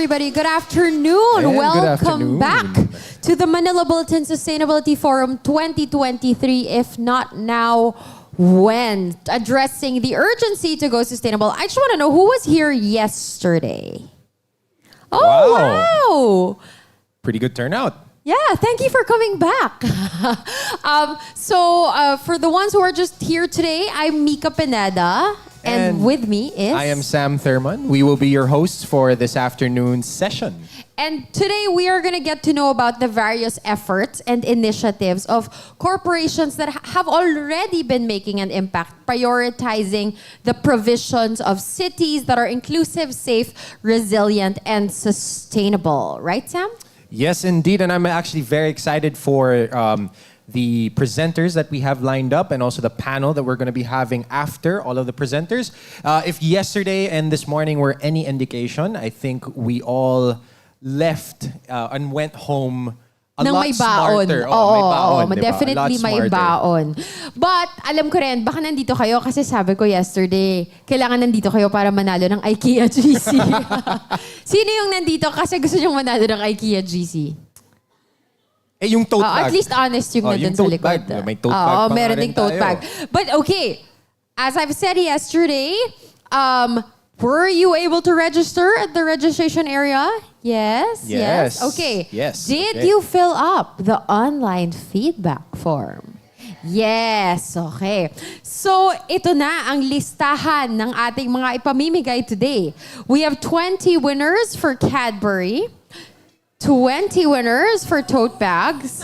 everybody. Good afternoon. Ayan, Welcome good afternoon. back to the Manila Bulletin Sustainability Forum 2023. If not now, when? Addressing the urgency to go sustainable. I just want to know who was here yesterday. Oh, wow. Pretty good turnout. Yeah, thank you for coming back. For the ones who are just here today, I'm Mika Pineda. And with me is... I am Sam Thurman. We will be your hosts for this afternoon's session. And today we are going to get to know about the various efforts and initiatives of corporations that have already been making an impact, prioritizing the provisions of cities that are inclusive, safe, resilient, and sustainable. Right, Sam? Yes, indeed. And I'm actually very excited for the presenters that we have lined up and also the panel that we're going to be having after all of the presenters. If yesterday and this morning were any indication, I think we all left and went home a Nang lot may baon. smarter. Oo, may baon, diba? definitely A lot may smarter. baon. But alam ko rin, baka nandito kayo kasi sabi ko yesterday, kailangan nandito kayo para manalo ng IKEA GC. Sino yung nandito kasi gusto nyong manalo ng IKEA GC? Eh, yung tote bag. At least honest yung nandun yung sa tote likod. bag. May tote bag pa nga meron rin ding tote tayo. bag. But okay, as I've said yesterday, were you able to register at the registration area? Yes. Yes. Okay. Yes. Did Okay. you fill up the online feedback form? Yes. Okay. So, ito na ang listahan ng ating mga ipamimigay today. We have 20 winners for Cadbury, 20 winners for tote bags,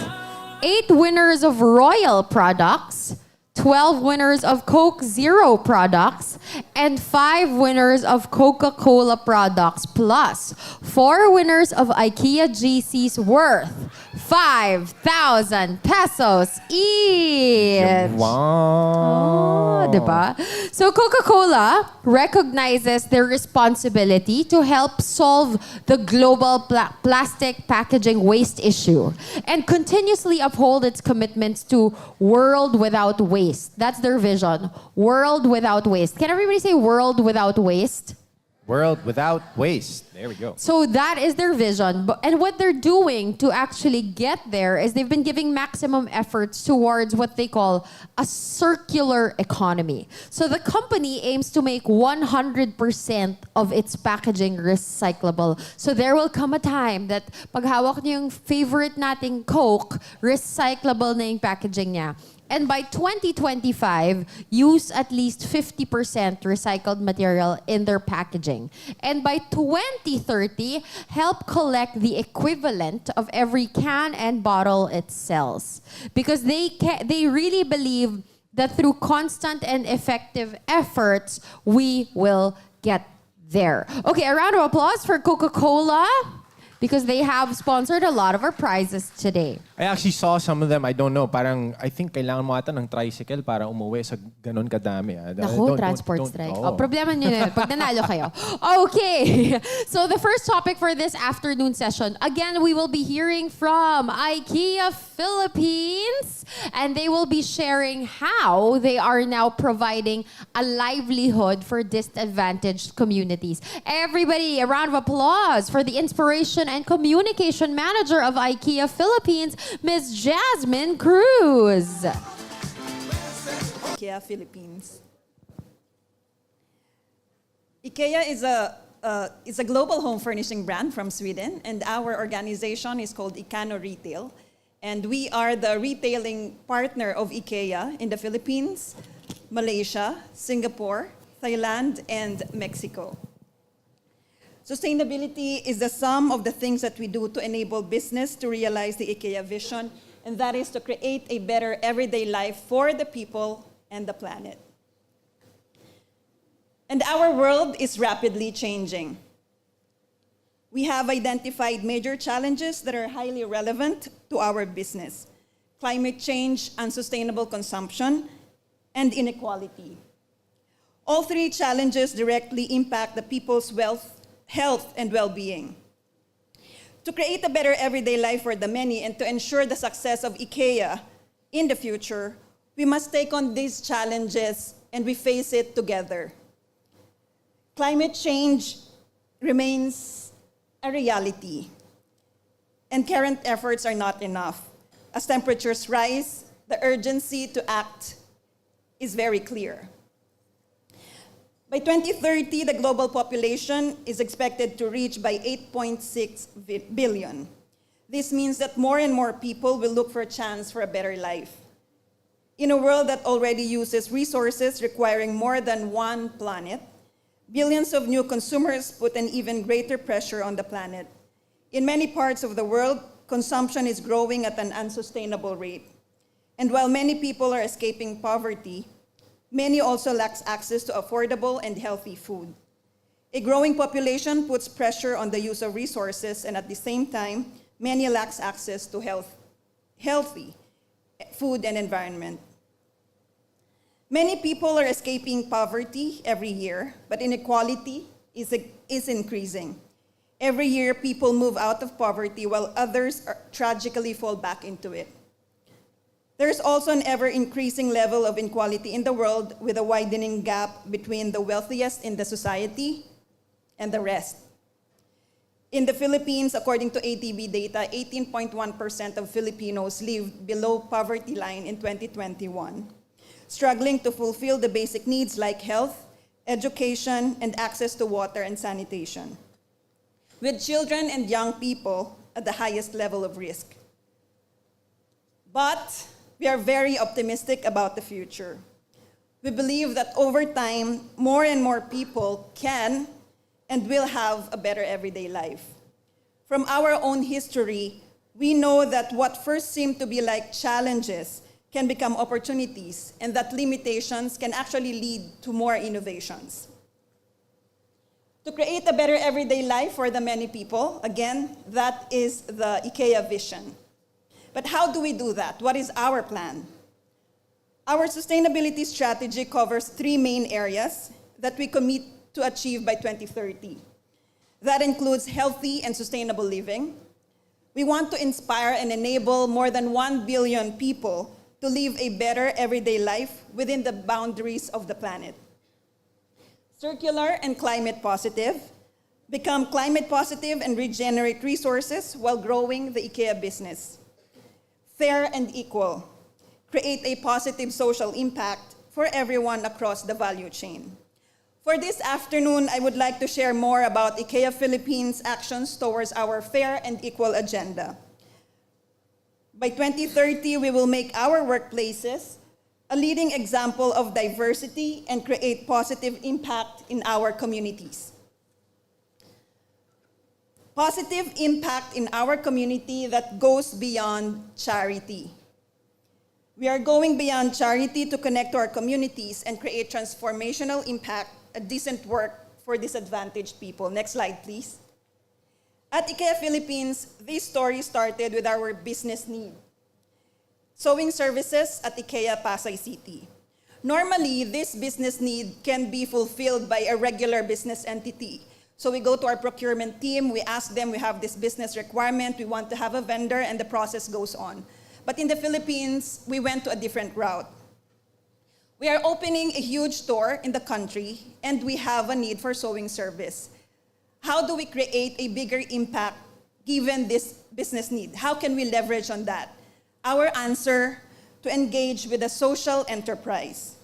8 winners of Royal products, 12 winners of Coke Zero products, and 5 winners of Coca-Cola products, plus 4 winners of IKEA GCs worth 5,000 pesos each. Wow. Diba? So Coca-Cola recognizes their responsibility to help solve the global plastic packaging waste issue and continuously uphold its commitments to world without waste. That's their vision. World without waste. Can everybody say world without waste? World without waste. There we go. So that is their vision. And what they're doing to actually get there is they've been giving maximum efforts towards what they call a circular economy. So the company aims to make 100% of its packaging recyclable. So there will come a time that pag hawak niyo yung favorite nating Coke, recyclable na yung packaging niya. And by 2025, use at least 50% recycled material in their packaging. And by 2030, help collect the equivalent of every can and bottle it sells. Because they really believe that through constant and effective efforts, we will get there. Okay, a round of applause for Coca-Cola, because they have sponsored a lot of our prizes today. I actually saw some of them. I don't know. Parang, I think kailangan mo ata ng tricycle para umuwi sa ganun kadami. Naku, transport strike. Oo. Oh, problema nyo na yun pag nanalo kayo. Okay. So the first topic for this afternoon session, again, we will be hearing from IKEA Philippines, and they will be sharing how they are now providing a livelihood for disadvantaged communities. Everybody, a round of applause for the inspiration and communication manager of IKEA Philippines, Ms. Jasmine Cruz. IKEA Philippines. IKEA is a global home furnishing brand from Sweden, and our organization is called Ikano Retail. And we are the retailing partner of IKEA in the Philippines, Malaysia, Singapore, Thailand, and Mexico. Sustainability is the sum of the things that we do to enable business to realize the IKEA vision, and that is to create a better everyday life for the people and the planet. And our world is rapidly changing. We have identified major challenges that are highly relevant to our business: climate change, unsustainable consumption, and inequality. All three challenges directly impact the people's health, and well-being. To create a better everyday life for the many and to ensure the success of IKEA in the future, we must take on these challenges and we face it together. Climate change remains a reality, and current efforts are not enough. As temperatures rise, the urgency to act is very clear. By 2030, the global population is expected to reach by 8.6 billion. This means that more and more people will look for a chance for a better life. In a world that already uses resources requiring more than one planet, billions of new consumers put an even greater pressure on the planet. In many parts of the world, consumption is growing at an unsustainable rate. And while many people are escaping poverty, many also lack access to affordable and healthy food. A growing population puts pressure on the use of resources, and at the same time, many lack access to healthy food and environment. Many people are escaping poverty every year, but inequality is increasing. Every year, people move out of poverty while others tragically fall back into it. There's also an ever-increasing level of inequality in the world, with a widening gap between the wealthiest in the society and the rest. In the Philippines, according to ATB data, 18.1% of Filipinos lived below poverty line in 2021, struggling to fulfill the basic needs like health, education, and access to water and sanitation, with children and young people at the highest level of risk. But we are very optimistic about the future. We believe that over time, more and more people can and will have a better everyday life. From our own history, we know that what first seemed to be like challenges can become opportunities, and that limitations can actually lead to more innovations. To create a better everyday life for the many people, again, that is the IKEA vision. But how do we do that? What is our plan? Our sustainability strategy covers 3 main areas that we commit to achieve by 2030. That includes healthy and sustainable living. We want to inspire and enable more than 1 billion people to live a better everyday life within the boundaries of the planet. Circular and climate positive. Become climate positive and regenerate resources while growing the IKEA business. Fair and equal. Create a positive social impact for everyone across the value chain. For this afternoon, I would like to share more about IKEA Philippines' actions towards our fair and equal agenda. By 2030, we will make our workplaces a leading example of diversity and create positive impact in our communities. Positive impact in our community that goes beyond charity. We are going beyond charity to connect to our communities and create transformational impact, a decent work for disadvantaged people. Next slide, please. At IKEA Philippines, this story started with our business need. Sewing services at IKEA Pasay City. Normally, this business need can be fulfilled by a regular business entity. So we go to our procurement team, we ask them, we have this business requirement, we want to have a vendor, and the process goes on. But in the Philippines, we went to a different route. We are opening a huge store in the country, and we have a need for sewing service. How do we create a bigger impact given this business need? How can we leverage on that? Our answer, to engage with a social enterprise.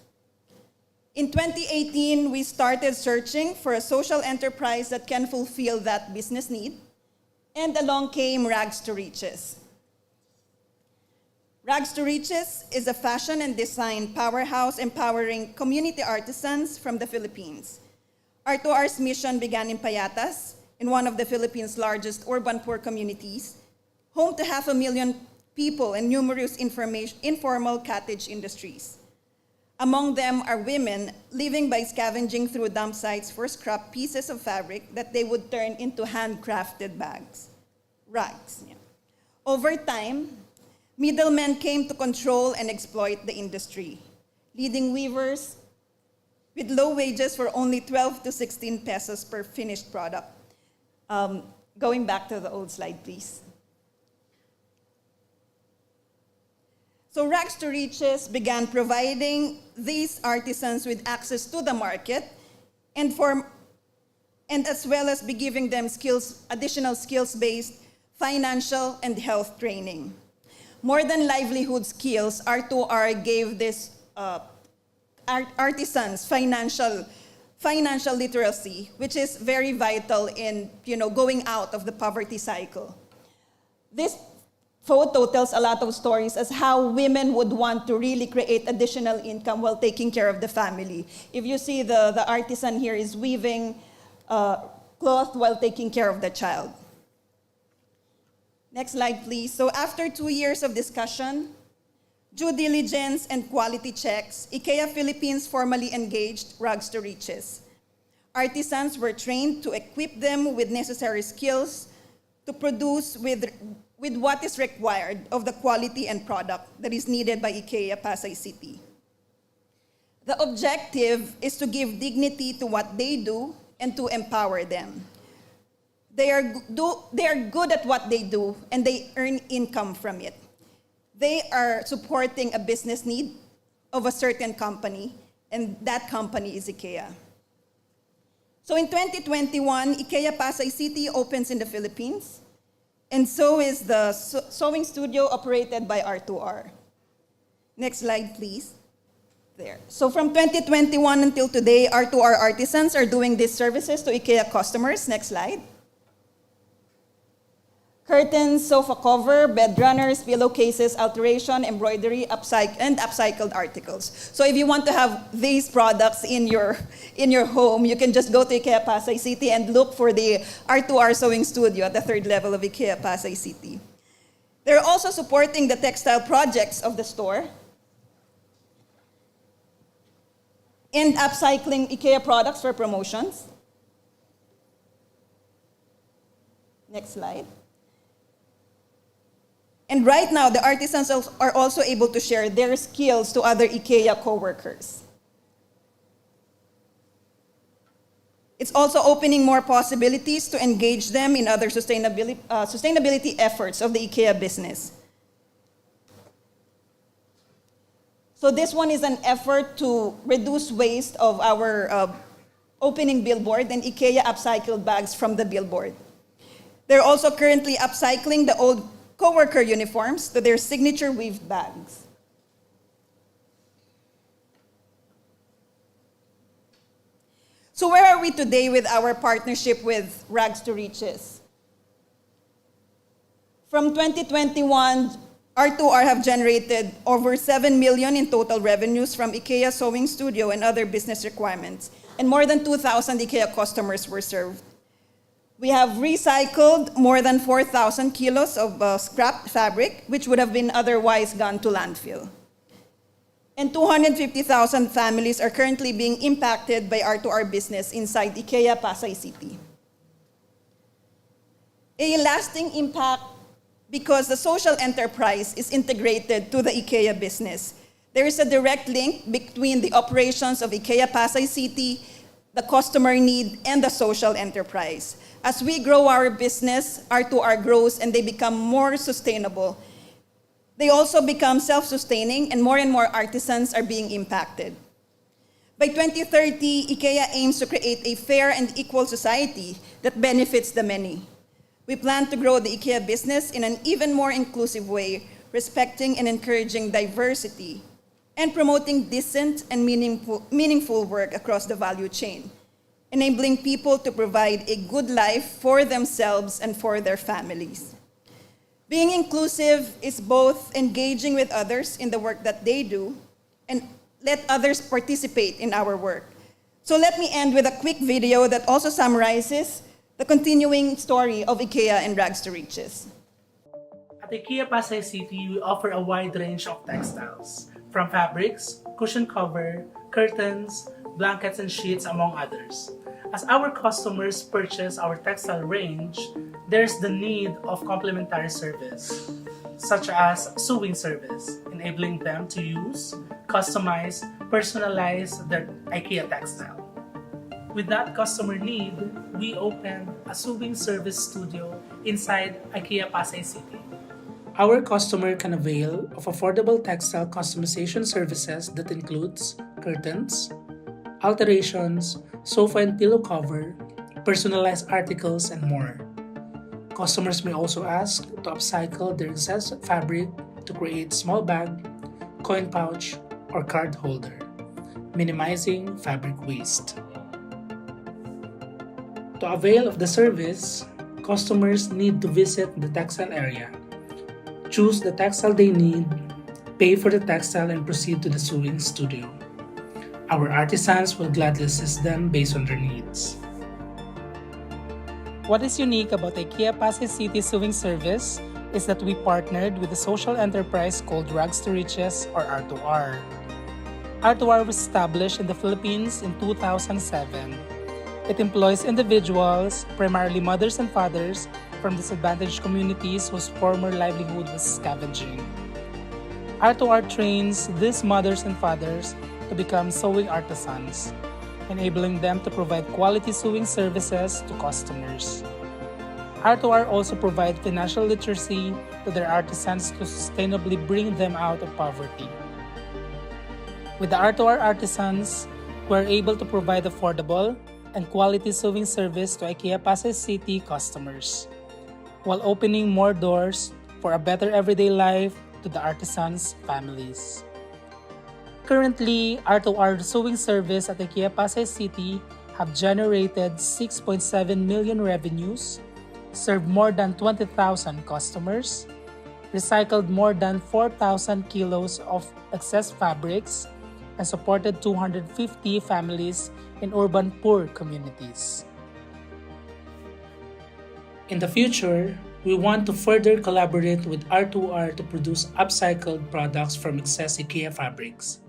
In 2018, we started searching for a social enterprise that can fulfill that business need, and along came Rags to Riches. Rags to Riches is a fashion and design powerhouse empowering community artisans from the Philippines. R2R's mission began in Payatas, in one of the Philippines' largest urban poor communities, home to 500,000 people and numerous informal cottage industries. Among them are women living by scavenging through dump sites for scrap pieces of fabric that they would turn into handcrafted rags. Yeah. Over time, middlemen came to control and exploit the industry, leading weavers with low wages for only 12 to 16 pesos per finished product. Going back to the old slide, please. So Rags to Riches began providing these artisans with access to the market and for and as well as be giving them additional skills-based financial and health training. More than livelihood skills, R2R gave this artisans financial literacy, which is very vital in going out of the poverty cycle. This photo tells a lot of stories as how women would want to really create additional income while taking care of the family. If you see the artisan here is weaving cloth while taking care of the child. Next slide, please. So after 2 years of discussion, due diligence, and quality checks, IKEA Philippines formally engaged Rags to Riches. Artisans were trained to equip them with necessary skills to produce with what is required of the quality and product that is needed by IKEA Pasay City. The objective is to give dignity to what they do and to empower them. They are good at what they do, and they earn income from it. They are supporting a business need of a certain company, and that company is IKEA. So in 2021, IKEA Pasay City opens in the Philippines, and so is the sewing studio operated by R2R. Next slide, please. There. So from 2021 until today, R2R artisans are doing these services to IKEA customers. Next slide. Curtains, sofa cover, bed runners, pillowcases, alteration, embroidery, and upcycled articles. So if you want to have these products in your home, you can just go to IKEA Pasay City and look for the R2R sewing studio at the 3rd level of IKEA Pasay City. They're also supporting the textile projects of the store and upcycling IKEA products for promotions. Next slide. And right now, the artisans are also able to share their skills to other IKEA coworkers. It's also opening more possibilities to engage them in other sustainability efforts of the IKEA business. So this one is an effort to reduce waste of our opening billboard and IKEA upcycled bags from the billboard. They're also currently upcycling the old coworker uniforms to their signature weaved bags. So where are we today with our partnership with Rags to Riches? From 2021, R2R have generated over 7 million in total revenues from IKEA Sewing Studio and other business requirements, and more than 2,000 IKEA customers were served. We have recycled more than 4,000 kilos of scrap fabric, which would have been otherwise gone to landfill. And 250,000 families are currently being impacted by R2R business inside IKEA Pasay City. A lasting impact because the social enterprise is integrated to the IKEA business. There is a direct link between the operations of IKEA Pasay City, the customer need, and the social enterprise. As we grow our business, R2R grows and they become more sustainable. They also become self-sustaining and more artisans are being impacted. By 2030, IKEA aims to create a fair and equal society that benefits the many. We plan to grow the IKEA business in an even more inclusive way, respecting and encouraging diversity, and promoting decent and meaningful work across the value chain, enabling people to provide a good life for themselves and for their families. Being inclusive is both engaging with others in the work that they do and let others participate in our work. So let me end with a quick video that also summarizes the continuing story of IKEA and Rags to Riches. At IKEA Pasay City, we offer a wide range of textiles, from fabrics, cushion cover, curtains, blankets, and sheets, among others. As our customers purchase our textile range, there's the need of complementary service, such as sewing service, enabling them to use, customize, personalize their IKEA textile. With that customer need, we opened a sewing service studio inside IKEA Pasay City. Our customer can avail of affordable textile customization services that includes curtains, alterations, sofa and pillow cover, personalized articles, and more. Customers may also ask to upcycle their excess fabric to create small bag, coin pouch, or card holder, minimizing fabric waste. To avail of the service, customers need to visit the textile area, choose the textile they need, pay for the textile, and proceed to the sewing studio. Our artisans will gladly assist them based on their needs. What is unique about IKEA Pasay City Sewing Service is that we partnered with a social enterprise called Rags to Riches, or R2R. R2R was established in the Philippines in 2007. It employs individuals, primarily mothers and fathers, from disadvantaged communities whose former livelihood was scavenging. R2R trains these mothers and fathers to become sewing artisans, enabling them to provide quality sewing services to customers. R2R also provides financial literacy to their artisans to sustainably bring them out of poverty. With the R2R artisans, we are able to provide affordable and quality sewing service to IKEA Pasay City customers, while opening more doors for a better everyday life to the artisans' families. Currently, R2R sewing service at IKEA Pasay City have generated 6.7 million revenues, served more than 20,000 customers, recycled more than 4,000 kilos of excess fabrics, and supported 250 families in urban poor communities. In the future, we want to further collaborate with R2R to produce upcycled products from excess IKEA fabrics.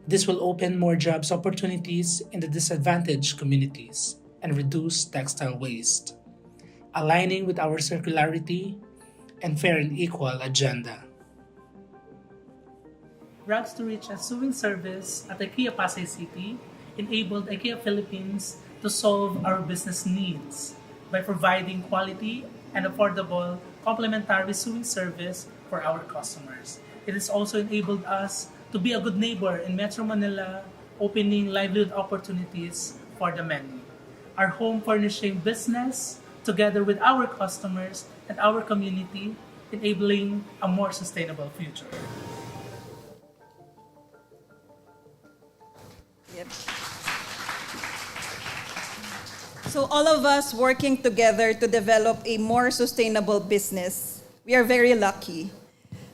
This will open more jobs opportunities in the disadvantaged communities and reduce textile waste, aligning with our circularity and fair and equal agenda. Rags to Riches sewing service at IKEA Pasay City enabled IKEA Philippines to solve our business needs by providing quality and affordable complementary sewing service for our customers. It has also enabled us to be a good neighbor in Metro Manila, opening livelihood opportunities for the many. Our home furnishing business, together with our customers and our community, enabling a more sustainable future. Yep. So all of us working together to develop a more sustainable business, we are very lucky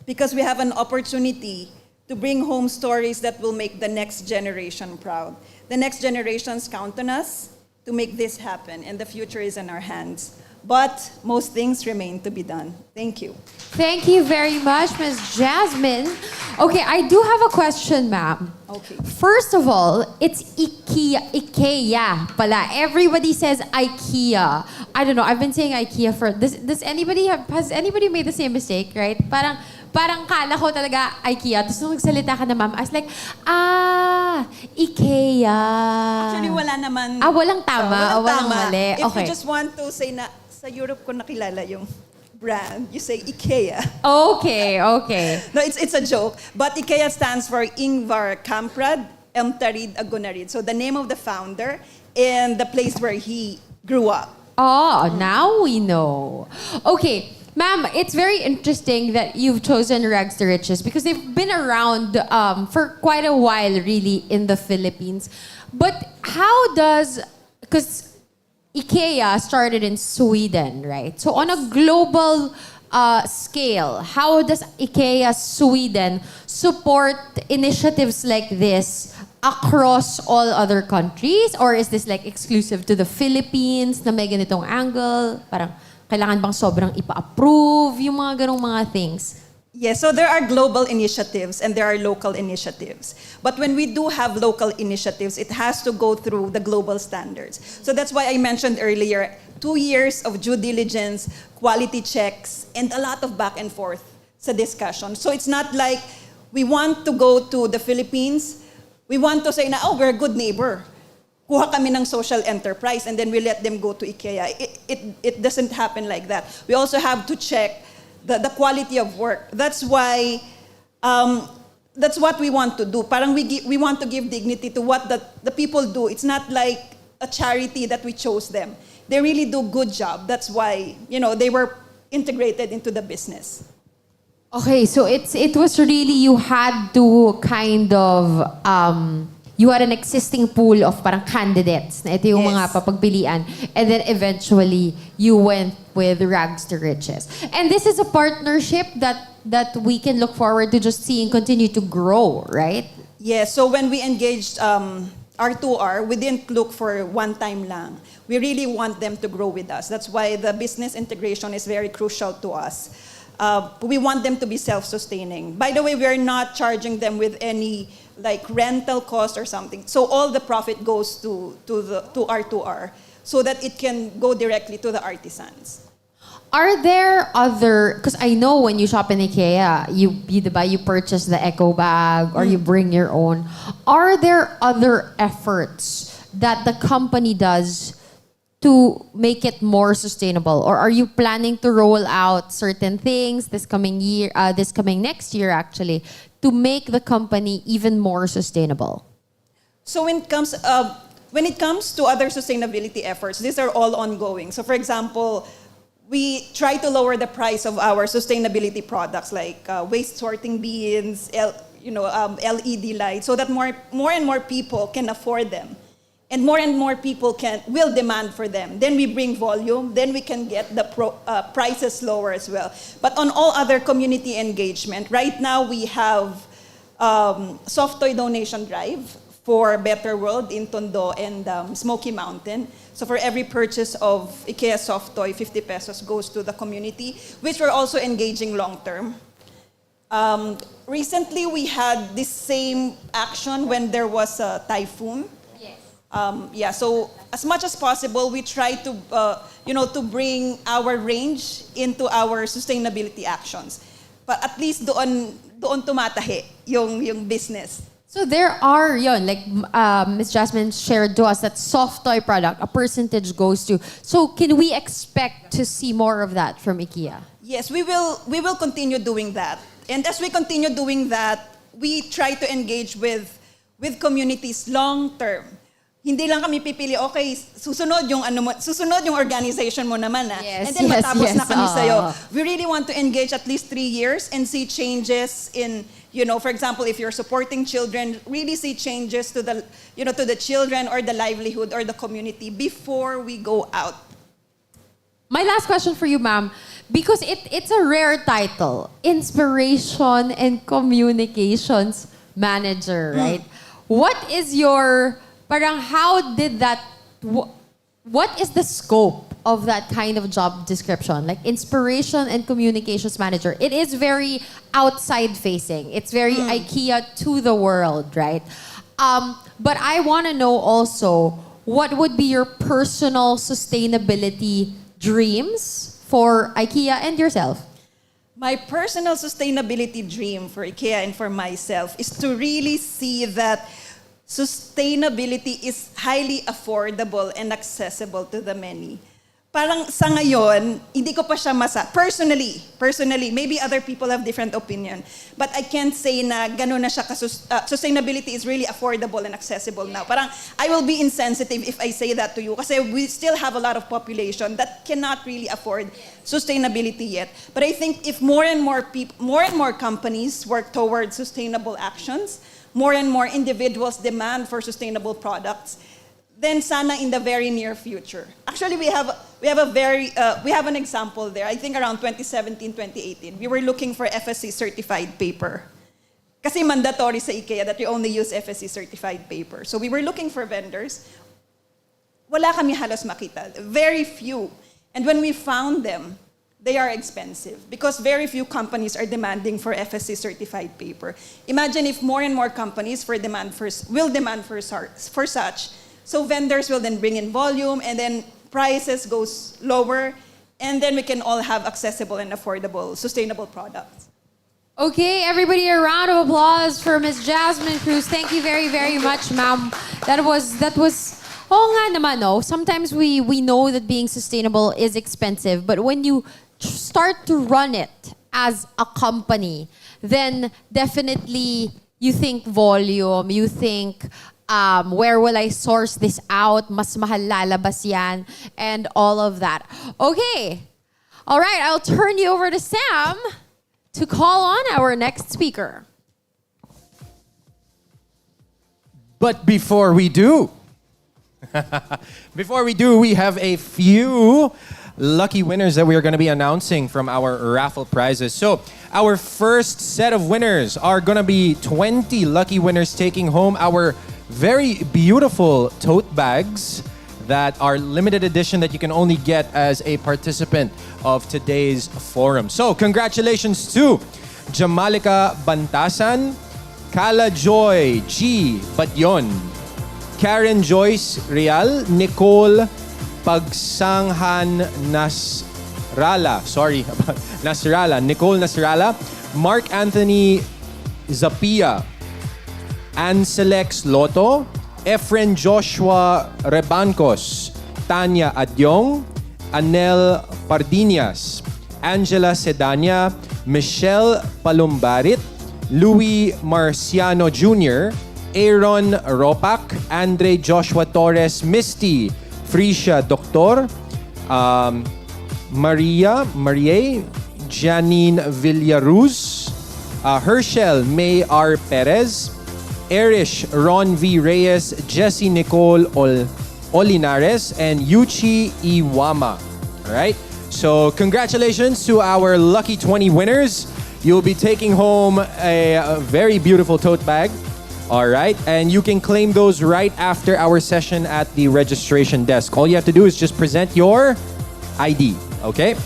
because we have an opportunity to bring home stories that will make the next generation proud. The next generations count on us to make this happen, and the future is in our hands. But most things remain to be done. Thank you. Thank you very much, Ms. Jasmine. Okay, I do have a question, ma'am. Okay. First of all, it's IKEA pala. Everybody says IKEA. I don't know, I've been saying IKEA for... Has anybody made the same mistake, right? Parang kala ko talaga IKEA. Tapos nung nagsalita ka na, ma'am, I was like, IKEA. Actually, wala naman. Walang tama. Walang mali. If Okay. you just want to say na sa Europe ko nakilala yung brand, you say IKEA. Okay. No, it's a joke. But IKEA stands for Ingvar Kamprad Emtarid Agunarid. So the name of the founder and the place where he grew up. Oh, now we know. Okay. Ma'am, it's very interesting that you've chosen Rags to Riches because they've been around for quite a while, really, in the Philippines. But how does... Because IKEA started in Sweden, right? So on a global scale, how does IKEA Sweden support initiatives like this across all other countries? Or is this like exclusive to the Philippines na may ganitong angle? Parang... Kailangan bang sobrang ipa-approve yung mga ganong mga things? Yes, so there are global initiatives and there are local initiatives. But when we do have local initiatives, it has to go through the global standards. So that's why I mentioned earlier, 2 years of due diligence, quality checks, and a lot of back and forth sa discussion. So it's not like we want to go to the Philippines, we want to say na, we're a good neighbor. Kuha kami ng social enterprise and then we let them go to IKEA. It doesn't happen like that. We also have to check the quality of work. That's why, that's what we want to do. Parang we want to give dignity to what the people do. It's not like a charity that we chose them. They really do good job. That's why, they were integrated into the business. Okay, so it was really you had to kind of you had an existing pool of parang candidates na ito yung Yes. mga papagpilian, and then eventually you went with rags to riches. And this is a partnership that we can look forward to just seeing continue to grow, right? Yeah, so when we engaged R2R, we didn't look for one time lang. We really want them to grow with us. That's why the business integration is very crucial to us. We want them to be self-sustaining. By the way, we are not charging them with any like rental cost or something. So all the profit goes to R2R so that it can go directly to the artisans. Are there other, because I know when you shop in IKEA, you purchase the eco bag or you bring your own. Are there other efforts that the company does to make it more sustainable? Or are you planning to roll out certain things this coming next year actually, to make the company even more sustainable? So when it comes to other sustainability efforts, these are all ongoing. So for example, we try to lower the price of our sustainability products like waste sorting bins, LED lights, so that more and more people can afford them. And more people will demand for them. Then we bring volume, then we can get the prices lower as well. But on all other community engagement, right now we have soft toy donation drive for Better World in Tondo and Smoky Mountain. So for every purchase of IKEA soft toy, 50 pesos goes to the community, which we're also engaging long term. Recently, we had this same action when there was a typhoon. So as much as possible, we try to, to bring our range into our sustainability actions. But at least doon tumatahi yung business. So there are, like Ms. Jasmine shared to us, that soft toy product, a percentage goes to. So can we expect to see more of that from IKEA? Yes, we will continue doing that. And as we continue doing that, we try to engage with communities long term. Hindi lang kami pipili, okay, susunod yung organization mo naman Yes, and then yes, matapos na yes. kami sa'yo. We really want to engage at least 3 years and see changes in, for example, if you're supporting children, really see changes to the children or the livelihood or the community before we go out. My last question for you, ma'am, because it's a rare title, Inspiration and Communications Manager, right? What is your, how did that, what is the scope of that kind of job description? Like Inspiration and Communications Manager. It is very outside facing. It's very IKEA to the world, right? But I want to know also, what would be your personal sustainability dreams for IKEA and yourself? My personal sustainability dream for IKEA and for myself is to really see that sustainability is highly affordable and accessible to the many. Parang sa ngayon, hindi ko pa siya personally, maybe other people have different opinion, but I can't say na gano'n na siya sustainability is really affordable and accessible now. Parang I will be insensitive if I say that to you kasi we still have a lot of population that cannot really afford sustainability yet. But I think if more and more companies work towards sustainable actions, more and more individuals demand for sustainable products, then sana in the very near future. Actually, we have an example there. I think around 2017, 2018, we were looking for FSC certified paper. Kasi mandatory sa IKEA that you only use FSC certified paper. So we were looking for vendors. Wala kami halos makita. Very few. And when we found them, they are expensive because very few companies are demanding for FSC certified paper. Imagine if more and more companies will demand for such. So vendors will then bring in volume and then prices goes lower and then we can all have accessible and affordable, sustainable products. Okay, everybody, a round of applause for Ms. Jasmine Cruz. Thank you very, very much, ma'am. That was, oh nga naman, no? Sometimes we know that being sustainable is expensive, but when you start to run it as a company, then definitely you think volume, you think Where will I source this out? Mas mahal lalabas yan. And all of that. Okay. All right, I'll turn you over to Sam to call on our next speaker. But before we do, we have a few lucky winners that we are going to be announcing from our raffle prizes. So our first set of winners are going to be 20 lucky winners taking home our very beautiful tote bags that are limited edition that you can only get as a participant of today's forum. So congratulations to Jamalika Bantasan, Kala Joy G. Batyon, Karen Joyce Real, Nicole Pagsanghan Nasrala. Sorry about Nasrala. Nicole Nasrala, Mark Anthony Zapia, Anselex Loto, Efren Joshua Rebancos, Tanya Adyong, Anel Pardinas, Angela Sedania, Michelle Palumbarit, Louis Marciano Jr., Aaron Ropak, Andre Joshua Torres, Misty, Frecia Doctor, Marie, Janine Villaruz, Herschel May R. Perez, Erish Ron V. Reyes, Jessie Nicole Olinares, and Yuchi Iwama. All right? So congratulations to our lucky 20 winners. You'll be taking home a very beautiful tote bag. All right? And you can claim those right after our session at the registration desk. All you have to do is just present your ID. Okay?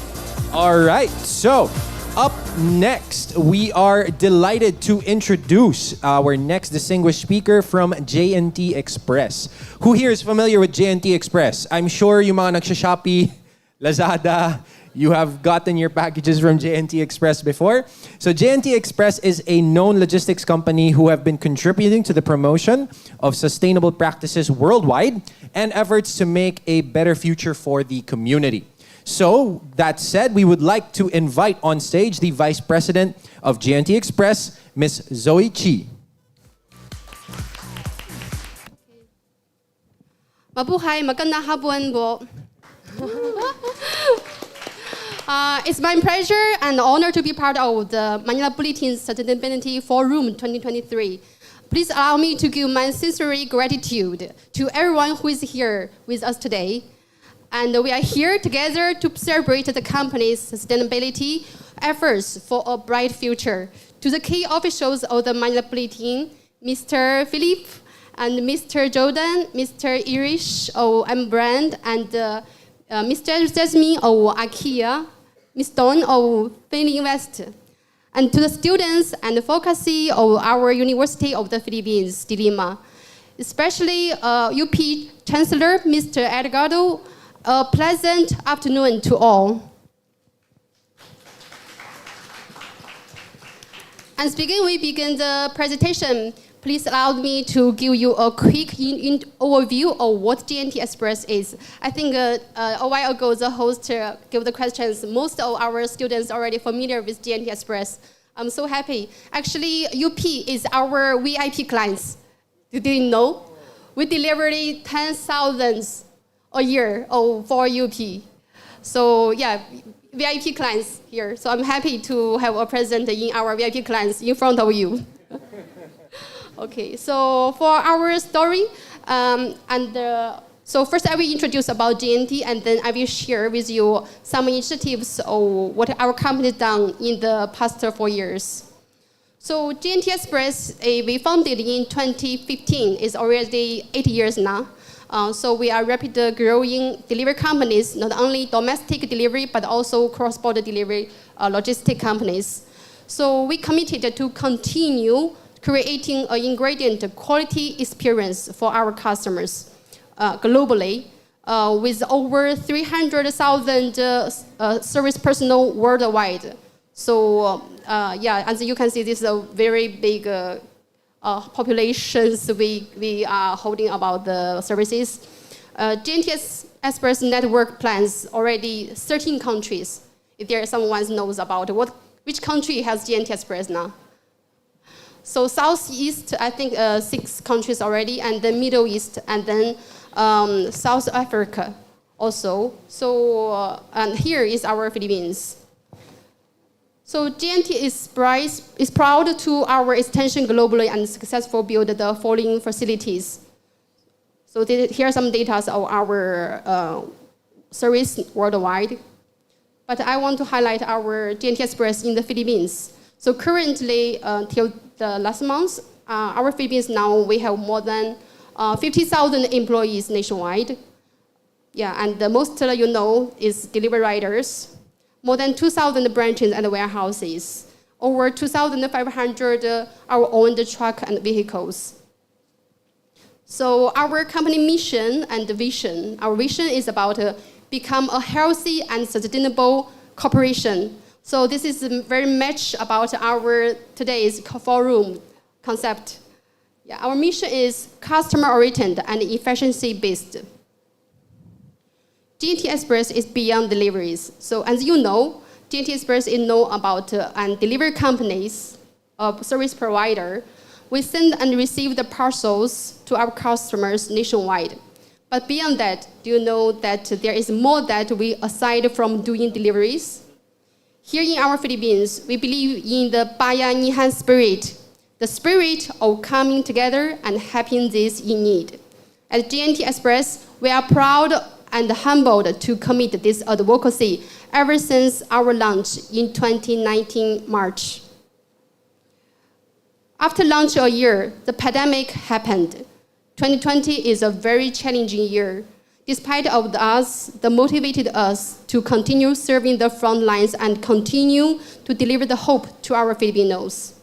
All right. So up next, we are delighted to introduce our next distinguished speaker from J&T Express. Who here is familiar with J&T Express? I'm sure yung mga nagsha-Shopee, Lazada, you have gotten your packages from J&T Express before. So J&T Express is a known logistics company who have been contributing to the promotion of sustainable practices worldwide and efforts to make a better future for the community. So, that said, we would like to invite on stage the Vice President of J&T Express, Ms. Zoe Chi. Mabuhay, magandang hapon po. It's my pleasure and honor to be part of the Manila Bulletin Sustainability Forum 2023. Please allow me to give my sincere gratitude to everyone who is here with us today. And we are here together to celebrate the company's sustainability efforts for a bright future. To the key officials of the Manila Bulletin, Mr. Philip and Mr. Jordan, Mr. Irish of Brand, and Mr. Jasmine of IKEA, Ms. Dawn of Filinvest. And to the students and faculty of our University of the Philippines, Dilima, especially UP Chancellor, Mr. Edgardo. A pleasant afternoon to all. As we begin the presentation, please allow me to give you a quick overview of what J&T Express is. I think a while ago the host gave the questions. Most of our students are already familiar with J&T Express. I'm so happy. Actually, UP is our VIP clients. You didn't know? We deliver 10,000 a year for UP. So yeah, VIP clients here. So I'm happy to have a present in our VIP clients in front of you. Okay, so for our story, so first I will introduce about J&T, and then I will share with you some initiatives of what our company has done in the past 4 years. So J&T Express, we founded in 2015, is already 8 years now. So we are rapid growing delivery companies, not only domestic delivery, but also cross-border delivery logistic companies. So we committed to continue creating an ingredient quality experience for our customers globally, with over 300,000 service personnel worldwide. So yeah, as you can see, this is a very big populations we are holding about the services. J&T Express network plans already 13 countries. If there is someone knows about which country has J&T Express now. So Southeast, I think 6 countries already, and then Middle East, and then South Africa also. So and here is our Philippines. So J&T is proud to our extension globally and successful build the following facilities. So here are some data of our service worldwide. But I want to highlight our J&T Express in the Philippines. So currently, till the last month, our Philippines now, we have more than 50,000 employees nationwide. Yeah, and the most you know is delivery riders. More than 2,000 branches and warehouses. Over 2,500 our owned truck and vehicles. So our company mission and vision, our vision is about become a healthy and sustainable corporation. So this is very much about our today's forum concept. Yeah, our mission is customer-oriented and efficiency-based. J&T Express is beyond deliveries. So as you know, J&T Express is known about and delivery companies, service provider. We send and receive the parcels to our customers nationwide. But beyond that, do you know that there is more that we aside from doing deliveries? Here in our Philippines, we believe in the Bayanihan spirit, the spirit of coming together and helping those in need. At J&T Express, we are proud and humbled to commit this advocacy ever since our launch in 2019 March. After launch a year, the pandemic happened. 2020 is a very challenging year. Despite of us, that motivated us to continue serving the front lines and continue to deliver the hope to our Filipinos.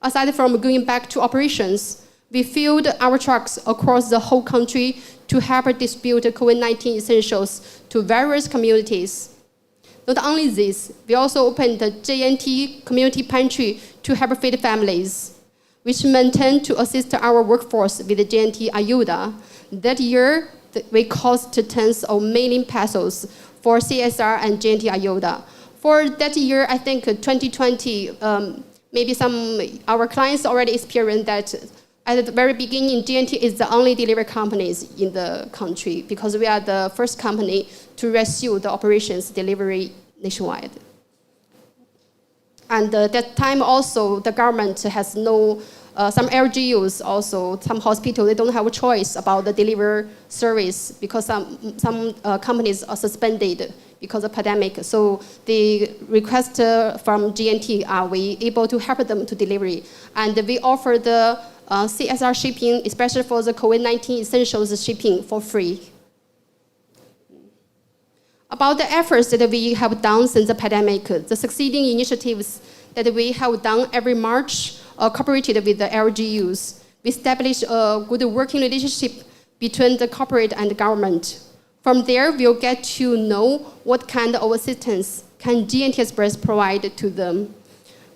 Aside from going back to operations, we filled our trucks across the whole country to help distribute COVID-19 essentials to various communities. Not only this, we also opened the J&T Community Pantry to help feed families, which maintained to assist our workforce with the J&T Ayuda. That year, we cost tens of million pesos for CSR and J&T Ayuda. For that year, I think 2020, maybe our clients already experienced that at the very beginning, J&T is the only delivery companies in the country because we are the first company to resume the operations delivery nationwide. And that time also, the government has no, some LGUs also, some hospitals, they don't have a choice about the delivery service because some companies are suspended because of pandemic. So the request from J&T, are we able to help them to delivery? And we offer the CSR shipping, especially for the COVID-19 essentials shipping for free. About the efforts that we have done since the pandemic, the succeeding initiatives that we have done every March cooperated with the LGUs. We established a good working relationship between the corporate and the government. From there, we'll get to know what kind of assistance can J&T Express provide to them.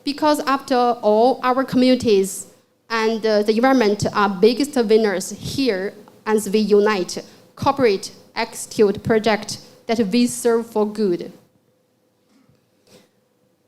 Because after all, our communities and the environment are biggest winners here as we unite, cooperate, execute projects that we serve for good.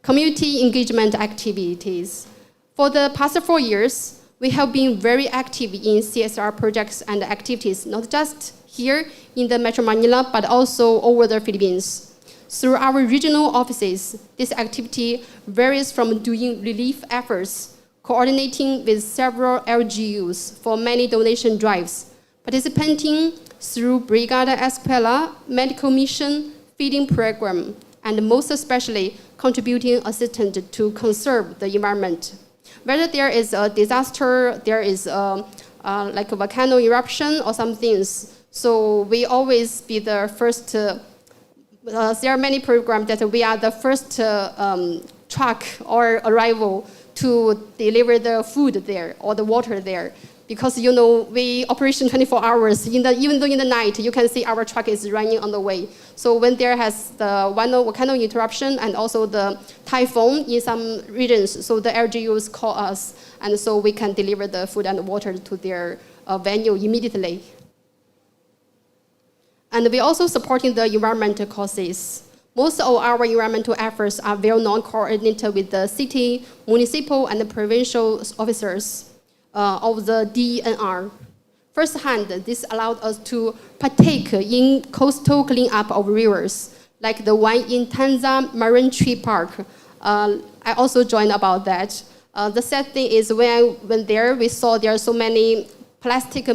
Community engagement activities. For the past 4 years, we have been very active in CSR projects and activities, not just here in the Metro Manila, but also over the Philippines. Through our regional offices, this activity varies from doing relief efforts, coordinating with several LGUs for many donation drives, participating through Brigada Escuela, medical mission, feeding program, and most especially contributing assistance to conserve the environment. Whether there is a disaster, there is like a volcano eruption or some things, so we always be the first. There are many programs that we are the first truck or arrival to deliver the food there or the water there. Because you know we operation 24 hours. Even though in the night, you can see our truck is running on the way. So when there has the volcano interruption and also the typhoon in some regions, so the LGUs call us, and so we can deliver the food and water to their venue immediately. And we also supporting the environmental causes. Most of our environmental efforts are well known coordinated with the city, municipal, and the provincial officers of the DNR. Firsthand, this allowed us to partake in coastal cleanup of rivers, like the one in Tanza Marine Tree Park. I also joined about that. The sad thing is when I went there, we saw there are so many plastic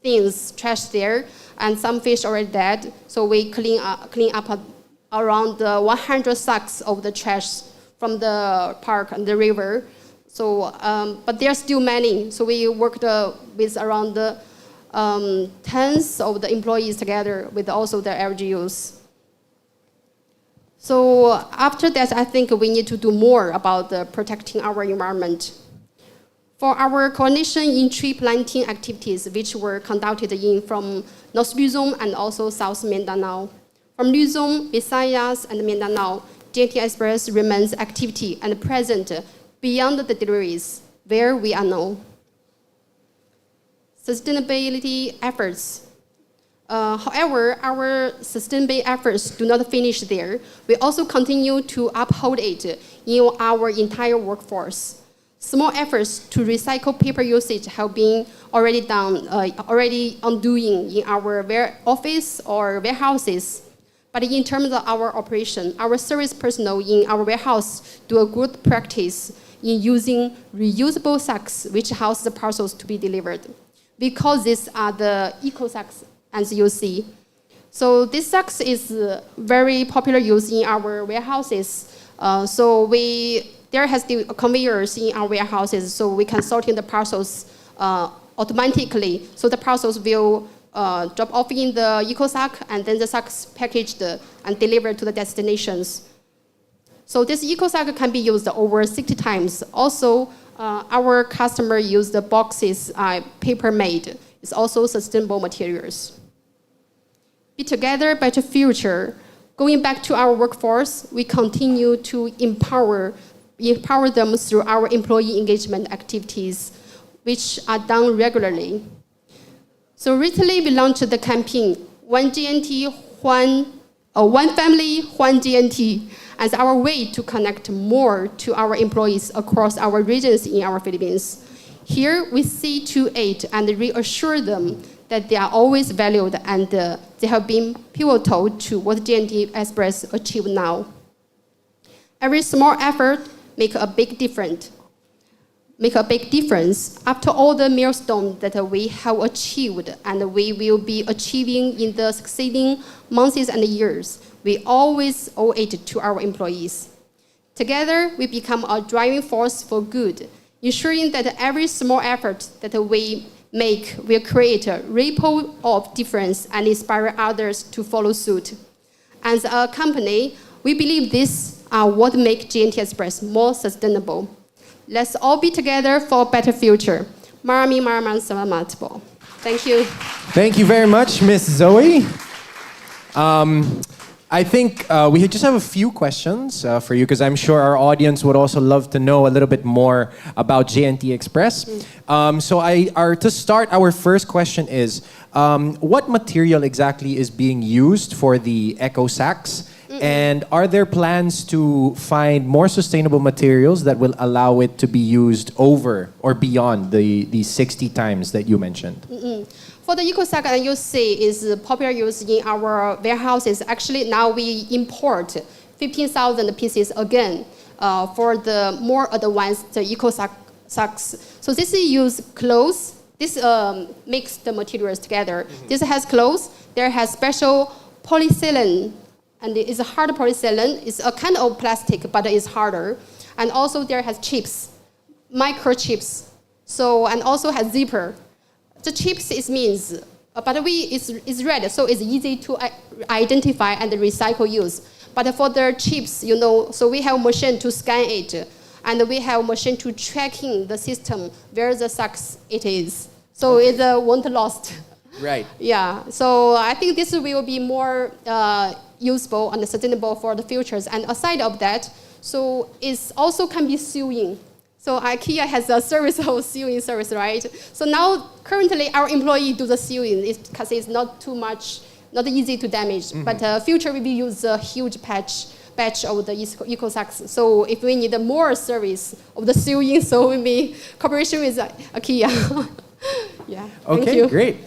things trashed there, and some fish already dead. So we clean up around 100 sacks of the trash from the park and the river. So, but there are still many. So we worked with around tens of the employees together with also the LGUs. So after that, I think we need to do more about protecting our environment. For our coordination in tree planting activities, which were conducted from North Luzon and also South Mindanao. From Luzon, Visayas, and Mindanao, J&T Express remains active and present beyond the deliveries, where we are known. Sustainability efforts. However, our sustainability efforts do not finish there. We also continue to uphold it in our entire workforce. Small efforts to recycle paper usage have been already ongoing in our office or warehouses. But in terms of our operation, our service personnel in our warehouse do a good practice in using reusable sacks, which house the parcels to be delivered. Because these are the eco sacks, as you see. So this sacks is very popular use in our warehouses. There has the conveyors in our warehouses, so we can sort in the parcels automatically. So the parcels will drop off in the eco sack, and then the sacks packaged and delivered to the destinations. So this eco sack can be used over 60 times. Also, our customer use the boxes paper made. It's also sustainable materials. Be together, better future. Going back to our workforce, we continue to empower them through our employee engagement activities, which are done regularly. So recently, we launched the campaign, One J&T, One Family, One J&T, as our way to connect more to our employees across our regions in our Philippines. Here, we see to it and reassure them that they are always valued and they have been pivotal to what J&T Express achieved now. Every small effort make a big difference. After all the milestones that we have achieved and we will be achieving in the succeeding months and years, we always owe it to our employees. Together, we become a driving force for good, ensuring that every small effort that we make will create a ripple of difference and inspire others to follow suit. As a company, we believe this are what make J&T Express more sustainable. Let's all be together for a better future. Maraming salamat po. Thank you. Thank you very much, Miss Zoe. I think we just have a few questions for you because I'm sure our audience would also love to know a little bit more about J&T Express. To start, our first question is, what material exactly is being used for the eco sacks? And are there plans to find more sustainable materials that will allow it to be used over or beyond the 60 times that you mentioned? For the eco sack, you see, is popular use in our warehouses. Actually, now we import 15,000 pieces again for the more advanced eco sacks. So this is use clothes. This makes the materials together. This has clothes. There has special polyethylene, and it's a hard polyethylene. It's a kind of plastic, but it's harder. And also there has chips, microchips. So, and also has zipper. The chips means, but it's red, so it's easy to identify and recycle use. But for the chips, so we have machine to scan it, and we have machine to tracking the system where the sacks it is. So it won't lost. Right. Yeah. So I think this will be more useful and sustainable for the futures. And aside of that, so it also can be sewing. So IKEA has a service of sewing service, right? So now, currently, our employee do the sewing because it's not too much not easy to damage. But future we will use a huge batch of the eco-sacks. So if we need more service of the sewing, so we may cooperation with IKEA. Yeah. Thank Okay, you. great.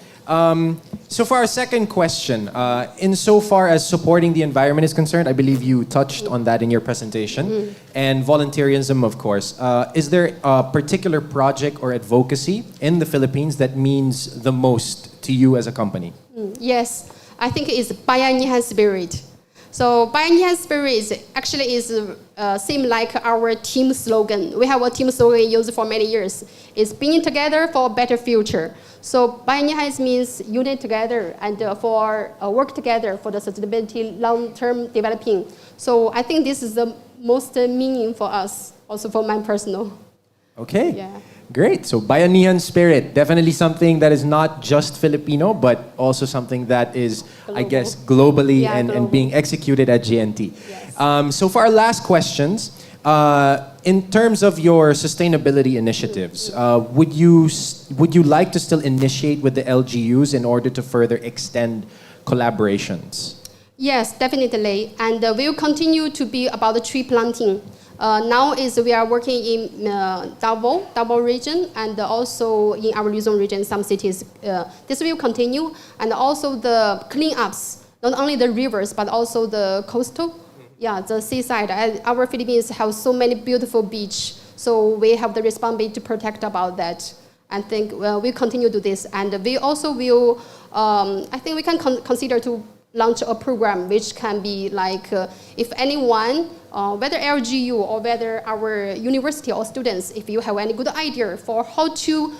So for our second question, insofar as supporting the environment is concerned, I believe you touched on that in your presentation, and volunteerism, of course. Is there a particular project or advocacy in the Philippines that means the most to you as a company? Yes, I think it's Bayanihan spirit. So Bayanihan spirit actually is same like our team slogan. We have a team slogan used for many years. It's being together for a better future. So Bayanihan means unit together and for work together for the sustainability long-term developing. So I think this is the most meaning for us, also for my personal. Okay. Yeah. Great. So Bayanihan spirit, definitely something that is not just Filipino, but also something that is, I Global. guess, globally Yeah, and global. being executed at J&T. Yes. So for our last questions, in terms of your sustainability initiatives, would you like to still initiate with the LGUs in order to further extend collaborations? Yes, definitely. And we will continue to be about the tree planting. Now we are working in Davao region and also in our Luzon region, some cities. This will continue. And also the cleanups, not only the rivers, but also the coastal, the seaside. And our Philippines have so many beautiful beach, so we have the responsibility to protect about that. And think we continue to do this. And we also will, I think we can consider to launch a program which can be like, if anyone, whether LGU or whether our university or students, if you have any good idea for how to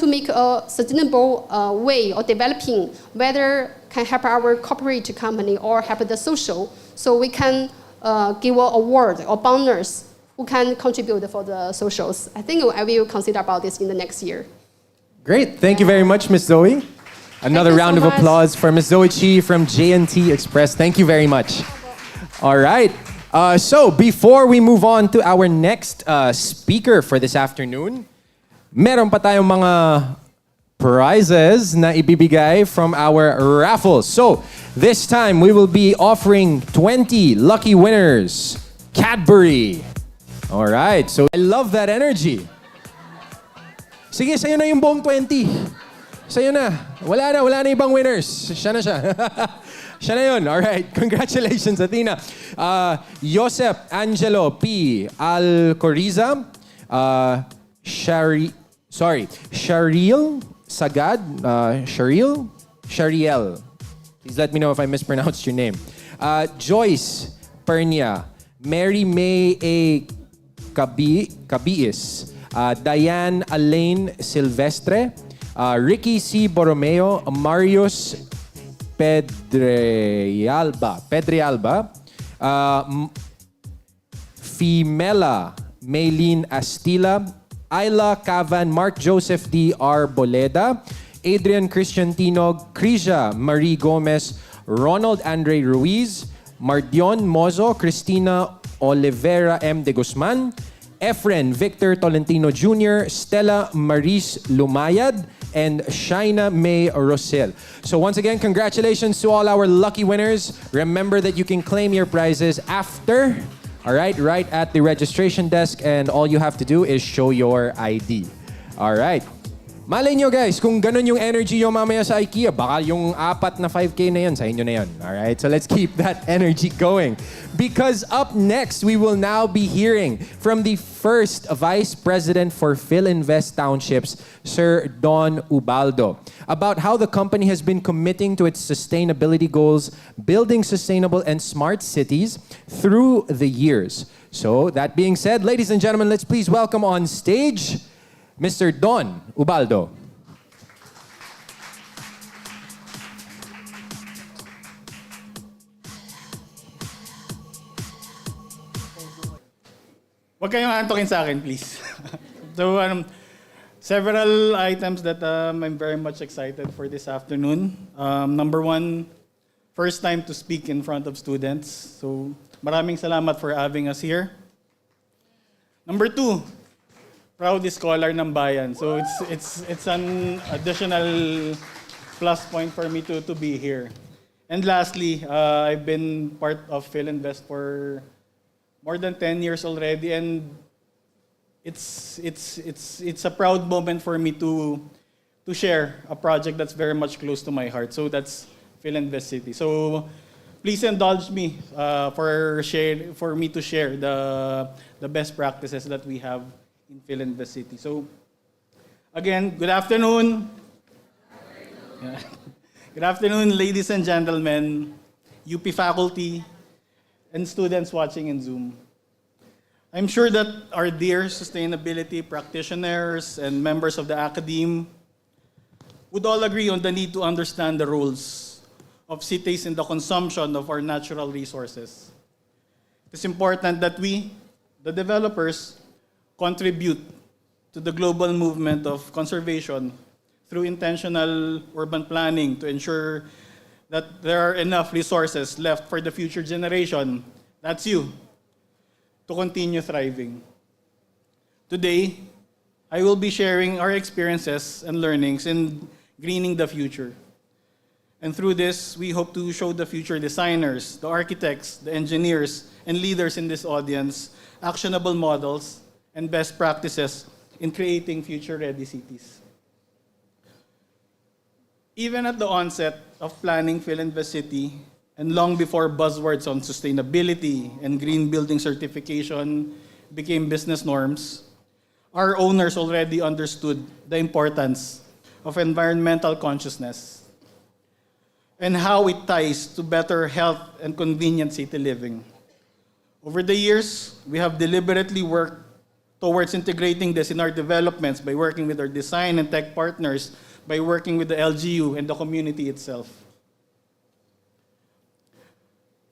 make a sustainable way of developing, whether can help our corporate company or help the social, so we can give an award or bonus who can contribute for the socials. I think I will consider about this in the next year. Great. Thank you very much, Ms. Zoe. Another Thank you round so of much. applause for Ms. Zoe Chi from J&T Express. Thank you very much. All right. So before we move on to our next speaker for this afternoon, meron pa tayong mga prizes na ibibigay from our raffles. So this time we will be offering 20 lucky winners. Cadbury. All right. So I love that energy. Sige, sa'yo na yung buong 20. Sa'yo na. Wala na ibang winners. Siya na siya. Siya na yun. Alright. Congratulations, Athena. Joseph Angelo P. Alcoriza. Shariel Sagad. Shariel. Please let me know if I mispronounced your name. Joyce Pernia. Mary May A. Cabiis. Diane Alain Silvestre. Ricky C. Borromeo, Marius Pedrialba, Fimela Maylene Astila, Ayla Cavan, Mark Joseph D. Arboleda, Adrian Christian Tinog, Krisha Marie Gomez, Ronald Andre Ruiz, Mardion Mozo, Cristina Olivera M. de Guzman, Efren Victor Tolentino Jr., Stella Maris Lumayad, and Shaina May Rosel. So once again, congratulations to all our lucky winners. Remember that you can claim your prizes after, all right at the registration desk, and all you have to do is show your ID. All right. Malay nyo guys, kung ganun yung energy nyo mamaya sa IKEA, baka yung 4 na 5K na yun, sa inyo na yun. Alright, so let's keep that energy going. Because up next, we will now be hearing from the first Vice President for Filinvest Townships, Sir Don Ubaldo, about how the company has been committing to its sustainability goals, building sustainable and smart cities through the years. So, that being said, ladies and gentlemen, let's please welcome on stage Mr. Don Ubaldo. Huwag kayong antokin sa akin, please. So, several items that I'm very much excited for this afternoon. Number one, first time to speak in front of students. So, maraming salamat for having us here. Number two, proud scholar ng bayan. So it's an additional plus point for me to be here. And lastly, I've been part of Filinvest for more than 10 years already, and it's a proud moment for me to share a project that's very much close to my heart. So that's Filinvest City. So please indulge me for me to share the best practices that we have in Filinvest City. So again, good afternoon. Yeah. Good afternoon, ladies and gentlemen, UP faculty, and students watching in Zoom. I'm sure that our dear sustainability practitioners and members of the academe would all agree on the need to understand the roles of cities in the consumption of our natural resources. It's important that we, the developers, contribute to the global movement of conservation through intentional urban planning to ensure that there are enough resources left for the future generation, that's you, to continue thriving. Today, I will be sharing our experiences and learnings in greening the future. And through this, we hope to show the future designers, the architects, the engineers, and leaders in this audience actionable models and best practices in creating future-ready cities. Even at the onset of planning Filinvest City, and long before buzzwords on sustainability and green building certification became business norms, our owners already understood the importance of environmental consciousness and how it ties to better health and convenient city living. Over the years, we have deliberately worked towards integrating this in our developments by working with our design and tech partners, by working with the LGU and the community itself.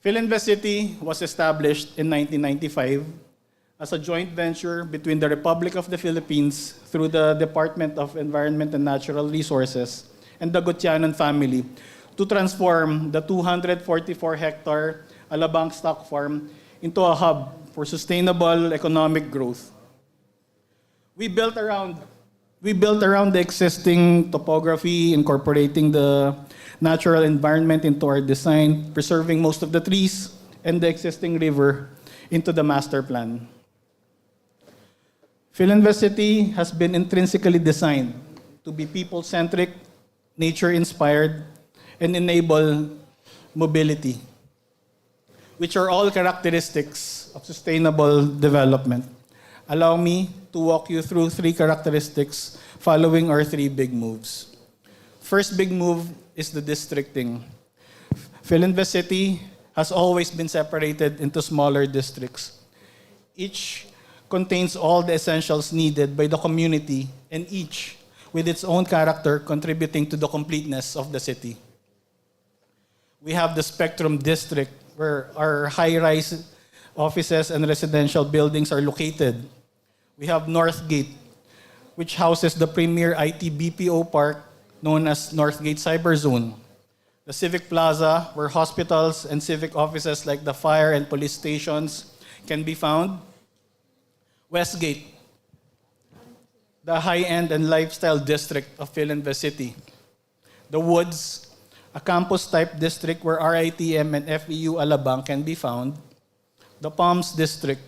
Filinvest City was established in 1995 as a joint venture between the Republic of the Philippines through the Department of Environment and Natural Resources and the Gutianon family to transform the 244-hectare Alabang stock farm into a hub for sustainable economic growth. We built around the existing topography, incorporating the natural environment into our design, preserving most of the trees and the existing river into the master plan. Filinvest City has been intrinsically designed to be people-centric, nature-inspired, and enable mobility, which are all characteristics of sustainable development. Allow me to walk you through 3 characteristics following our 3 big moves. First big move is the districting. Filinvest City has always been separated into smaller districts. Each contains all the essentials needed by the community, and each with its own character contributing to the completeness of the city. We have the Spectrum District, where our high-rise offices and residential buildings are located. We have Northgate, which houses the premier IT BPO park known as Northgate Cyber Zone. The Civic Plaza, where hospitals and civic offices like the fire and police stations can be found. Westgate, the high-end and lifestyle district of Filinvest City. The Woods, a campus-type district where RITM and FEU Alabang can be found. The Palms District,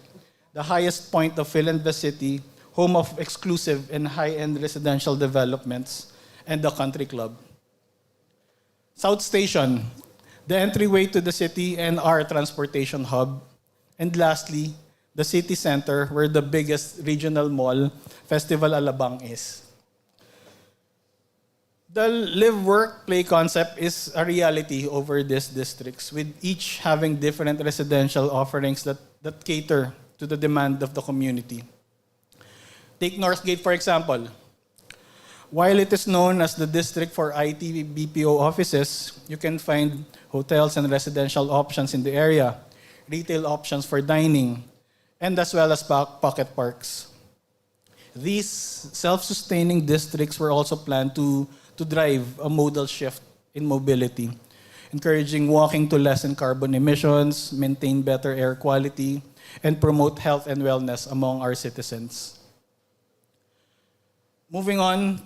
the highest point of Filinvest City, home of exclusive and high-end residential developments, and the Country Club. South Station, the entryway to the city and our transportation hub. And lastly, the city center, where the biggest regional mall, Festival Alabang, is. The live, work, play concept is a reality over these districts, with each having different residential offerings that cater to the demand of the community. Take Northgate, for example. While it is known as the district for IT BPO offices, you can find hotels and residential options in the area, retail options for dining, and as well as pocket parks. These self-sustaining districts were also planned to drive a modal shift in mobility, encouraging walking to lessen carbon emissions, maintain better air quality, and promote health and wellness among our citizens. Moving on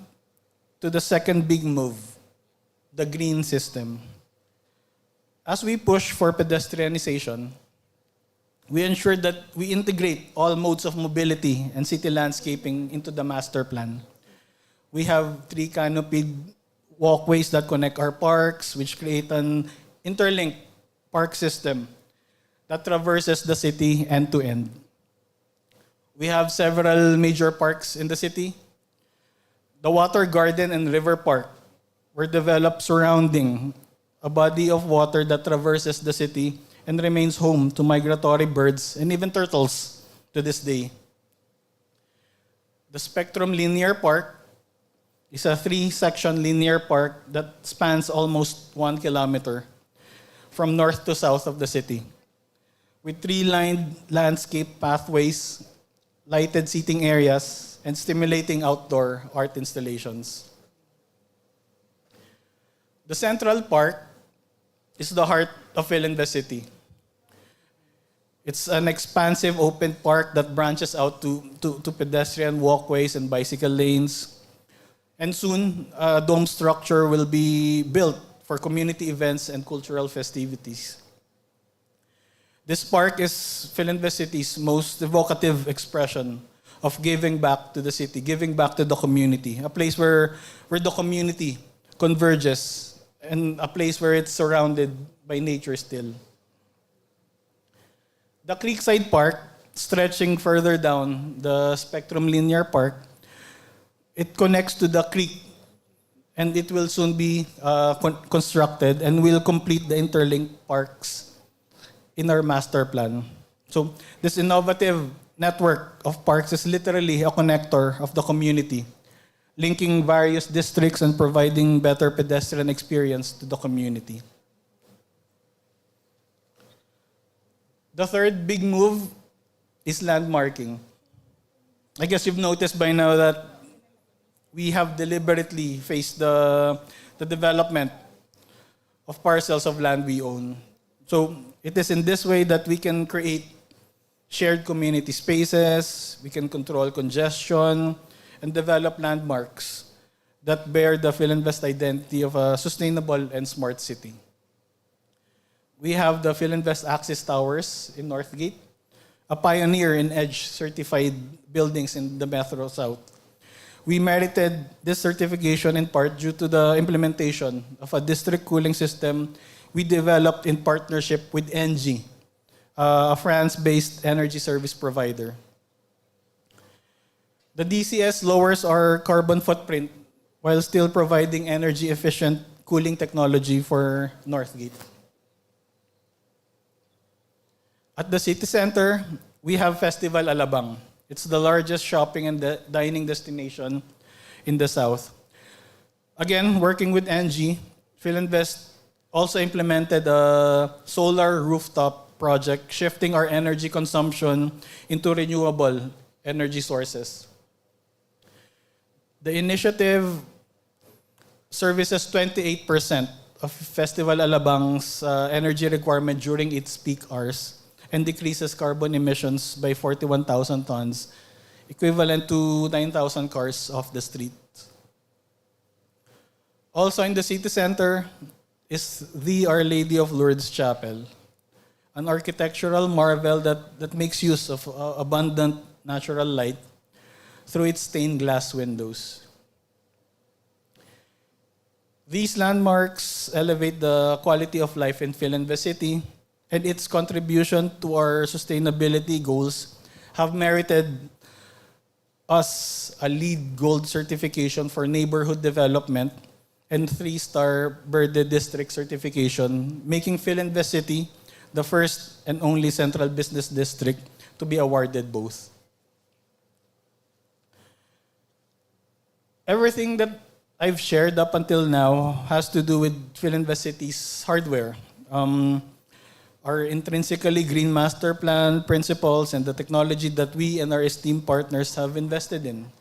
to the second big move, the green system. As we push for pedestrianization, we ensure that we integrate all modes of mobility and city landscaping into the master plan. We have 3 canopied walkways that connect our parks, which create an interlinked park system that traverses the city end to end. We have several major parks in the city. The Water Garden and River Park were developed surrounding a body of water that traverses the city and remains home to migratory birds and even turtles to this day. The Spectrum Linear Park is a 3-section linear park that spans almost 1 kilometer from north to south of the city, with 3-lined landscape pathways, lighted seating areas, and stimulating outdoor art installations. The Central Park is the heart of Filinvest City. It's an expansive open park that branches out to pedestrian walkways and bicycle lanes. And soon, a dome structure will be built for community events and cultural festivities. This park is Filinvest City's most evocative expression of giving back to the city, giving back to the community, a place where the community converges and a place where it's surrounded by nature still. The Creekside Park, stretching further down the Spectrum Linear Park, it connects to the creek and it will soon be constructed and will complete the interlinked parks in our master plan. So this innovative network of parks is literally a connector of the community, linking various districts and providing better pedestrian experience to the community. The third big move is landmarking. I guess you've noticed by now that we have deliberately faced the development of parcels of land we own. So it is in this way that we can create shared community spaces, we can control congestion, and develop landmarks that bear the Filinvest identity of a sustainable and smart city. We have the Filinvest Access Towers in Northgate, a pioneer in EDGE-certified buildings in the Metro South. We merited this certification in part due to the implementation of a district cooling system we developed in partnership with ENGIE, a France-based energy service provider. The DCS lowers our carbon footprint while still providing energy-efficient cooling technology for Northgate. At the city center, we have Festival Alabang. It's the largest shopping and dining destination in the South. Again, working with ENGIE, Filinvest also implemented a solar rooftop project, shifting our energy consumption into renewable energy sources. The initiative services 28% of Festival Alabang's energy requirement during its peak hours and decreases carbon emissions by 41,000 tons, equivalent to 9,000 cars off the street. Also in the city center is the Our Lady of Lourdes Chapel, an architectural marvel that makes use of abundant natural light through its stained glass windows. These landmarks elevate the quality of life in Filinvest City, and its contribution to our sustainability goals have merited us a LEED Gold certification for neighborhood development and 3-star Verde District certification, making Filinvest City the first and only central business district to be awarded both. Everything that I've shared up until now has to do with Filinvest City's hardware. Our intrinsically green master plan principles and the technology that we and our esteemed partners have invested in.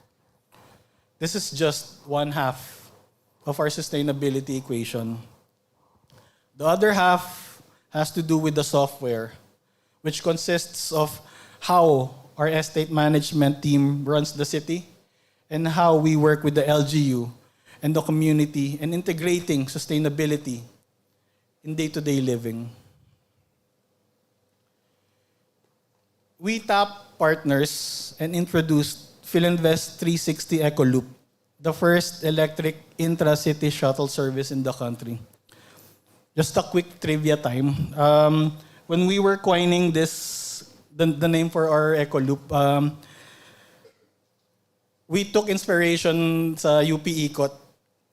This is just one half of our sustainability equation. The other half has to do with the software, which consists of how our estate management team runs the city and how we work with the LGU and the community and integrating sustainability in day-to-day living. We tapped partners and introduced Filinvest 360 Eco Loop, the first electric intra-city shuttle service in the country. Just a quick trivia time. When we were coining this, the name for our Eco Loop, we took inspiration sa UP Ikot.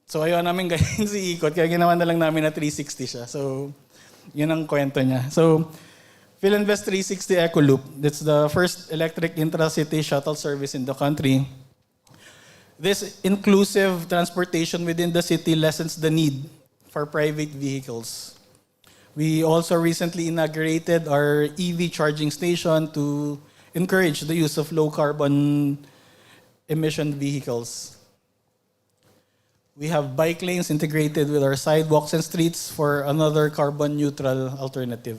So ayaw namin gawin si Ikot, kaya ginawa na lang namin na 360 siya. So yun ang kwento niya. So Filinvest 360 Eco Loop, that's the first electric intra-city shuttle service in the country. This inclusive transportation within the city lessens the need for private vehicles. We also recently inaugurated our EV charging station to encourage the use of low carbon emission vehicles. We have bike lanes integrated with our sidewalks and streets for another carbon neutral alternative.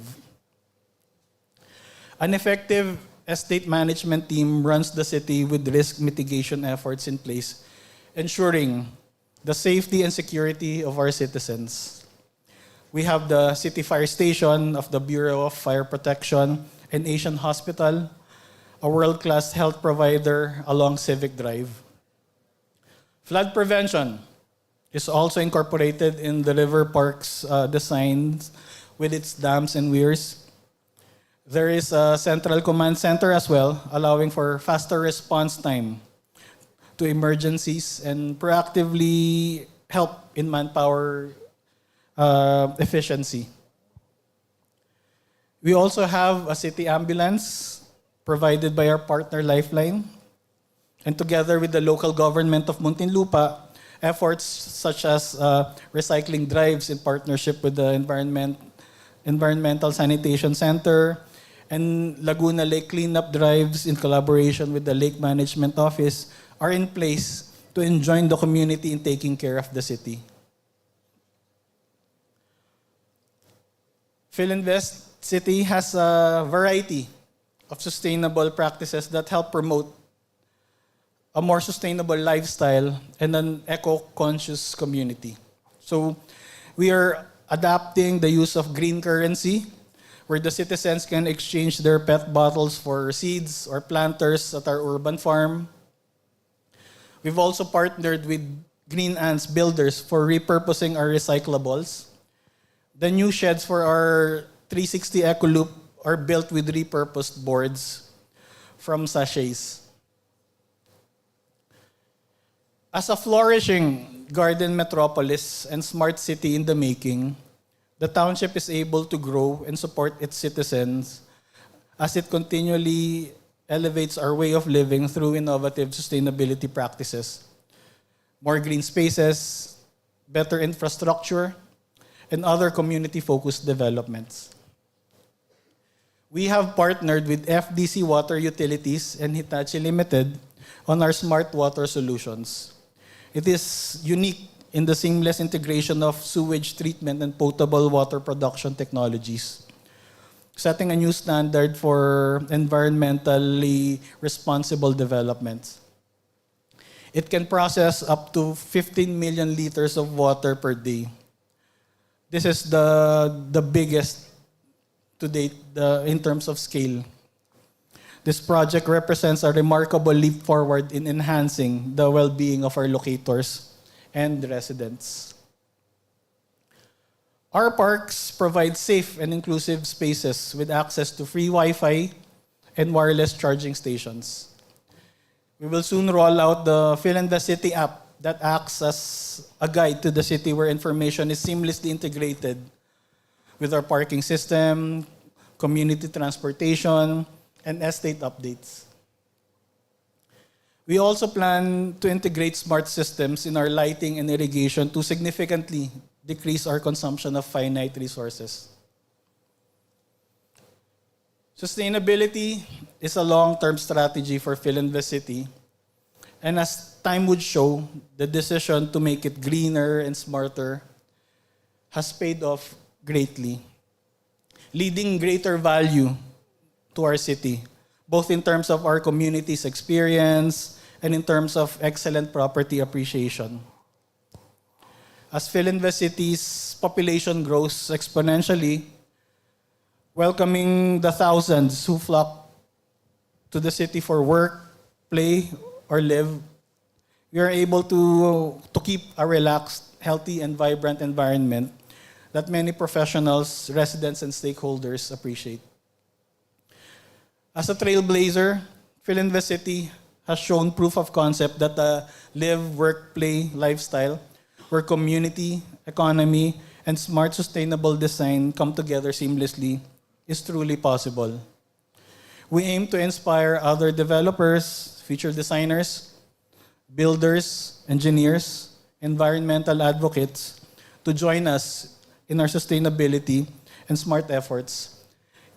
An effective estate management team runs the city with risk mitigation efforts in place, ensuring the safety and security of our citizens. We have the City Fire Station of the Bureau of Fire Protection and Asian Hospital, a world-class health provider along Civic Drive. Flood prevention is also incorporated in the river park's designs with its dams and weirs. There is a central command center as well, allowing for faster response time to emergencies and proactively help in manpower efficiency. We also have a city ambulance provided by our partner Lifeline. And together with the local government of Muntinlupa, efforts such as recycling drives in partnership with the Environmental Sanitation Center and Laguna Lake cleanup drives in collaboration with the Lake Management Office are in place to enjoin the community in taking care of the city. Filinvest City has a variety of sustainable practices that help promote a more sustainable lifestyle and an eco-conscious community. So we are adapting the use of green currency, where the citizens can exchange their PET bottles for seeds or planters at our urban farm. We've also partnered with Green Ants Builders for repurposing our recyclables. The new sheds for our 360 Eco Loop are built with repurposed boards from sachets. As a flourishing garden metropolis and smart city in the making, the township is able to grow and support its citizens as it continually elevates our way of living through innovative sustainability practices, more green spaces, better infrastructure, and other community-focused developments. We have partnered with FDC Water Utilities and Hitachi Limited on our smart water solutions. It is unique in the seamless integration of sewage treatment and potable water production technologies, setting a new standard for environmentally responsible developments. It can process up to 15 million liters of water per day. This is the biggest to date in terms of scale. This project represents a remarkable leap forward in enhancing the well-being of our locators and residents. Our parks provide safe and inclusive spaces with access to free Wi-Fi and wireless charging stations. We will soon roll out the Filinvest City app that acts as a guide to the city where information is seamlessly integrated with our parking system, community transportation, and estate updates. We also plan to integrate smart systems in our lighting and irrigation to significantly decrease our consumption of finite resources. Sustainability is a long-term strategy for Filinvest City, and as time would show, the decision to make it greener and smarter has paid off greatly, leading greater value to our city, both in terms of our community's experience and in terms of excellent property appreciation. as Filinvest City's population grows exponentially, welcoming the thousands who flock to the city for work, play, or live, we are able to keep a relaxed, healthy, and vibrant environment that many professionals, residents, and stakeholders appreciate. As a trailblazer, Filinvest City has shown proof of concept that a live, work, play lifestyle where community, economy, and smart sustainable design come together seamlessly is truly possible. We aim to inspire other developers, future designers, builders, engineers, environmental advocates to join us in our sustainability and smart efforts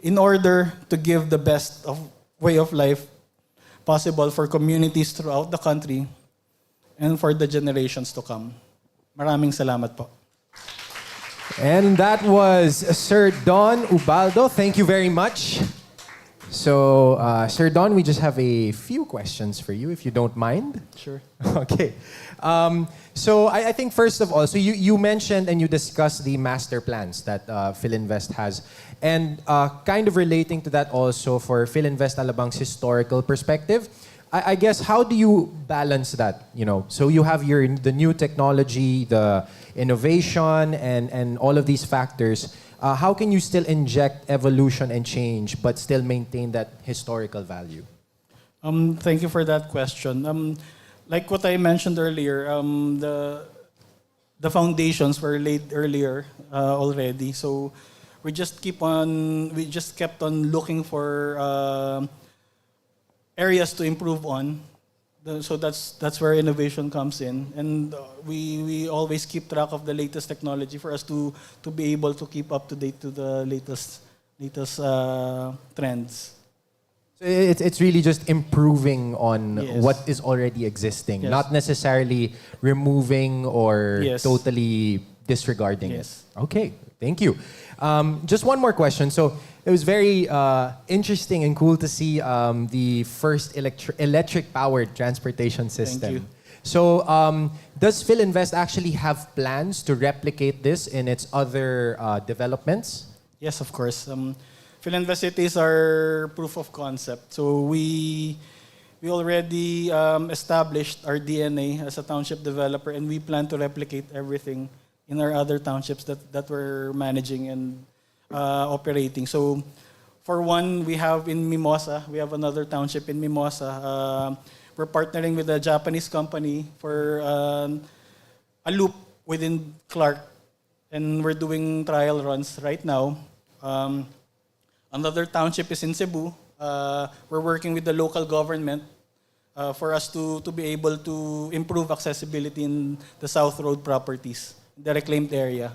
in order to give the best of way of life possible for communities throughout the country and for the generations to come. Maraming salamat po. And that was Sir Don Ubaldo. Thank you very much. So, Sir Don, we just have a few questions for you, if you don't mind. Sure. Okay. So I think first of all, so you mentioned and you discussed the master plans that Filinvest has. And kind of relating to that also for Filinvest Alabang's historical perspective, I guess how do you balance that? You know, so you have the new technology, the innovation, and all of these factors. How can you still inject evolution and change, but still maintain that historical value? Thank you for that question. Like what I mentioned earlier, the foundations were laid earlier already. So we just kept on looking for areas to improve on. So that's where innovation comes in, and we always keep track of the latest technology for us to be able to keep up to date to the latest trends. So it's really just improving on Yes. what is already existing, Yes. not necessarily removing or Yes. totally disregarding Yes. it. Okay, thank you. Just one more question. So it was very interesting and cool to see the first electric-powered transportation system. you. So does Filinvest actually have plans to replicate this in its other developments? Yes, of course. Filinvest City is our proof of concept. So we already established our DNA as a township developer, and we plan to replicate everything in our other townships that we're managing and operating. So for one, we have in Mimosa, we have another township in Mimosa. We're partnering with a Japanese company for a loop within Clark, and we're doing trial runs right now. Another township is in Cebu. We're working with the local government for us to be able to improve accessibility in the South Road properties, the reclaimed area.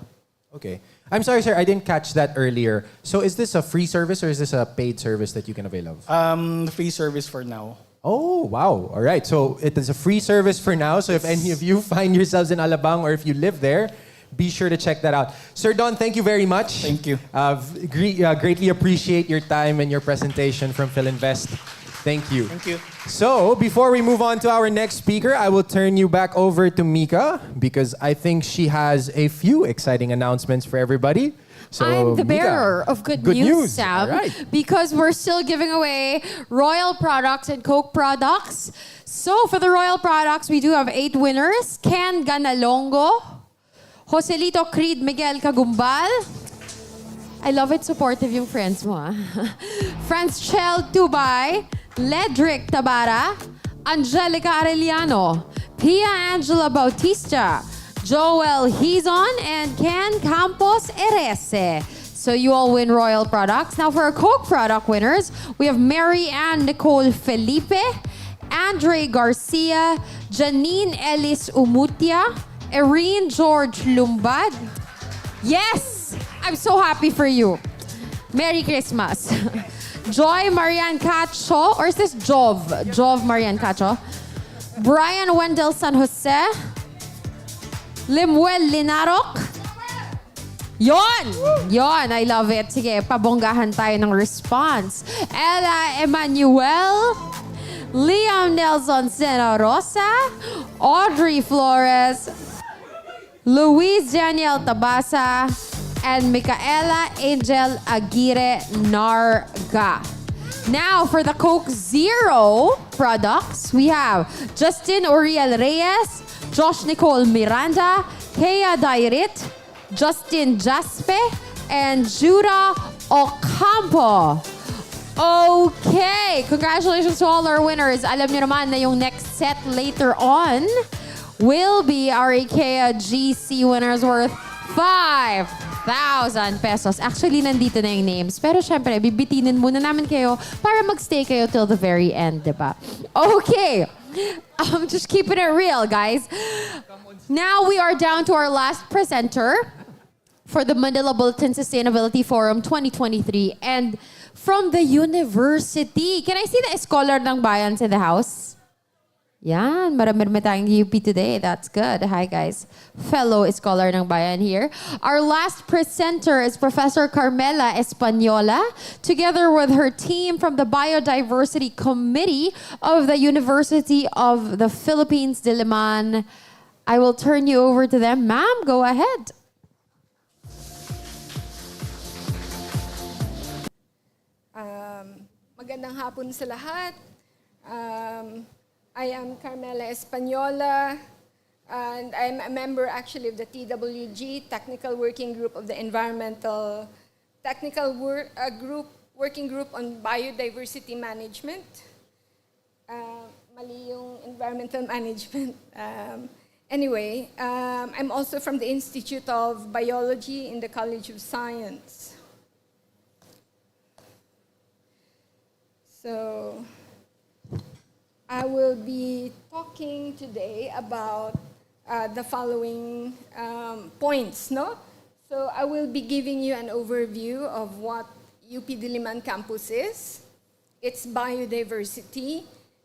Okay. I'm sorry, sir, I didn't catch that earlier. So is this a free service or is this a paid service that you can avail of? Free service for now. Oh, wow. All right. So it is a free service for now. So if any of you find yourselves in Alabang or if you live there, be sure to check that out. Sir Don, thank you very much. Thank you. Greatly appreciate your time and your presentation from Filinvest. Thank you. Thank you. So, before we move on to our next speaker, I will turn you back over to Mika because I think she has a few exciting announcements for everybody. So, I'm the Mika, bearer of good news, news, Sam, all right. because we're still giving away Royal products and Coke products. So for the Royal products, we do have 8 winners. Ken Ganalongo, Joselito Creed Miguel Cagumbal. I love it, supportive yung friends mo. Franz Chel Tubay, Ledric Tabara, Angelica Arellano, Pia Angela Bautista, Joel Hizon, and Ken Campos Erese. So you all win Royal products. Now for our Coke product winners, we have Mary Ann Nicole Felipe, Andre Garcia, Janine Ellis Umutia, Erin George Lumbad. Yes! I'm so happy for you. Merry Christmas. Joy Marian Cacho, or is this Jov? Jov Marian Cacho. Brian Wendell San Jose. Limuel Linarok. Yon, I love it. Sige, pabonggahan tayo ng response. Ella Emanuel. Liam Nelson Sena Rosa. Audrey Flores. Luis Daniel Tabasa, and Micaela Angel Aguirre Narga. Now, for the Coke Zero products, we have Justin Uriel Reyes, Josh Nicole Miranda, Kea Dairit, Justin Jaspe, and Judah Ocampo. Okay, congratulations to all our winners. Alam niyo naman na yung next set later on will be our IKEA GC winners worth 5,000 pesos. Actually, nandito na yung names. Pero syempre, bibitinin muna namin kayo para magstay kayo till the very end, diba? Okay. Just keeping it real, guys. Now we are down to our last presenter for the Manila Bulletin Sustainability Forum 2023. And from the university. Can I see the scholar ng Bayans in the house? Yan, marami tayong UP today. That's good. Hi, guys. Fellow scholar ng Bayan here. Our last presenter is Professor Carmela Española, together with her team from the Biodiversity Committee of the University of the Philippines, Diliman. I will turn you over to them. Ma'am, go ahead. Magandang hapon sa lahat. I am Carmela Española, and I'm a member actually of the TWG, Technical Working Group of the Environmental Technical Working Group on Biodiversity Management. Mali yung environmental management. Anyway, I'm also from the Institute of Biology in the College of Science. So, I will be talking today about the following points, no? So, I will be giving you an overview of what UP Diliman campus is, its biodiversity,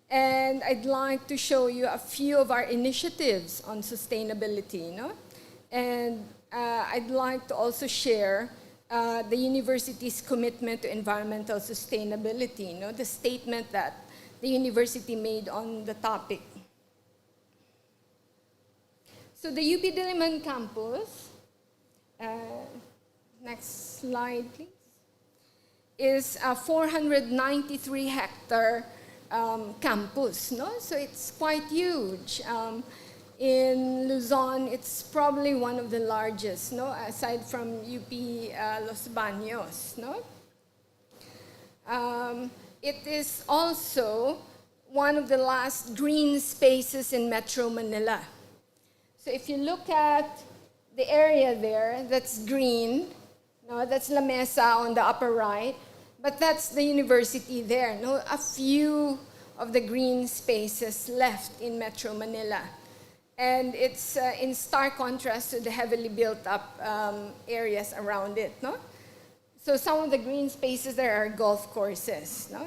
and I'd like to show you a few of our initiatives on sustainability, no? And I'd like to also share the university's commitment to environmental sustainability, the statement that the university made on the topic. So the UP Diliman campus, next slide please, is a 493-hectare campus, no? So it's quite huge. In Luzon, it's probably one of the largest, no? Aside from UP Los Baños, no? It is also one of the last green spaces in Metro Manila. So if you look at the area there, that's green, no? That's La Mesa on the upper right, but that's the university there, no? A few of the green spaces left in Metro Manila. And it's in stark contrast to the heavily built up areas around it, no? So some of the green spaces there are golf courses, no?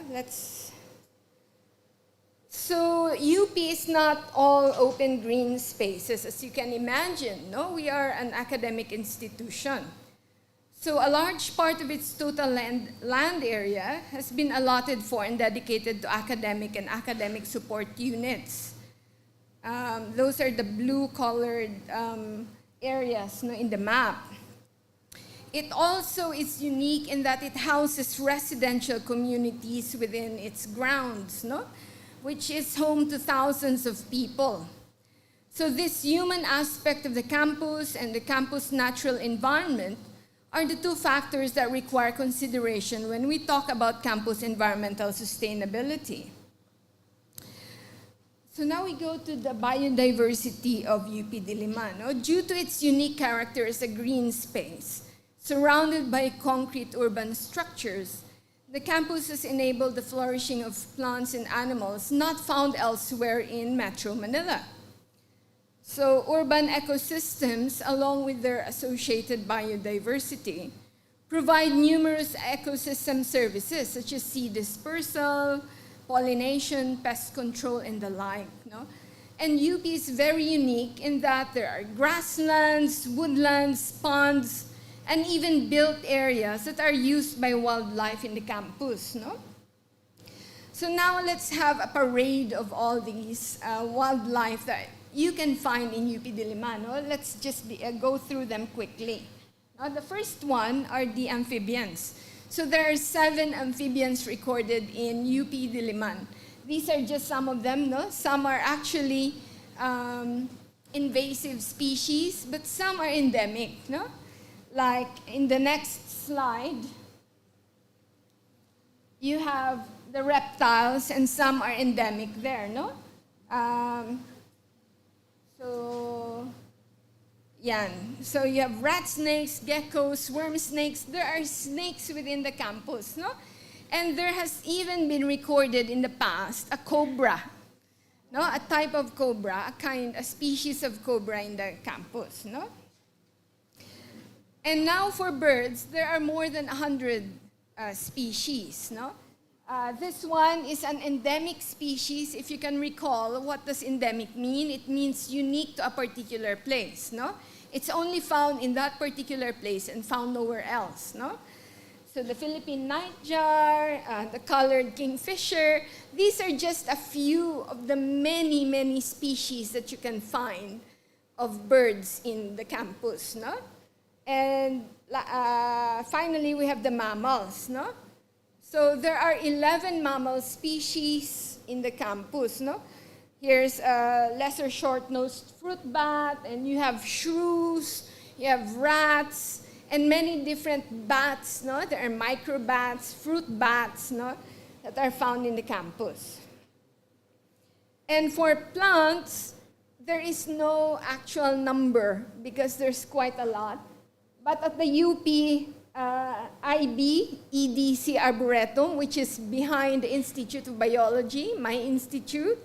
So UP is not all open green spaces, as you can imagine, no? We are an academic institution. So a large part of its total land area has been allotted for and dedicated to academic and academic support units. Those are the blue-colored areas, no, in the map. It also is unique in that it houses residential communities within its grounds, no, which is home to thousands of people. So this human aspect of the campus and the campus natural environment are the two factors that require consideration when we talk about campus environmental sustainability. So now we go to the biodiversity of UP Diliman. No? Due to its unique character as a green space, surrounded by concrete urban structures, the campus has enabled the flourishing of plants and animals not found elsewhere in Metro Manila. So urban ecosystems, along with their associated biodiversity, provide numerous ecosystem services such as seed dispersal, pollination, pest control, and the like. No? And UP is very unique in that there are grasslands, woodlands, ponds, and even built areas that are used by wildlife in the campus. No? So now let's have a parade of all these wildlife that you can find in UP Diliman. No? Let's just go through them quickly. Now, the first one are the amphibians. So there are 7 amphibians recorded in UP Diliman. These are just some of them. No? Some are actually invasive species, but some are endemic. No? Like in the next slide, you have the reptiles, and some are endemic there. No? So you have rat snakes, geckos, worm snakes. There are snakes within the campus, no? And there has even been recorded in the past a cobra, no? A type of cobra, a species of cobra in the campus, no? And now for birds, there are more than 100 species, no? This one is an endemic species. If you can recall, what does endemic mean? It means unique to a particular place, no? It's only found in that particular place and found nowhere else, no? So the Philippine nightjar, the colored kingfisher, these are just a few of the many, many species that you can find of birds in the campus, no? And finally, we have the mammals, no? So there are 11 mammal species in the campus, no? Here's a lesser short-nosed fruit bat, and you have shrews, you have rats, and many different bats, no? There are microbats, fruit bats, no? That are found in the campus. And for plants, there is no actual number because there's quite a lot. But at the UP IB, EDC Arboretum, which is behind the Institute of Biology, my institute,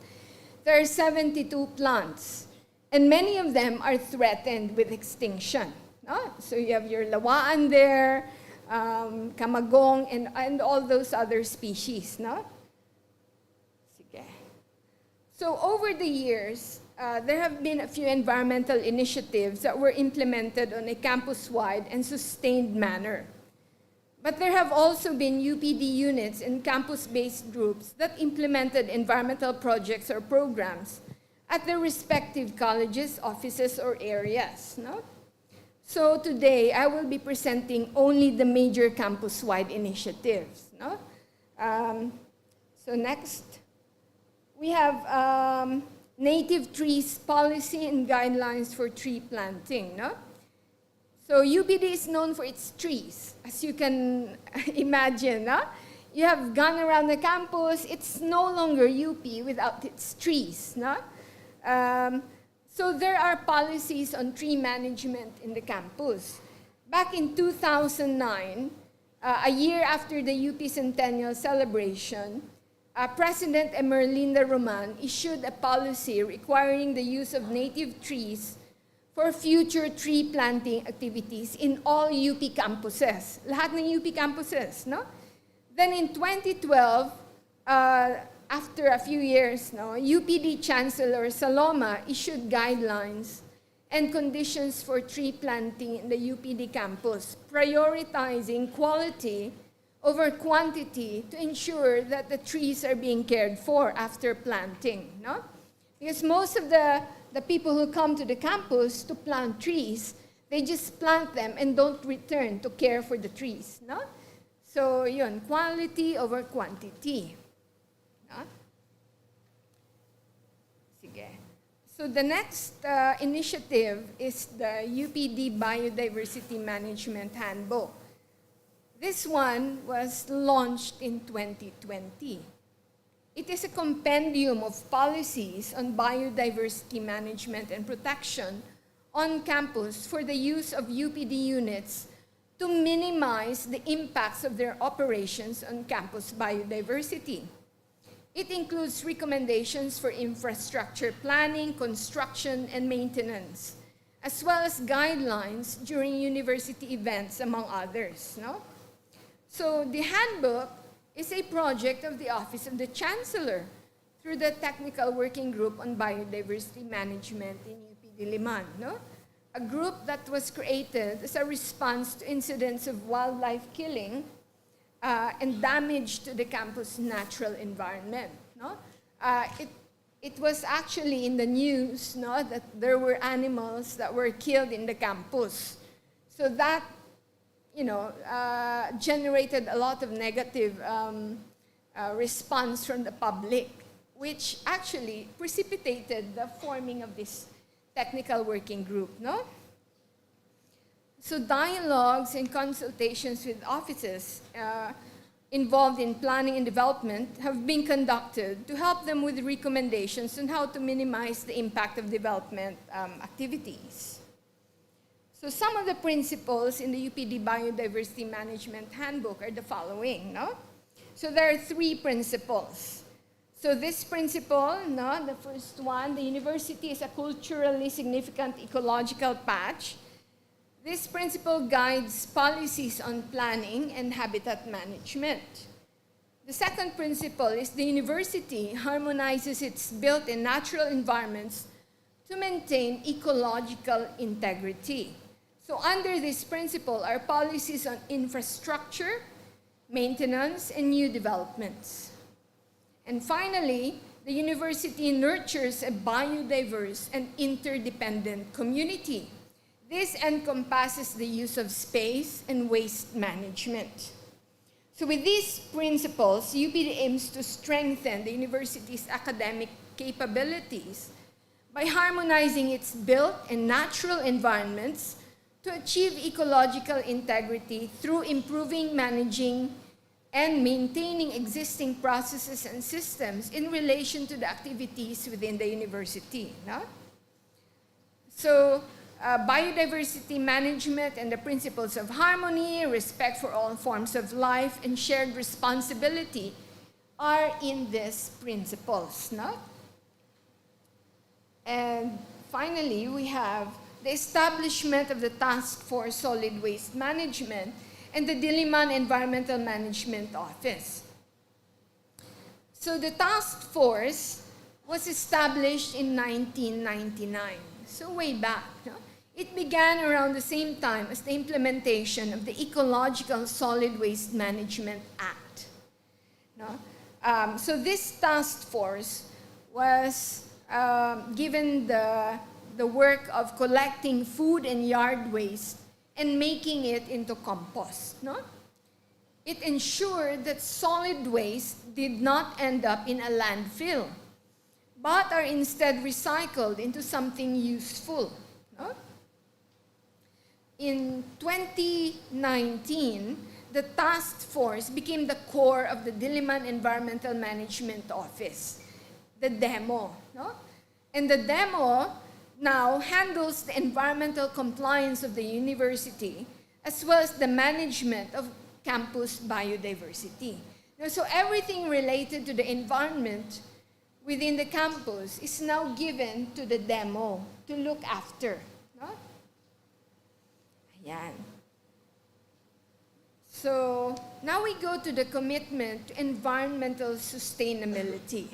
there are 72 plants. And many of them are threatened with extinction. No? So you have your lawaan there, kamagong, and all those other species. No? Sige. So over the years, there have been a few environmental initiatives that were implemented on a campus-wide and sustained manner. But there have also been UPD units and campus-based groups that implemented environmental projects or programs at their respective colleges, offices, or areas. No? So today, I will be presenting only the major campus-wide initiatives. No? So next, we have native trees policy and guidelines for tree planting. No? So UPD is known for its trees, as you can imagine. No? You have gone around the campus, it's no longer UP without its trees. No? So there are policies on tree management in the campus. Back in 2009, a year after the UP Centennial celebration, President Emerlinda Roman issued a policy requiring the use of native trees for future tree planting activities in all UP campuses. Lahat ng UP campuses, no? Then in 2012, after a few years, no, UPD Chancellor Saloma issued guidelines and conditions for tree planting in the UPD campus, prioritizing quality over quantity to ensure that the trees are being cared for after planting. No? Because most of the people who come to the campus to plant trees, they just plant them and don't return to care for the trees. No? So yun, quality over quantity. No? Sige. So the next initiative is the UPD Biodiversity Management Handbook. This one was launched in 2020. It is a compendium of policies on biodiversity management and protection on campus for the use of UPD units to minimize the impacts of their operations on campus biodiversity. It includes recommendations for infrastructure planning, construction, and maintenance, as well as guidelines during university events, among others. No? So the handbook is a project of the Office of the Chancellor through the Technical Working Group on Biodiversity Management in UP Diliman. No? A group that was created as a response to incidents of wildlife killing and damage to the campus natural environment. No? it was actually in the news, no, that there were animals that were killed in the campus. So that, generated a lot of negative response from the public, which actually precipitated the forming of this technical working group, no? So dialogues and consultations with offices involved in planning and development have been conducted to help them with recommendations on how to minimize the impact of development activities. So some of the principles in the UPD Biodiversity Management Handbook are the following, no? So there are 3 principles. So this principle, no, the first one, the university is a culturally significant ecological patch. This principle guides policies on planning and habitat management. The second principle is the university harmonizes its built and natural environments to maintain ecological integrity. So under this principle are policies on infrastructure, maintenance, and new developments. And finally, the university nurtures a biodiverse and interdependent community. This encompasses the use of space and waste management. So with these principles, UPD aims to strengthen the university's academic capabilities by harmonizing its built and natural environments to achieve ecological integrity through improving, managing, and maintaining existing processes and systems in relation to the activities within the university. No? So, biodiversity management and the principles of harmony, respect for all forms of life, and shared responsibility are in these principles. No? And finally, we have the establishment of the Task Force Solid Waste Management and the Diliman Environmental Management Office. So the task force was established in 1999, so way back. No? It began around the same time as the implementation of the Ecological Solid Waste Management Act. No? So this task force was given the work of collecting food and yard waste and making it into compost. No? It ensured that solid waste did not end up in a landfill, but are instead recycled into something useful. No? In 2019, the task force became the core of the Diliman Environmental Management Office, the DEMO. No? And the DEMO now handles the environmental compliance of the university as well as the management of campus biodiversity. Now, so everything related to the environment within the campus is now given to the DEMO to look after. No? Ayan. So now we go to the commitment to environmental sustainability.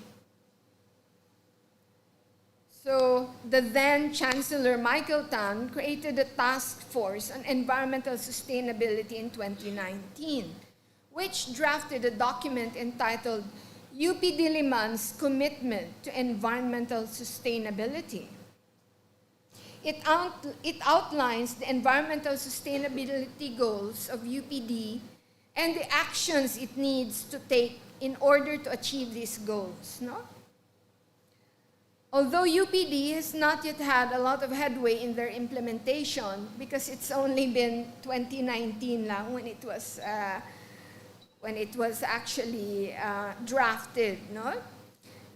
So the then Chancellor Michael Tan created a task force on environmental sustainability in 2019, which drafted a document entitled UP Diliman's Commitment to Environmental Sustainability. It outlines the environmental sustainability goals of UPD and the actions it needs to take in order to achieve these goals. No? Although UPD has not yet had a lot of headway in their implementation because it's only been 2019 lang when it was actually drafted. No?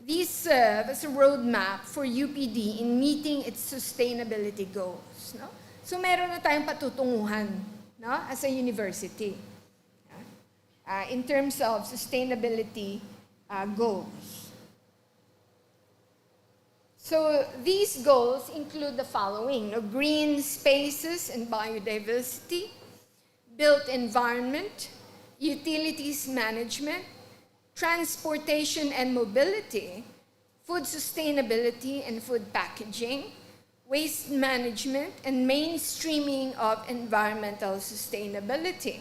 These serve as a roadmap for UPD in meeting its sustainability goals. No? So meron na tayong patutunguhan, no? As a university in terms of sustainability goals. So these goals include the following: green spaces and biodiversity, built environment, utilities management, transportation and mobility, food sustainability and food packaging, waste management, and mainstreaming of environmental sustainability.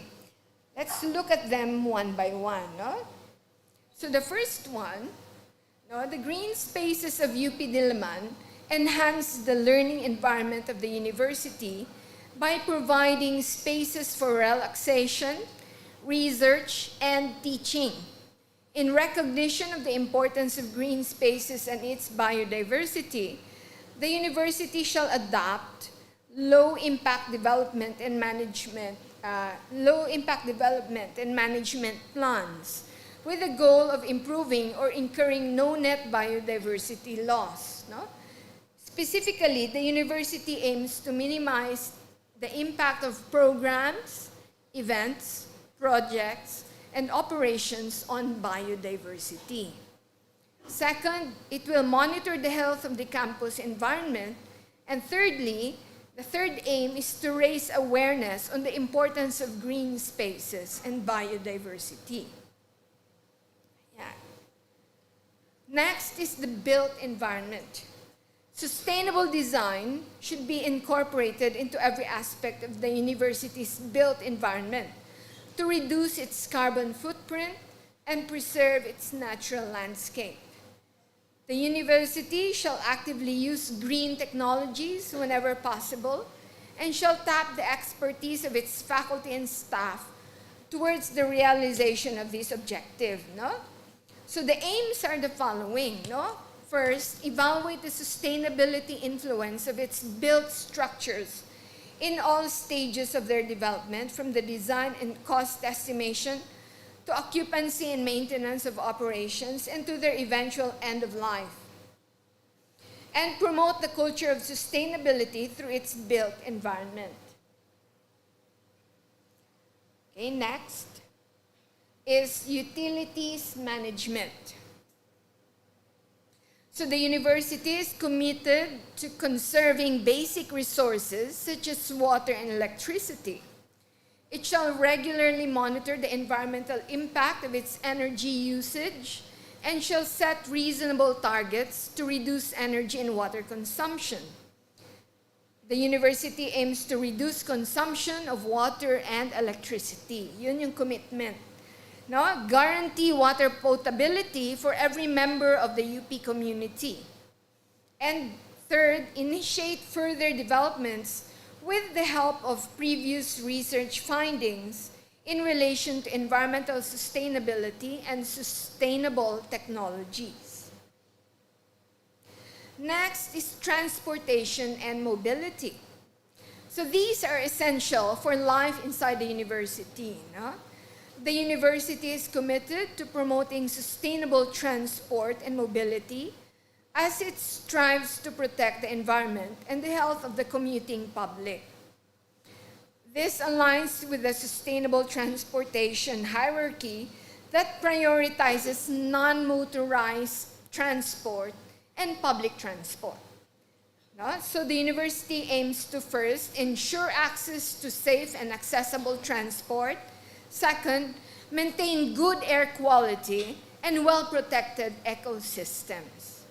Let's look at them one by one. No? So the first one, No? The green spaces of UP Diliman enhance the learning environment of the university by providing spaces for relaxation, research, and teaching. In recognition of the importance of green spaces and its biodiversity, the university shall adopt low-impact development and management plans with the goal of improving or incurring no net biodiversity loss. No? Specifically, the university aims to minimize the impact of programs, events, projects, and operations on biodiversity. Second, it will monitor the health of the campus environment. And thirdly, the third aim is to raise awareness on the importance of green spaces and biodiversity. Yeah. Next is the built environment. Sustainable design should be incorporated into every aspect of the university's built environment to reduce its carbon footprint and preserve its natural landscape. The university shall actively use green technologies whenever possible and shall tap the expertise of its faculty and staff towards the realization of this objective. No? So the aims are the following. No? First, evaluate the sustainability influence of its built structures in all stages of their development, from the design and cost estimation to occupancy and maintenance of operations, and to their eventual end of life. And promote the culture of sustainability through its built environment. Okay, next is utilities management. So the university is committed to conserving basic resources such as water and electricity. It shall regularly monitor the environmental impact of its energy usage and shall set reasonable targets to reduce energy and water consumption. The university aims to reduce consumption of water and electricity. Yun yung commitment. No? Guarantee water potability for every member of the UP community. And third, initiate further developments with the help of previous research findings in relation to environmental sustainability and sustainable technologies. Next is transportation and mobility. So these are essential for life inside the university. No? The university is committed to promoting sustainable transport and mobility as it strives to protect the environment and the health of the commuting public. This aligns with the sustainable transportation hierarchy that prioritizes non-motorized transport and public transport. No? So the university aims to first ensure access to safe and accessible transport. Second, maintain good air quality and well-protected ecosystems.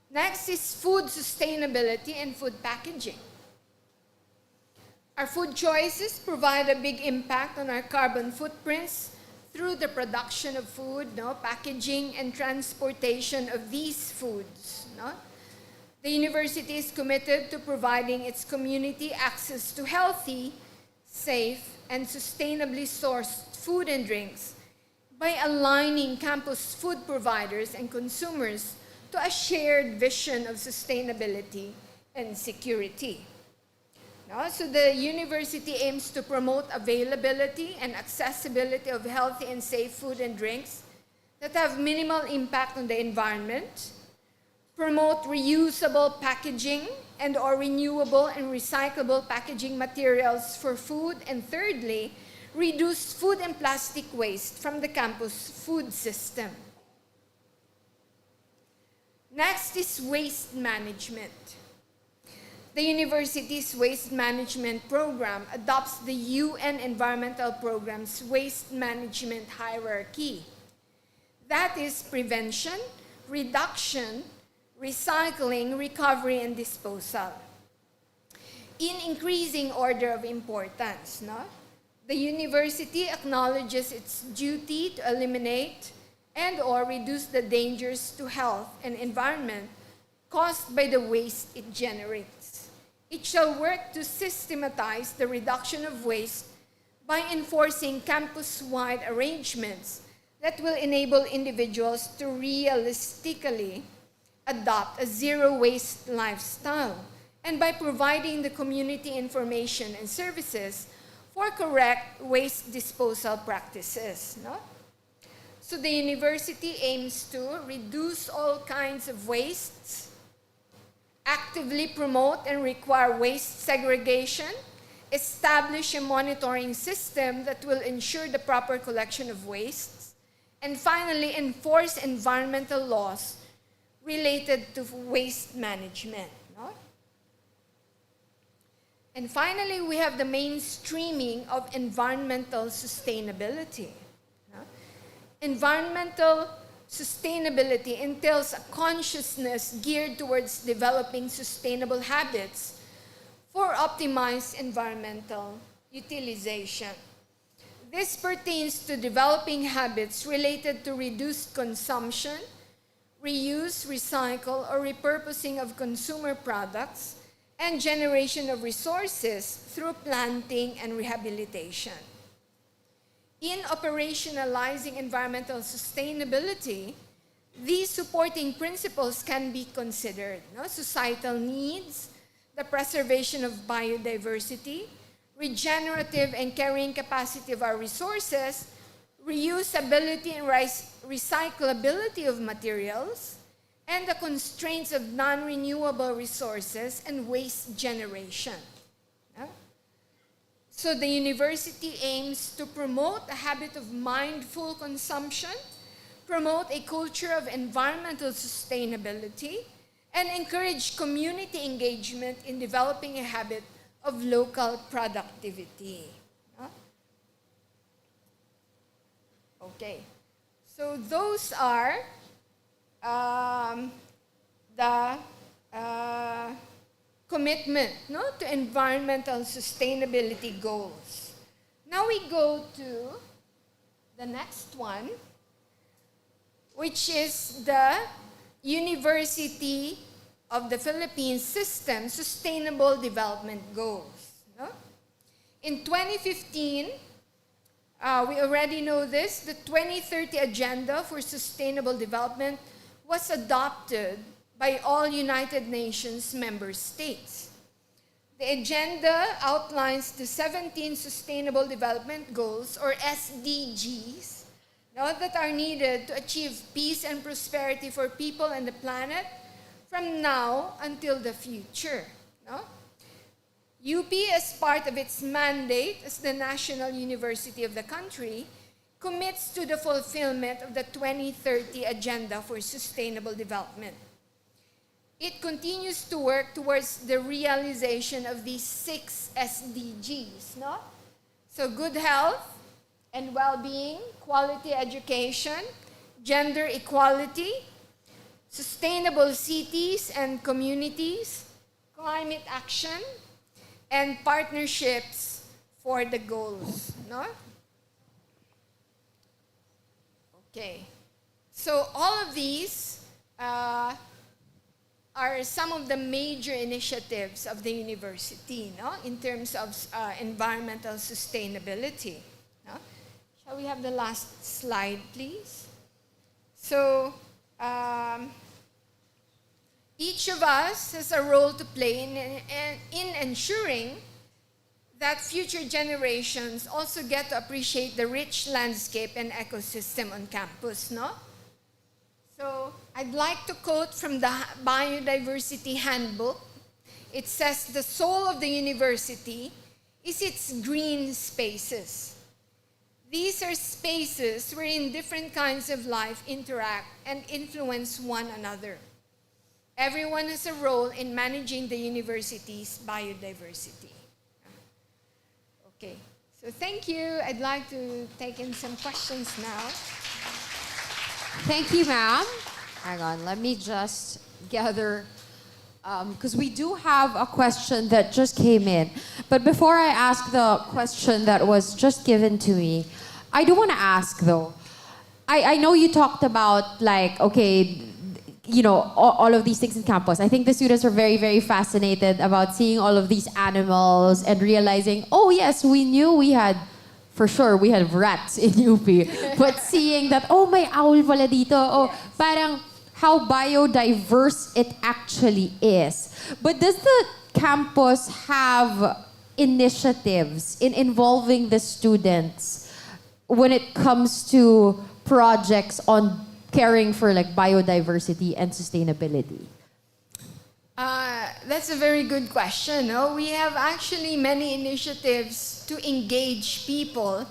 Next is food sustainability and food packaging. Our food choices provide a big impact on our carbon footprints through the production of food, packaging, and transportation of these foods. The university is committed to providing its community access to healthy, safe, and sustainably sourced food and drinks by aligning campus food providers and consumers to a shared vision of sustainability and security. So the university aims to promote availability and accessibility of healthy and safe food and drinks that have minimal impact on the environment, promote reusable packaging and or renewable and recyclable packaging materials for food, and thirdly, reduce food and plastic waste from the campus food system. Next is waste management. The university's waste management program adopts the UN Environmental Programme's waste management hierarchy. That is prevention, reduction, recycling, recovery, and disposal. In increasing order of importance, The university acknowledges its duty to eliminate and/or reduce the dangers to health and environment caused by the waste it generates. It shall work to systematize the reduction of waste by enforcing campus-wide arrangements that will enable individuals to realistically adopt a zero-waste lifestyle, and by providing the community information and services for correct waste disposal practices. No? So the university aims to reduce all kinds of wastes, actively promote and require waste segregation, establish a monitoring system that will ensure the proper collection of wastes, and finally enforce environmental laws related to waste management. No? And finally, we have the mainstreaming of environmental sustainability. No? Environmental sustainability entails a consciousness geared towards developing sustainable habits for optimized environmental utilization. This pertains to developing habits related to reduced consumption, reuse, recycle, or repurposing of consumer products, and generation of resources through planting and rehabilitation. In operationalizing environmental sustainability, these supporting principles can be considered. No? Societal needs, the preservation of biodiversity, regenerative and carrying capacity of our resources, reusability and recyclability of materials, and the constraints of non-renewable resources and waste generation. Yeah? So the university aims to promote a habit of mindful consumption, promote a culture of environmental sustainability, and encourage community engagement in developing a habit of local productivity. Yeah? Okay, so those are the commitment, no, to environmental sustainability goals. Now we go to the next one, which is the University of the Philippines System Sustainable Development Goals. No? In 2015, we already know this, the 2030 Agenda for Sustainable Development was adopted by all United Nations member states. The agenda outlines the 17 Sustainable Development Goals, or SDGs, that are needed to achieve peace and prosperity for people and the planet from now until the future. No? UP, as part of its mandate as the national university of the country, commits to the fulfillment of the 2030 Agenda for Sustainable Development. It continues to work towards the realization of these 6 SDGs. No? So good health and well-being, quality education, gender equality, sustainable cities and communities, climate action, and partnerships for the goals. No? Okay. So all of these are some of the major initiatives of the university, no? In terms of environmental sustainability. No? Shall we have the last slide, please? So, each of us has a role to play in ensuring that future generations also get to appreciate the rich landscape and ecosystem on campus, no? So, I'd like to quote from the Biodiversity Handbook. It says, "The soul of the university is its green spaces. These are spaces wherein different kinds of life interact and influence one another. Everyone has a role in managing the university's biodiversity." Okay, so thank you. I'd like to take in some questions now. Thank you, ma'am. Hang on, let me just gather because we do have a question that just came in. But before I ask the question that was just given to me, I do want to ask though. I know you talked about like, okay, you know, all of these things in campus. I think the students were very, very fascinated about seeing all of these animals and realizing, oh yes, we knew we had, for sure, we had rats in UP. But seeing that, oh, may owl pala dito. Oh, parang how biodiverse it actually is. But does the campus have initiatives in involving the students when it comes to projects on caring for like biodiversity and sustainability? That's a very good question. No? We have actually many initiatives to engage people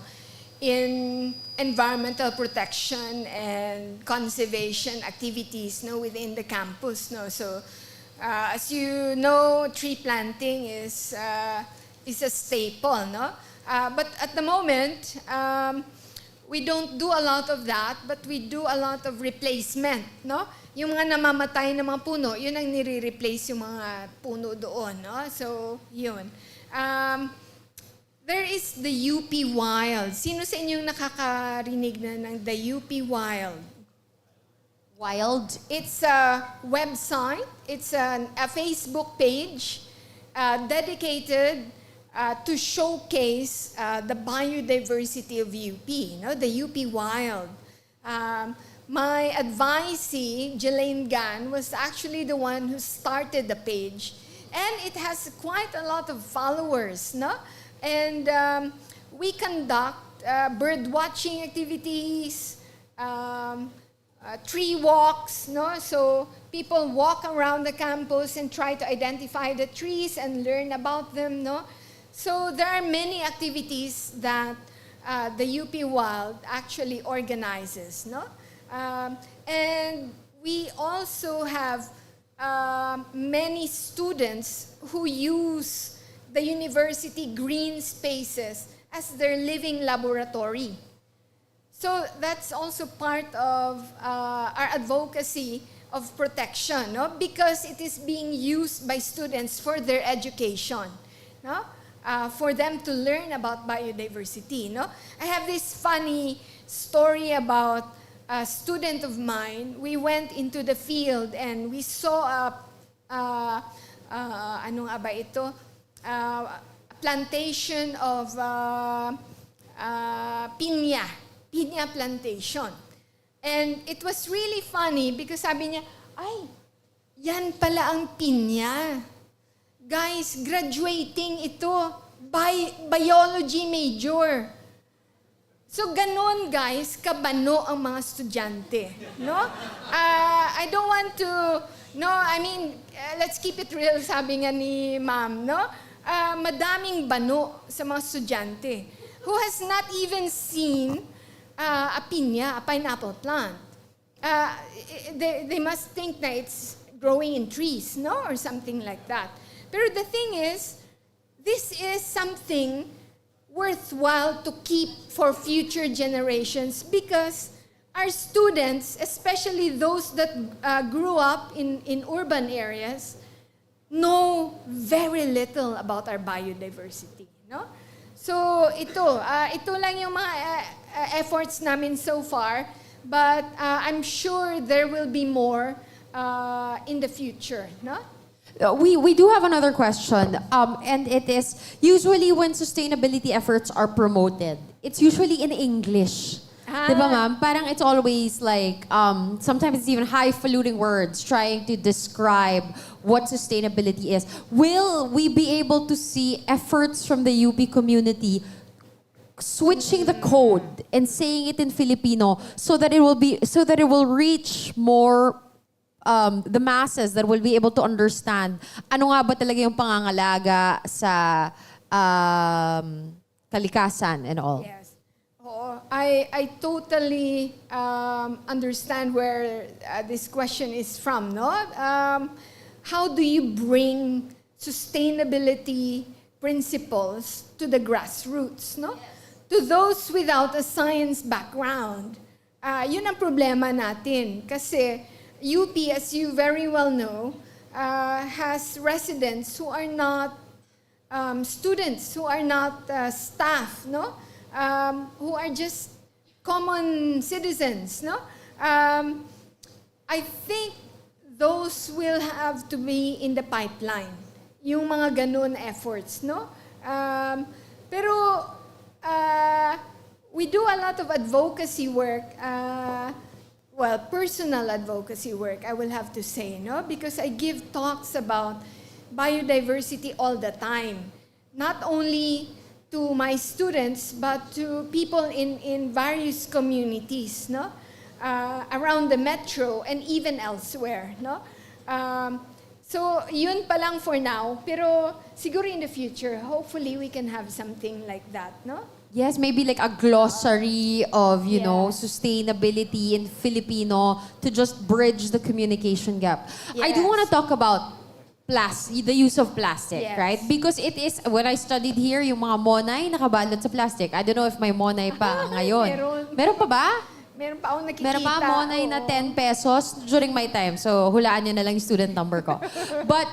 in environmental protection and conservation activities, no, within the campus. No? So, as you know, tree planting is a staple. No? But at the moment, we don't do a lot of that, but we do a lot of replacement. No? Yung mga namamatay na mga puno, yun ang nire-replace yung mga puno doon. No? So, yun. There is the UP Wild. Sino sa inyong nakakarinig na ng the UP Wild? Wild? It's a website. It's a Facebook page dedicated to showcase the biodiversity of UP, no? The UP Wild. My advisee, Jelaine Gan, was actually the one who started the page. And it has quite a lot of followers, no? And we conduct bird watching activities, tree walks, no? So people walk around the campus and try to identify the trees and learn about them, no? So there are many activities that the UP Wild actually organizes, no? And we also have many students who use the university green spaces as their living laboratory. So that's also part of our advocacy of protection, no? Because it is being used by students for their education, no? For them to learn about biodiversity. No? I have this funny story about a student of mine. We went into the field and we saw ano nga ba ito? Plantation of pinya plantation. And it was really funny because sabi niya, ay, yan pala ang pinya. Guys, graduating ito, biology major. So ganun guys, kabano ang mga estudyante, no? I don't want to, no, I mean, let's keep it real, sabi nga ni ma'am, no? Madaming bano sa mga estudyante who has not even seen a pinya, a pineapple plant. They must think that it's growing in trees, no? Or something like that. Pero the thing is, this is something worthwhile to keep for future generations because our students, especially those that grew up in urban areas, know very little about our biodiversity. No? So ito lang yung mga efforts namin so far, but I'm sure there will be more in the future. No? We do have another question, and it is, usually when sustainability efforts are promoted, it's usually in English. Di ba, ma'am? Parang it's always like, sometimes it's even highfalutin words trying to describe what sustainability is. Will we be able to see efforts from the UP community switching the code and saying it in Filipino so that it will reach more the masses that will be able to understand ano nga ba talaga yung pangangalaga sa kalikasan and all. Yes. I totally understand where this question is from. No? How do you bring sustainability principles to the grassroots? No? To those without a science background. Yun ang problema natin. Kasi UP, as you very well know, has residents who are not students, who are not staff, no? Who are just common citizens, no? I think those will have to be in the pipeline, yung mga ganun efforts, no? Pero we do a lot of advocacy work, well, personal advocacy work, I will have to say, no? Because I give talks about biodiversity all the time, not only to my students, but to people in various communities, no? Around the metro and even elsewhere, no? So yun pa lang for now, pero siguro in the future, hopefully we can have something like that, no? Yes, maybe like a glossary of, you know, Yes. sustainability in Filipino to just bridge the communication gap. I do Yes. want to talk about the use of plastic, Yes. right? Because it is, when I studied here, yung mga monay nakabalot sa plastic. I don't know if may monay pa ngayon. Meron pa ba? Meron pa akong nakikita. Meron pa monay na oo. 10 pesos during my time. So, hulaan nyo na lang yung student number ko. But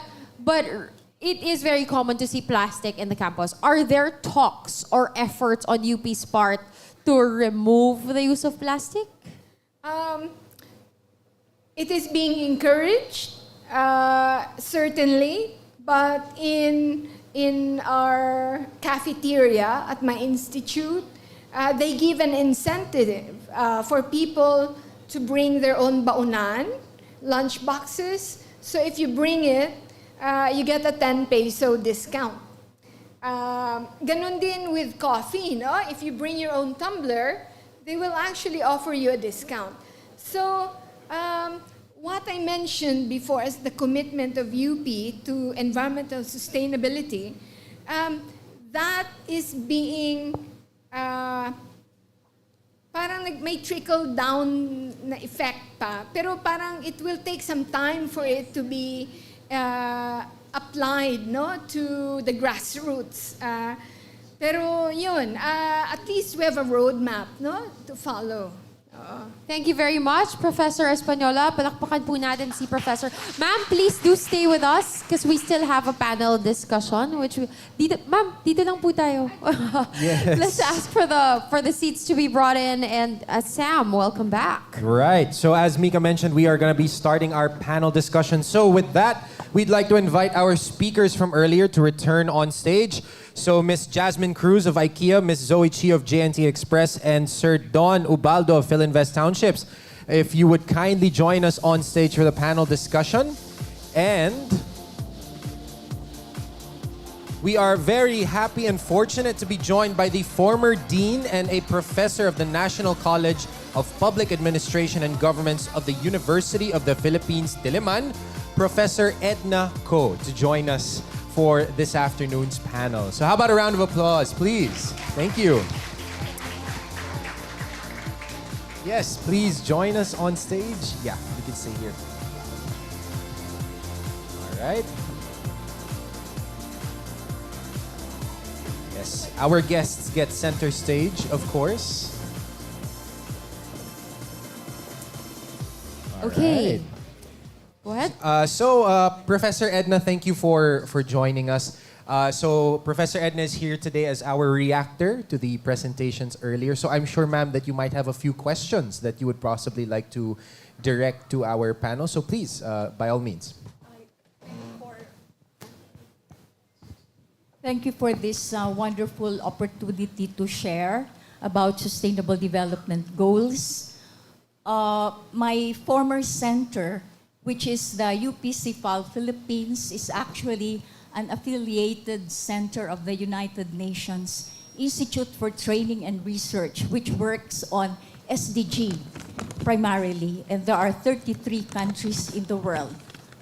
it is very common to see plastic in the campus. Are there talks or efforts on UP's part to remove the use of plastic? It is being encouraged, certainly, but in our cafeteria at my institute, they give an incentive for people to bring their own baunan, lunch boxes. So if you bring it, you get a 10 peso discount. Ganun din with coffee, no? If you bring your own tumbler, they will actually offer you a discount. So, what I mentioned before as the commitment of UP to environmental sustainability, that is being parang may trickle down na effect pa. Pero parang it will take some time for it to be applied, no, to the grassroots. Pero yun, at least we have a roadmap, no, to follow. Thank you very much, Professor Española. Palakpakan po natin si Professor. Ma'am, please do stay with us because we still have a panel discussion. Ma'am, dito lang po tayo. Yes. Let's ask for the seats to be brought in. And Sam, welcome back. Right. So as Mika mentioned, we are going to be starting our panel discussion. So with that, we'd like to invite our speakers from earlier to return on stage. So Miss Jasmine Cruz of IKEA, Miss Zoe Chi of J&T Express, and Sir Don Ubaldo of Filinvest Townships. If you would kindly join us on stage for the panel discussion. And we are very happy and fortunate to be joined by the former dean and a professor of the National College of Public Administration and Governments of the University of the Philippines, Diliman, Professor Edna Ko, to join us for this afternoon's panel. So how about a round of applause, please? Thank you. Yes, please join us on stage. Yeah, you can stay here. All right. Yes, our guests get center stage, of course. All Okay. right. Go ahead. Professor Edna, thank you for joining us. So Professor Edna is here today as our reactor to the presentations earlier. So I'm sure, ma'am, that you might have a few questions that you would possibly like to direct to our panel. So please, by all means. Thank you for this wonderful opportunity to share about sustainable development goals. My former center, which is the UP Philippines, is actually an affiliated center of the United Nations Institute for Training and Research, which works on SDG primarily. And there are 33 countries in the world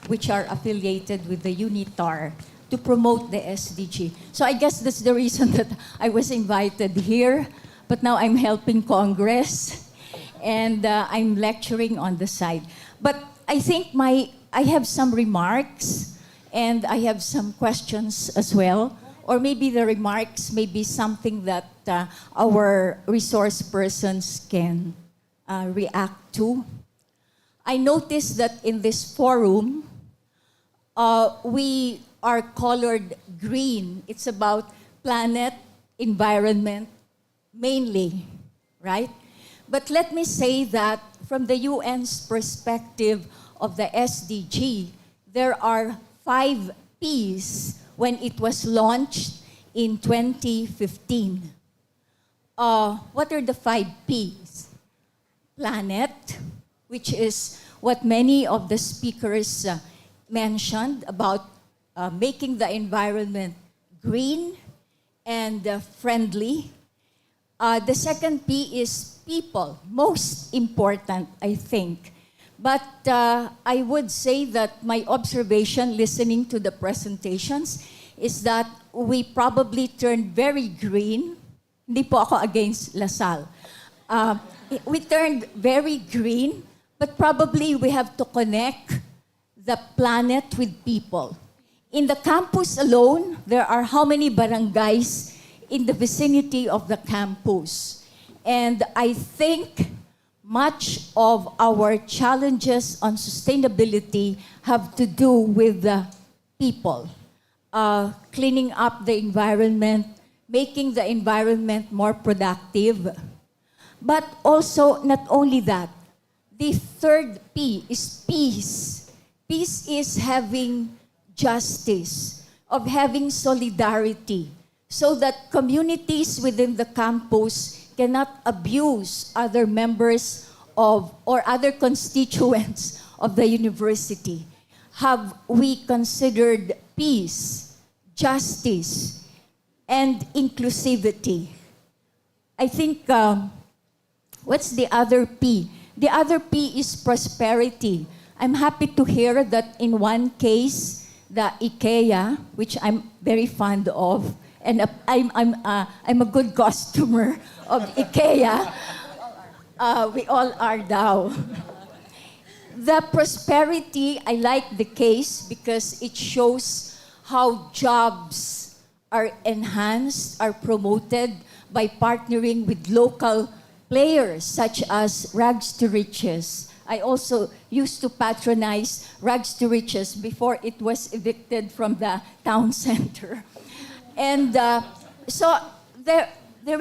which are affiliated with the UNITAR to promote the SDG. So I guess that's the reason that I was invited here, but now I'm helping Congress and I'm lecturing on the side. But I think I have some remarks and I have some questions as well. Or maybe the remarks may be something that our resource persons can react to. I noticed that in this forum, we are colored green. It's about planet, environment, mainly, right? But let me say that from the UN's perspective of the SDG, there are 5 Ps when it was launched in 2015. What are the 5 Ps? Planet, which is what many of the speakers mentioned about making the environment green and friendly. The second P is people, most important, I think. But I would say that my observation listening to the presentations is that we probably turned very green. Hindi po ako against Lasal. We turned very green, but probably we have to connect the planet with people. In the campus alone, there are how many barangays in the vicinity of the campus? And I think much of our challenges on sustainability have to do with the people. Cleaning up the environment, making the environment more productive. But also, not only that, the third P is peace. Peace is having justice, of having solidarity, so that communities within the campus cannot abuse other members of or other constituents of the university. Have we considered peace, justice, and inclusivity? I think, what's the other P? The other P is prosperity. I'm happy to hear that in one case, the IKEA, which I'm very fond of, and I'm a good customer of IKEA. We all are now. The prosperity, I like the case because it shows how jobs are enhanced, are promoted by partnering with local players such as Rags to Riches. I also used to patronize Rags to Riches before it was evicted from the town center. And so there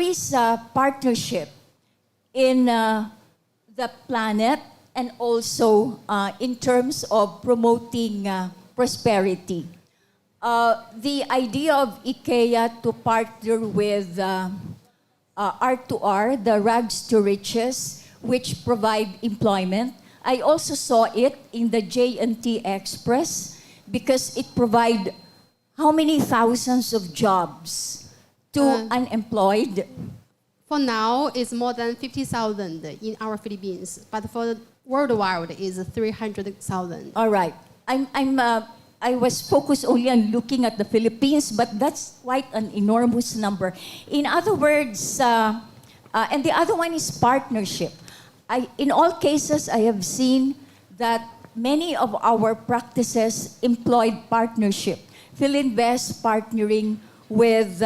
is a partnership in the planet and also in terms of promoting prosperity. The idea of IKEA to partner with R2R, the Rags to Riches, which provide employment. I also saw it in the J&T Express because it provide how many thousands of jobs to unemployed? For now, it's more than 50,000 in our Philippines, but for worldwide, it's 300,000. All right. I was focused only on looking at the Philippines, but that's quite an enormous number. In other words, and the other one is partnership. In all cases, I have seen that many of our practices employed partnership. Filinvest partnering with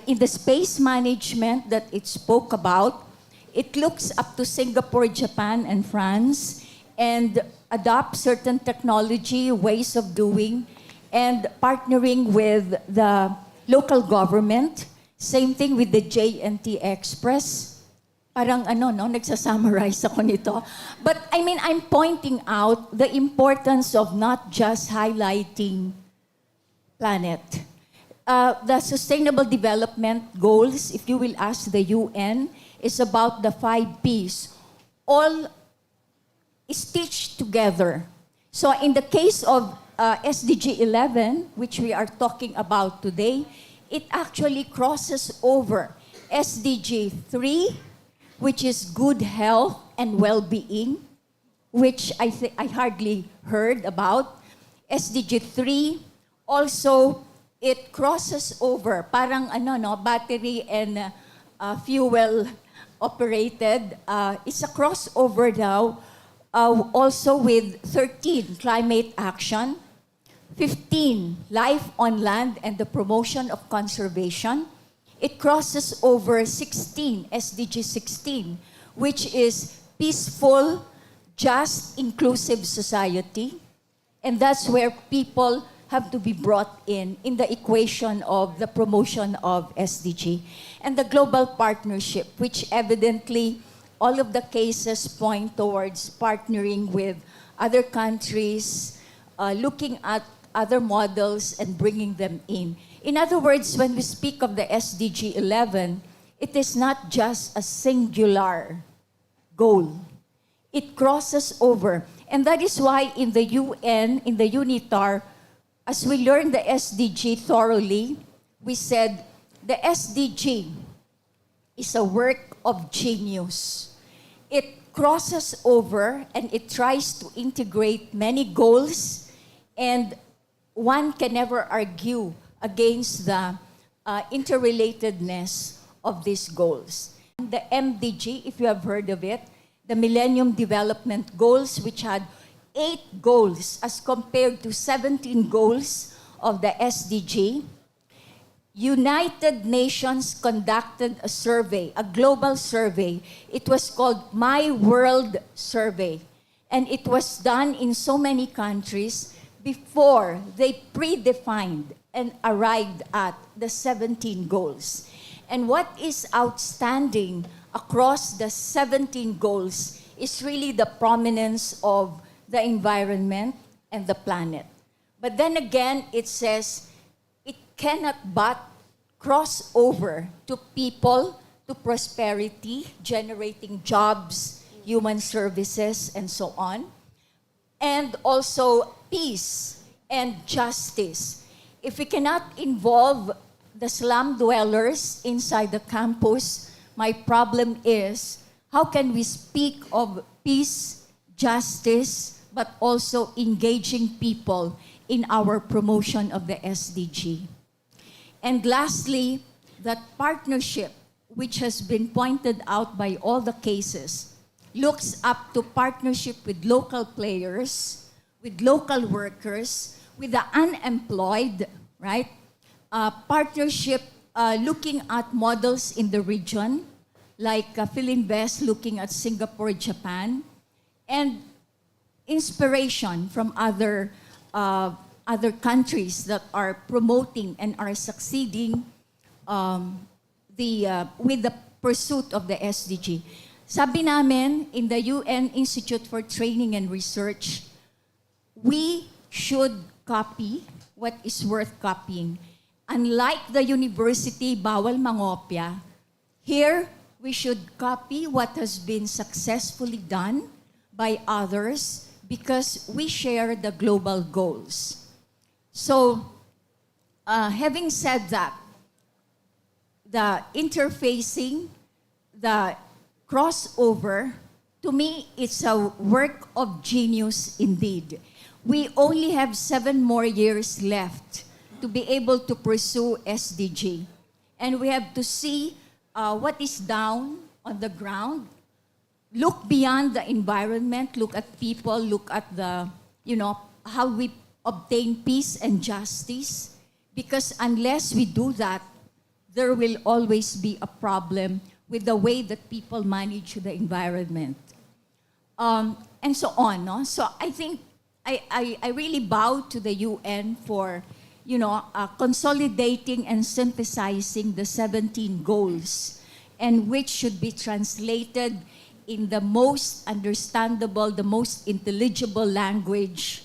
in the space management that it spoke about. It looks up to Singapore, Japan, and France, and adopt certain technology, ways of doing, and partnering with the local government. Same thing with the J&T Express. Parang nagsasummarize ako nito. But I mean, I'm pointing out the importance of not just highlighting planet. The Sustainable Development Goals, if you will ask the UN, is about the 5 Ps. All stitched together. So in the case of SDG 11, which we are talking about today, it actually crosses over SDG 3, which is good health and well-being, which I hardly heard about. SDG 3, also it crosses over, parang battery and fuel operated. It's a crossover now, also with 13, climate action. 15, life on land and the promotion of conservation. It crosses over 16, SDG 16, which is peaceful, just, inclusive society. And that's where people have to be brought in the equation of the promotion of SDG. And the global partnership, which evidently all of the cases point towards partnering with other countries, looking at other models and bringing them in. In other words, when we speak of the SDG 11, it is not just a singular goal. It crosses over. And that is why in the UN, in the UNITAR, as we learned the SDG thoroughly, we said the SDG is a work of genius. It crosses over and it tries to integrate many goals, and one can never argue against the interrelatedness of these goals. The MDG, if you have heard of it, the Millennium Development Goals, which had 8 goals as compared to 17 goals of the SDG. United Nations conducted a survey, a global survey. It was called My World Survey. And it was done in so many countries before they predefined and arrived at the 17 goals. And what is outstanding across the 17 goals is really the prominence of the environment and the planet. But then again, it says it cannot but cross over to people, to prosperity, generating jobs, human services, and so on. And also peace and justice. If we cannot involve the slum dwellers inside the campus, my problem is, how can we speak of peace, justice, but also engaging people in our promotion of the SDG? And lastly, that partnership, which has been pointed out by all the cases, looks up to partnership with local players, with local workers, with the unemployed, right? Partnership looking at models in the region, like Filinvest looking at Singapore, Japan, and inspiration from other countries that are promoting and are succeeding with the pursuit of the SDG. Sabi namin in the UN Institute for Training and Research, we should copy what is worth copying. Unlike the university, bawal mangopya, here we should copy what has been successfully done by others because we share the global goals. So, having said that, the interfacing, the crossover, to me, it's a work of genius indeed. We only have 7 more years left to be able to pursue SDG. And we have to see what is down on the ground, look beyond the environment, look at people, look at the, how we obtain peace and justice. Because unless we do that, there will always be a problem with the way that people manage the environment. And so on. No? So I think I really bow to the UN for consolidating and synthesizing the 17 goals, and which should be translated in the most understandable, the most intelligible language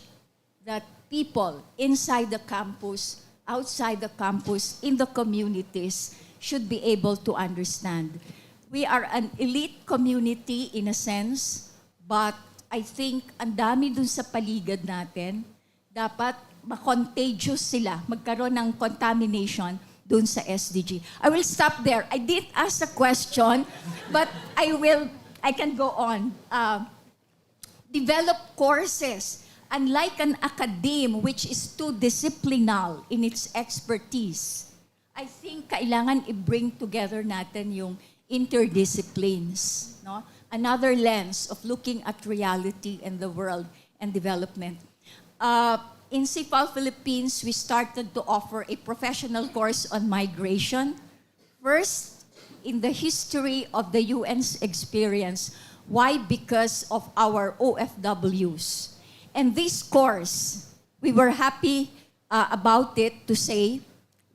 that people inside the campus, outside the campus, in the communities should be able to understand. We are an elite community in a sense, but I think ang dami dun sa paligid natin, dapat ma-contagious sila, magkaroon ng contamination dun sa SDG. I will stop there. I did ask a question, but I can go on. Develop courses. Unlike an academe, which is too disciplinal in its expertise, I think kailangan i-bring together natin yung interdisciplines. No? Another lens of looking at reality and the world and development. In IKEA Philippines, we started to offer a professional course on migration. First, in the history of the UN's experience, Why? Because of our OFWs. And this course, we were happy about it to say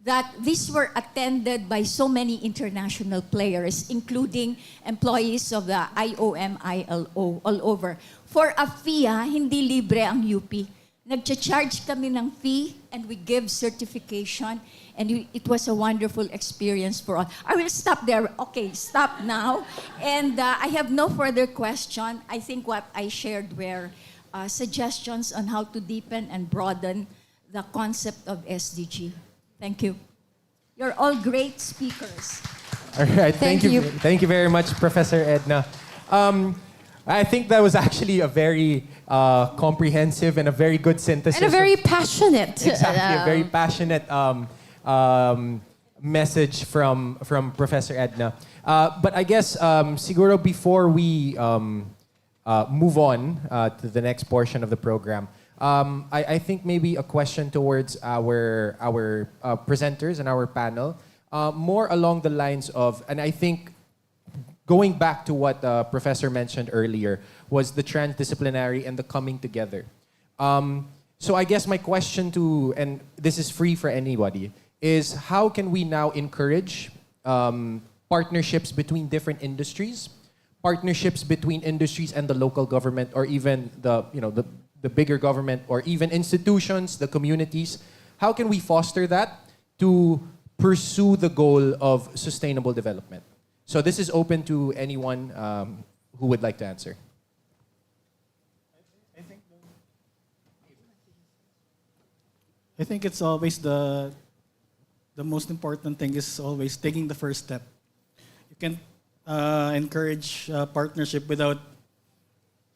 that these were attended by so many international players, including employees of the IOM, ILO, all over. For a fee, hindi libre ang UP. Nagcha-charge kami ng fee and we give certification and it was a wonderful experience for all. I will stop there. Okay, stop now. And I have no further question. I think what I shared were suggestions on how to deepen and broaden the concept of SDG. Thank you. You're all great speakers. All right, Thank you. Thank you very much, Professor Edna. I think that was actually a very comprehensive and a very good synthesis. And a very passionate. Exactly, a very passionate message from Professor Edna. But I guess siguro before we move on to the next portion of the program, I think maybe a question towards our presenters and our panel, more along the lines of, and I think going back to what Professor mentioned earlier, was the transdisciplinary and the coming together. So I guess my question to, and this is free for anybody, is how can we now encourage partnerships between different industries, partnerships between industries and the local government, or even the bigger government, or even institutions, the communities? How can we foster that to pursue the goal of sustainable development? So this is open to anyone who would like to answer. I think it's always the most important thing is always taking the first step. You can encourage partnership without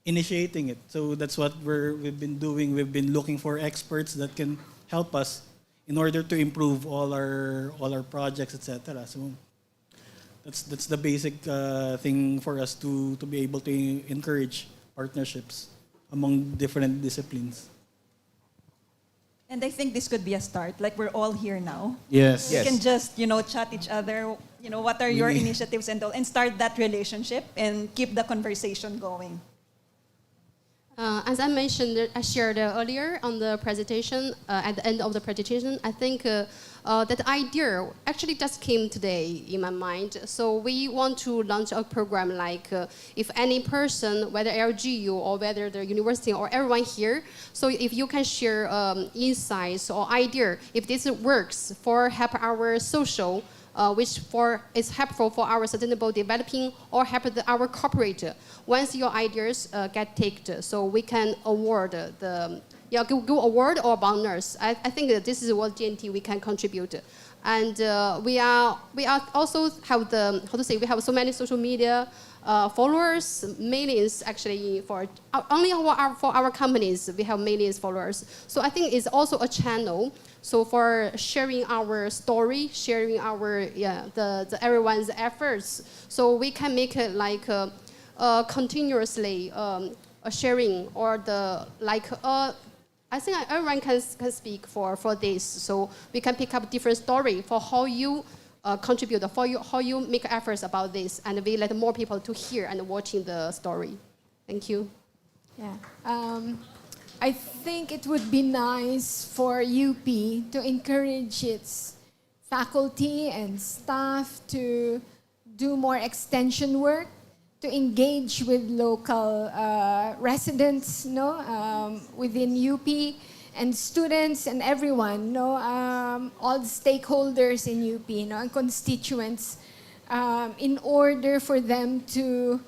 initiating it. So that's what we've been doing. We've been looking for experts that can help us in order to improve all our projects, etc. So that's the basic thing for us to be able to encourage partnerships among different disciplines. And I think this could be a start. Like, we're all here now. Yes. We can just, chat each other, what are your initiatives and all, and start that relationship and keep the conversation going. As I mentioned, I shared earlier on the presentation, at the end of the presentation, I think that idea actually just came today in my mind. So we want to launch a program like if any person, whether LGU or whether the university or everyone here, so if you can share insights or idea, if this works for help our social, which is helpful for our sustainable developing or help our corporate. Once your ideas get taken, so we can award give award or bonus. I think that this is what J&T we can contribute. And we are also have we have so many social media followers, millions actually for our companies, we have millions followers. So I think it's also a channel. So for sharing our story, sharing our the everyone's efforts, so we can make it like continuously a sharing or the like. I think everyone can speak for this. So we can pick up different story for how you contribute, how you make efforts about this, and we let more people to hear and watching the story. Thank you. Yeah. I think it would be nice for UP to encourage its faculty and staff to do more extension work, to engage with local residents, within UP, and students and everyone, all the stakeholders in UP, and constituents, in order for them to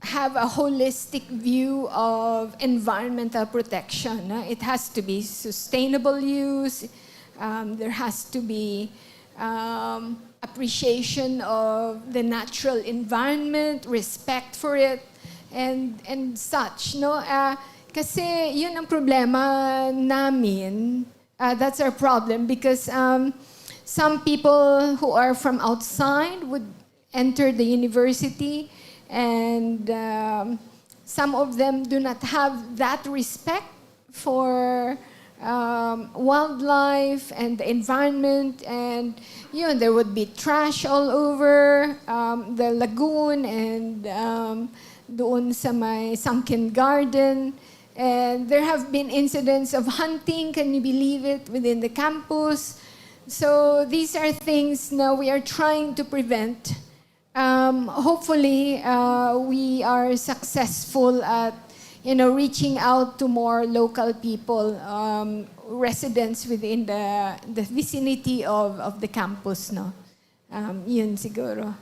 have a holistic view of environmental protection. It has to be sustainable use. There has to be appreciation of the natural environment, respect for it, and such. Kasi yun ang problema namin. That's our problem because some people who are from outside would enter the university, and some of them do not have that respect for wildlife and the environment, and there would be trash all over the lagoon and doon sa may sunken garden. And there have been incidents of hunting, can you believe it, within the campus. So these are things now we are trying to prevent. Hopefully, we are successful at reaching out to more local people, residents within the vicinity of the campus. No? Yun siguro.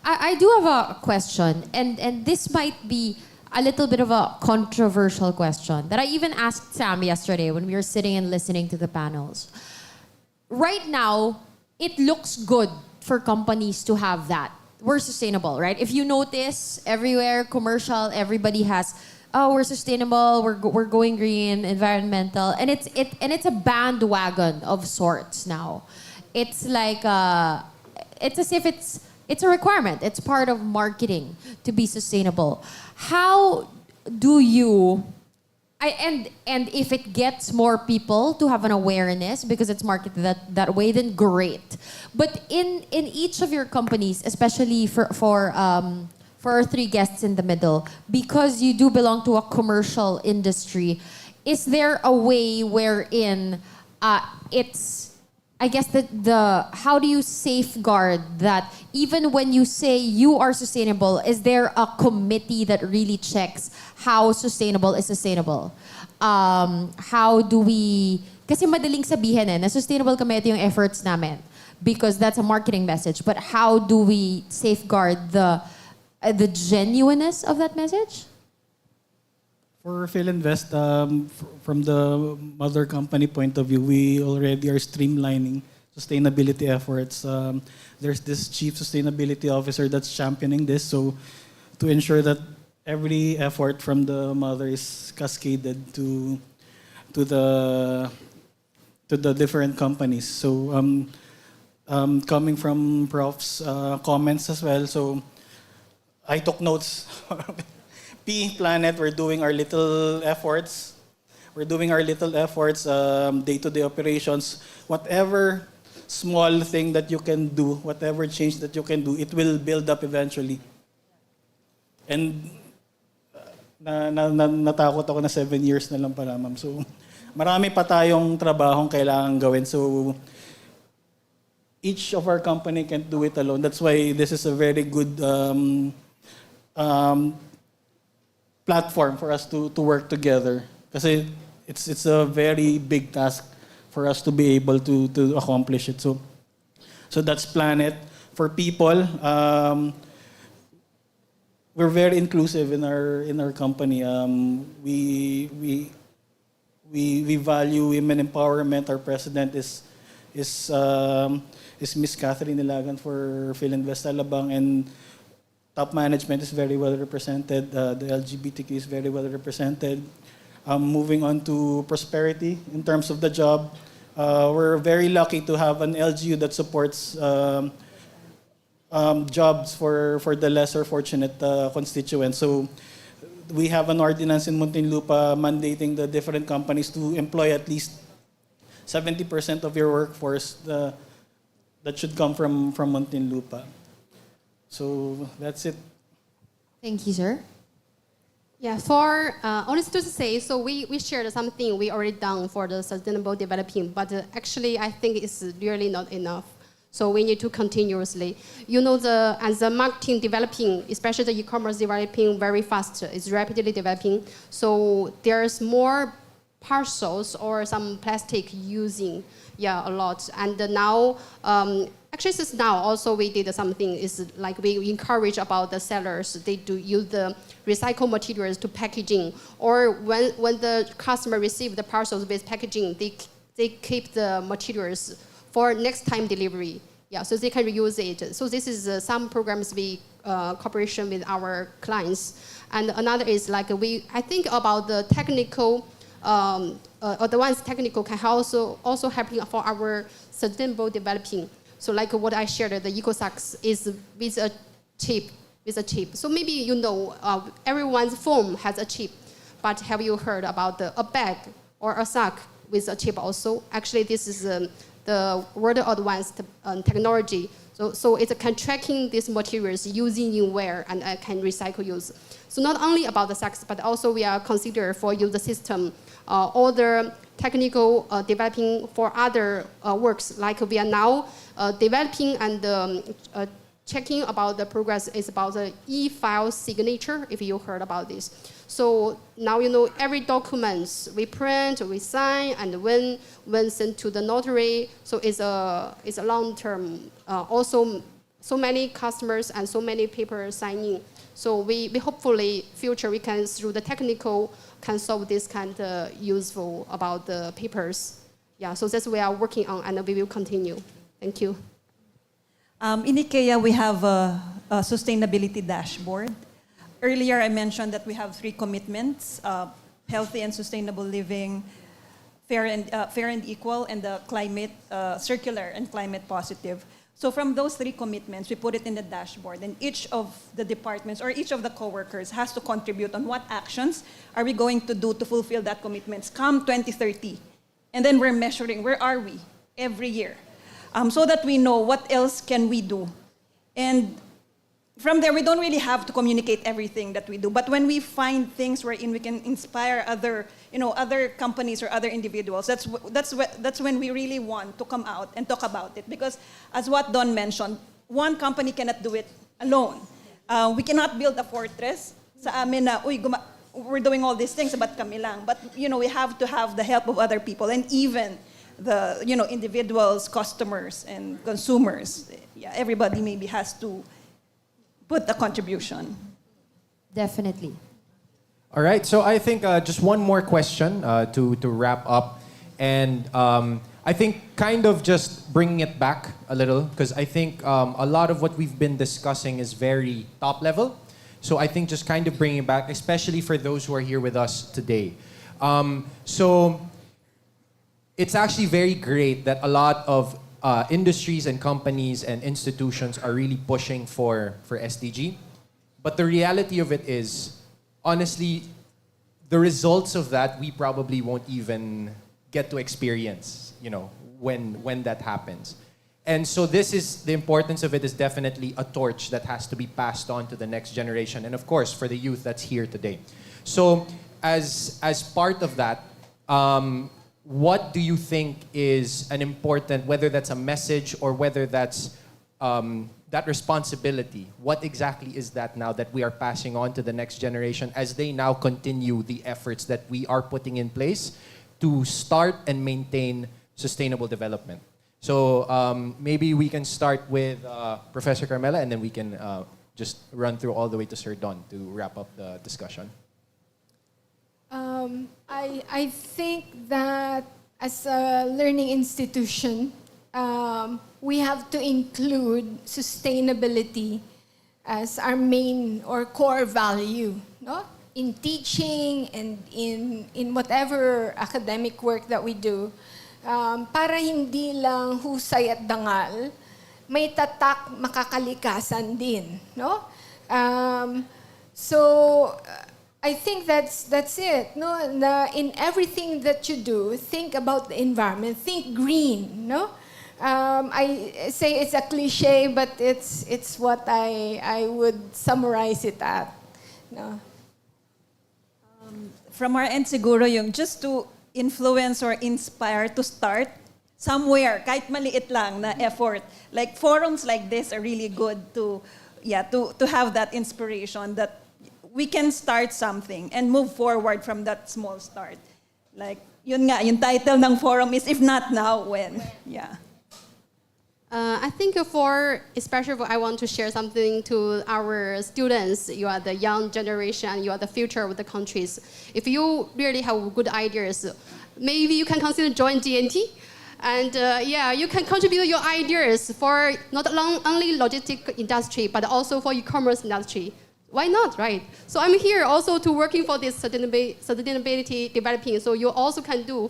I do have a question, and this might be a little bit of a controversial question that I even asked Sam yesterday when we were sitting and listening to the panels. Right now, it looks good for companies to have that. We're sustainable, right? If you notice, everywhere, commercial, everybody has, we're sustainable, we're going green, environmental, and it's a bandwagon of sorts now. It's like it's as if it's a requirement. It's part of marketing to be sustainable. How do you, and if it gets more people to have an awareness because it's marketed that way, then great. But in each of your companies, especially for our three guests in the middle, because you do belong to a commercial industry, is there a way wherein it's, I guess how do you safeguard that even when you say you are sustainable, is there a committee that really checks how sustainable is sustainable? How do we, kasi madaling sabihin na sustainable kami, ito yung efforts namin, because that's a marketing message. But how do we safeguard the genuineness of that message? For Filinvest, from the mother company point of view, we already are streamlining sustainability efforts. There's this chief sustainability officer that's championing this, so to ensure that every effort from the mother is cascaded to the different companies. So coming from Prof's comments as well, so I took notes. Planet, we're doing our little efforts. Day-to-day operations. Whatever small thing that you can do, whatever change that you can do, it will build up eventually. And natakot ako na 7 years na lang pala, ma'am. So, marami pa tayong trabahong kailangan gawin. So, each of our company can't do it alone. That's why this is a very good platform for us to work together. Kasi it's a very big task for us to be able to accomplish it. So that's Planet. For people, we're very inclusive in our company. We value women empowerment. Our president is Miss Catherine Nilagan for Filinvest Alabang, and top management is very well represented. The LGBTQ is very well represented. Moving on to prosperity in terms of the job, we're very lucky to have an LGU that supports jobs for the lesser fortunate constituents. So we have an ordinance in Muntinlupa mandating the different companies to employ at least 70% of your workforce that should come from Muntinlupa. So that's it. Thank you, sir. Yeah, for honestly to say, so we shared something we already done for the sustainable developing, but actually I think it's really not enough. So we need to continuously, as the marketing developing, especially the e-commerce developing very fast, it's rapidly developing. So there's more parcels or some plastic using, a lot. And now, actually since now also we did something is like we encourage about the sellers, they do use the recycled materials to packaging, or when the customer receive the parcels with packaging, they keep the materials for next time delivery. Yeah, so they can reuse it. So this is some programs we cooperation with our clients. And another is like I think about the technical, advanced technical can also helping for our sustainable developing. So like what I shared, the EcoSacs is with a chip. So maybe everyone's phone has a chip, but have you heard about a bag or a sack with a chip also. Actually, this is the world advanced technology. So it can tracking these materials using in wear and can recycle use. So not only about the sex, but also we are consider for use the system, all the technical developing for other works, like we are now developing and checking about the progress is about the e-file signature, if you heard about this. So now you know every documents we print, we sign, and when sent to the notary, so it's a long term. Also, so many customers and so many people signing. So we hopefully future we can through the technical can solve this kind of useful about the papers. Yeah, so that's what we are working on, and we will continue. Thank you. In IKEA, we have a sustainability dashboard. Earlier, I mentioned that we have 3 commitments: healthy and sustainable living, fair and equal, and the climate circular and climate positive. So from those 3 commitments, we put it in the dashboard, and each of the departments or each of the coworkers has to contribute on what actions are we going to do to fulfill that commitments come 2030. And then we're measuring where are we every year, so that we know what else can we do. And from there, we don't really have to communicate everything that we do. But when we find things wherein we can inspire other companies or other individuals, that's when we really want to come out and talk about it. Because as what Don mentioned, one company cannot do it alone. We cannot build a fortress sa amin na, we're doing all these things, but kami lang. But we have to have the help of other people, and even the individuals, customers, and consumers. Yeah, everybody maybe has to put a contribution. Definitely. All right, so I think just one more question to wrap up. And I think kind of just bringing it back a little, because I think a lot of what we've been discussing is very top level. So I think just kind of bringing it back, especially for those who are here with us today. So it's actually very great that a lot of industries and companies and institutions are really pushing for SDG. But the reality of it is, honestly, the results of that we probably won't even get to experience, when that happens. And so the importance of it is definitely a torch that has to be passed on to the next generation. And of course, for the youth that's here today. So as part of that, what do you think is an important, whether that's a message or whether that's that responsibility, what exactly is that now that we are passing on to the next generation as they now continue the efforts that we are putting in place to start and maintain sustainable development? So maybe we can start with Professor Carmela, and then we can just run through all the way to Sir Don to wrap up the discussion. I think that as a learning institution, we have to include sustainability as our main or core value, no? In teaching and in whatever academic work that we do, para hindi lang husay at dangal, may tatak makakalikasan din, no? So I think that's it, no? In everything that you do, think about the environment, think green, no? I say it's a cliche, but it's what I would summarize it at, no? From our end siguro yung just to influence or inspire to start somewhere, kahit maliit lang na effort. Like forums like this are really good to have that inspiration that we can start something and move forward from that small start. Like yun nga, yung title ng forum is If Not Now, When? Yeah. I think especially I want to share something to our students. You are the young generation, you are the future of the countries. If you really have good ideas, maybe you can consider join J&T. And you can contribute your ideas for not only logistic industry, but also for e-commerce industry. Why not, right? So I'm here also to working for this sustainability developing. So you also can do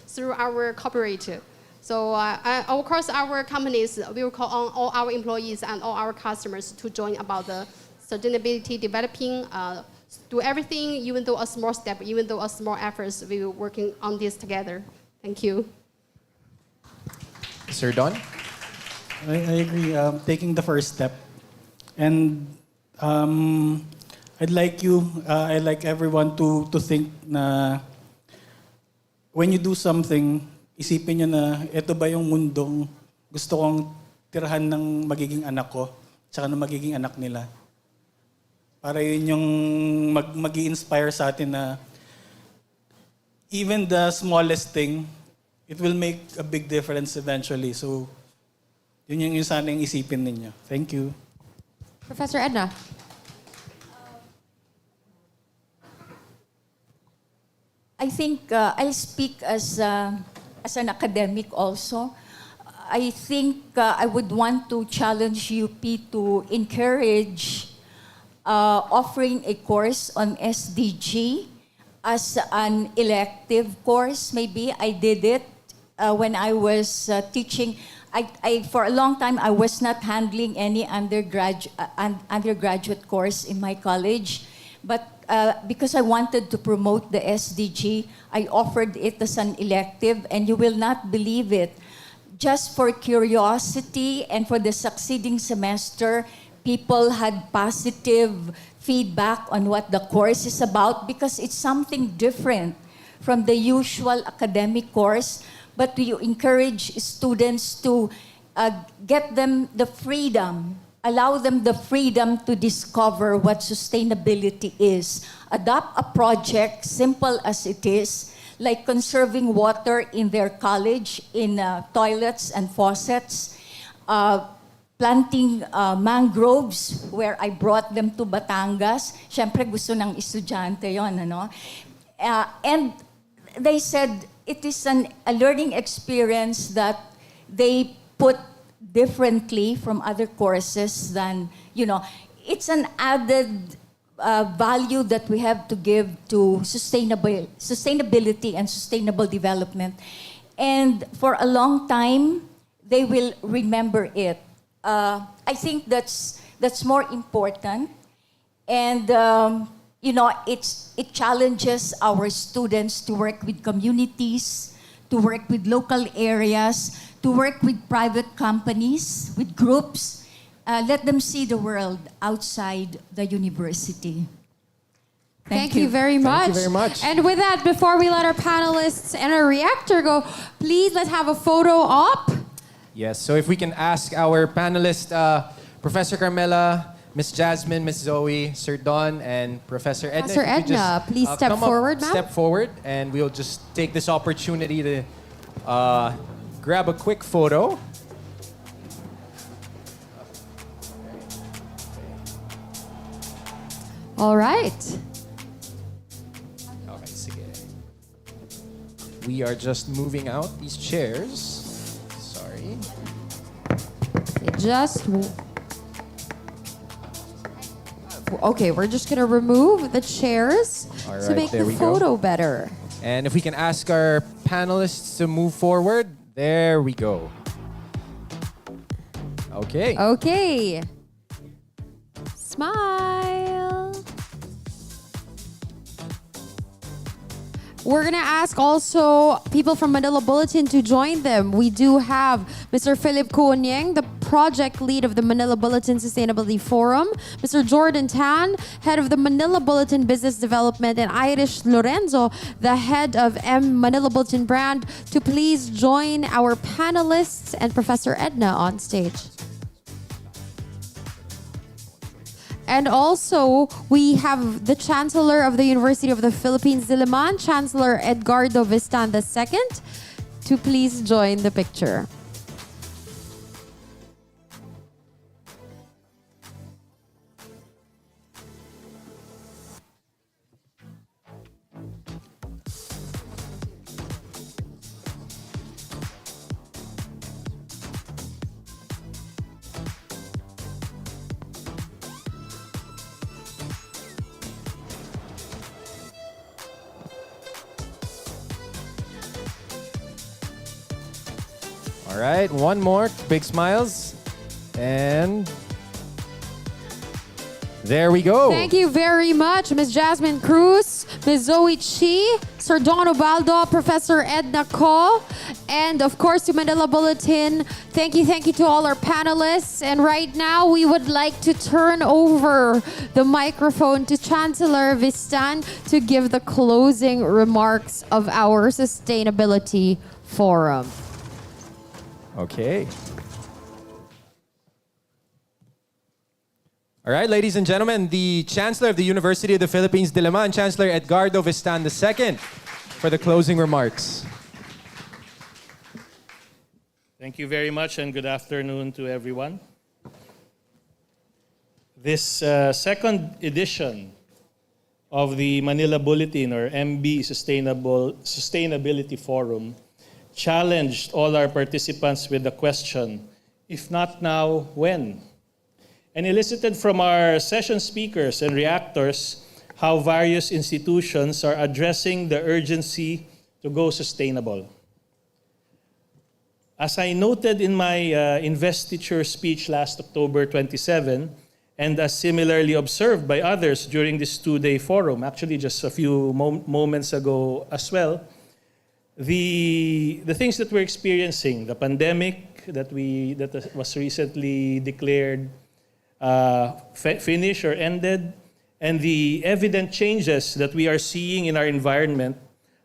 through our corporate. So of course, our companies will call on all our employees and all our customers to join about the sustainability developing, do everything, even though a small step, even though a small efforts, we will working on this together. Thank you. Sir Don? I agree. Taking the first step. And I'd like everyone to think na when you do something, isipin nyo na ito ba yung mundong gusto kong tirahan ng magiging anak ko tsaka ng magiging anak nila. Para yun yung mag-i-inspire sa atin na even the smallest thing, it will make a big difference eventually. So, yun yung sana yung isipin ninyo. Thank you. Professor Edna. I think I'll speak as an academic also. I think I would want to challenge UP to encourage offering a course on SDG as an elective course. Maybe I did it when I was teaching. For a long time, I was not handling any undergraduate course in my college. But because I wanted to promote the SDG, I offered it as an elective, and you will not believe it. Just for curiosity and for the succeeding semester, people had positive feedback on what the course is about because it's something different from the usual academic course. But we encourage students to get them the freedom, allow them the freedom to discover what sustainability is. Adopt a project, simple as it is, like conserving water in their college, in toilets and faucets, planting mangroves, where I brought them to Batangas. Siyempre, gusto ng estudyante yon, ano? And they said it is a learning experience that they put differently from other courses than, it's an added value that we have to give to sustainability and sustainable development. And for a long time, they will remember it. I think that's more important. And, it challenges our students to work with communities, to work with local areas, to work with private companies, with groups. Let them see the world outside the university. Thank you very much. Thank you very much. And with that, before we let our panelists and our reactor go, please let's have a photo op. Yes, so if we can ask our panelists, Professor Carmela, Miss Jasmine, Miss Zoe, Sir Don, and Professor Edna. Professor if you could Edna, please step come up, forward, ma'am. Step forward, and we'll just take this opportunity to grab a quick photo. All right. Okay, sige. We are just moving out these chairs. Sorry. Okay, we're just gonna remove the chairs All to right, make there the we go. photo better. And if we can ask our panelists to move forward. There we go. Okay. Okay. Smile. We're gonna ask also people from Manila Bulletin to join them. We do have Mr. Philip Kuonyeng, the project lead of the Manila Bulletin Sustainability Forum, Mr. Jordan Tan, head of the Manila Bulletin Business Development, and Irish Lorenzo, the head of Manila Bulletin brand, to please join our panelists and Professor Edna on stage. And also, we have the Chancellor of the University of the Philippines, Diliman, Chancellor Edgardo Vistan II, to please join the picture. All right, one more. Big smiles. And there we go. Thank you very much, Ms. Jasmine Cruz, Ms. Zoe Chi, Sir Don Ubaldo, Professor Edna Ko, and of course to Manila Bulletin. Thank you to all our panelists. And right now, we would like to turn over the microphone to Chancellor Vistan to give the closing remarks of our Sustainability Forum. Okay. All right, ladies and gentlemen, the Chancellor of the University of the Philippines, Diliman, Chancellor Edgardo Vistan II, for the closing remarks. Thank you very much and good afternoon to everyone. This second edition of the Manila Bulletin or MB Sustainability Forum challenged all our participants with the question, if not now, when? And elicited from our session speakers and reactors how various institutions are addressing the urgency to go sustainable. As I noted in my investiture speech last October 27, and as similarly observed by others during this two-day forum, actually just a few moments ago as well, the things that we're experiencing, the pandemic that was recently declared finished or ended, and the evident changes that we are seeing in our environment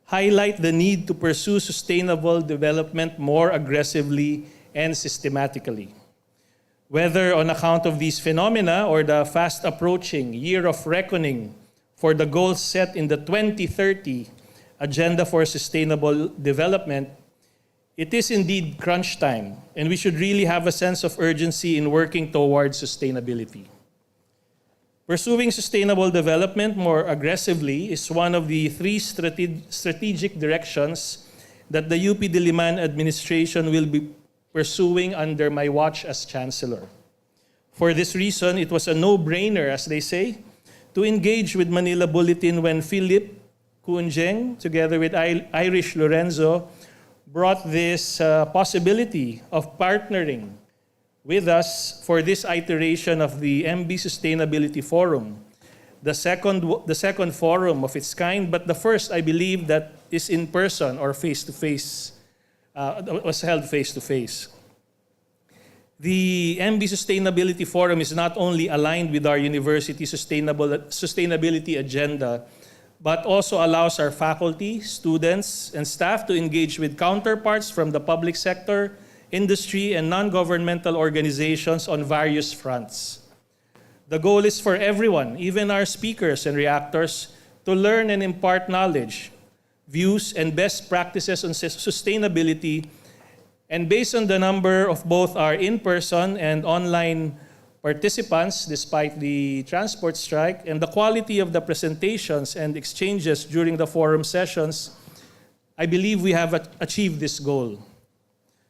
highlight the need to pursue sustainable development more aggressively and systematically. Whether on account of these phenomena or the fast approaching year of reckoning for the goals set in the 2030 Agenda for Sustainable Development, it is indeed crunch time, and we should really have a sense of urgency in working towards sustainability. Pursuing sustainable development more aggressively is one of the three strategic directions that the UP Diliman administration will be pursuing under my watch as Chancellor. For this reason, it was a no-brainer, as they say, to engage with Manila Bulletin when Philip Kunjeng, together with Irish Lorenzo, brought this possibility of partnering with us for this iteration of the MB Sustainability Forum, the second forum of its kind, but the first, I believe, that is in person or face-to-face, was held face-to-face. The MB Sustainability Forum is not only aligned with our university sustainability agenda, but also allows our faculty, students, and staff to engage with counterparts from the public sector, industry, and non-governmental organizations on various fronts. The goal is for everyone, even our speakers and reactors, to learn and impart knowledge, views, and best practices on sustainability. And based on the number of both our in-person and online participants, despite the transport strike, and the quality of the presentations and exchanges during the forum sessions, I believe we have achieved this goal.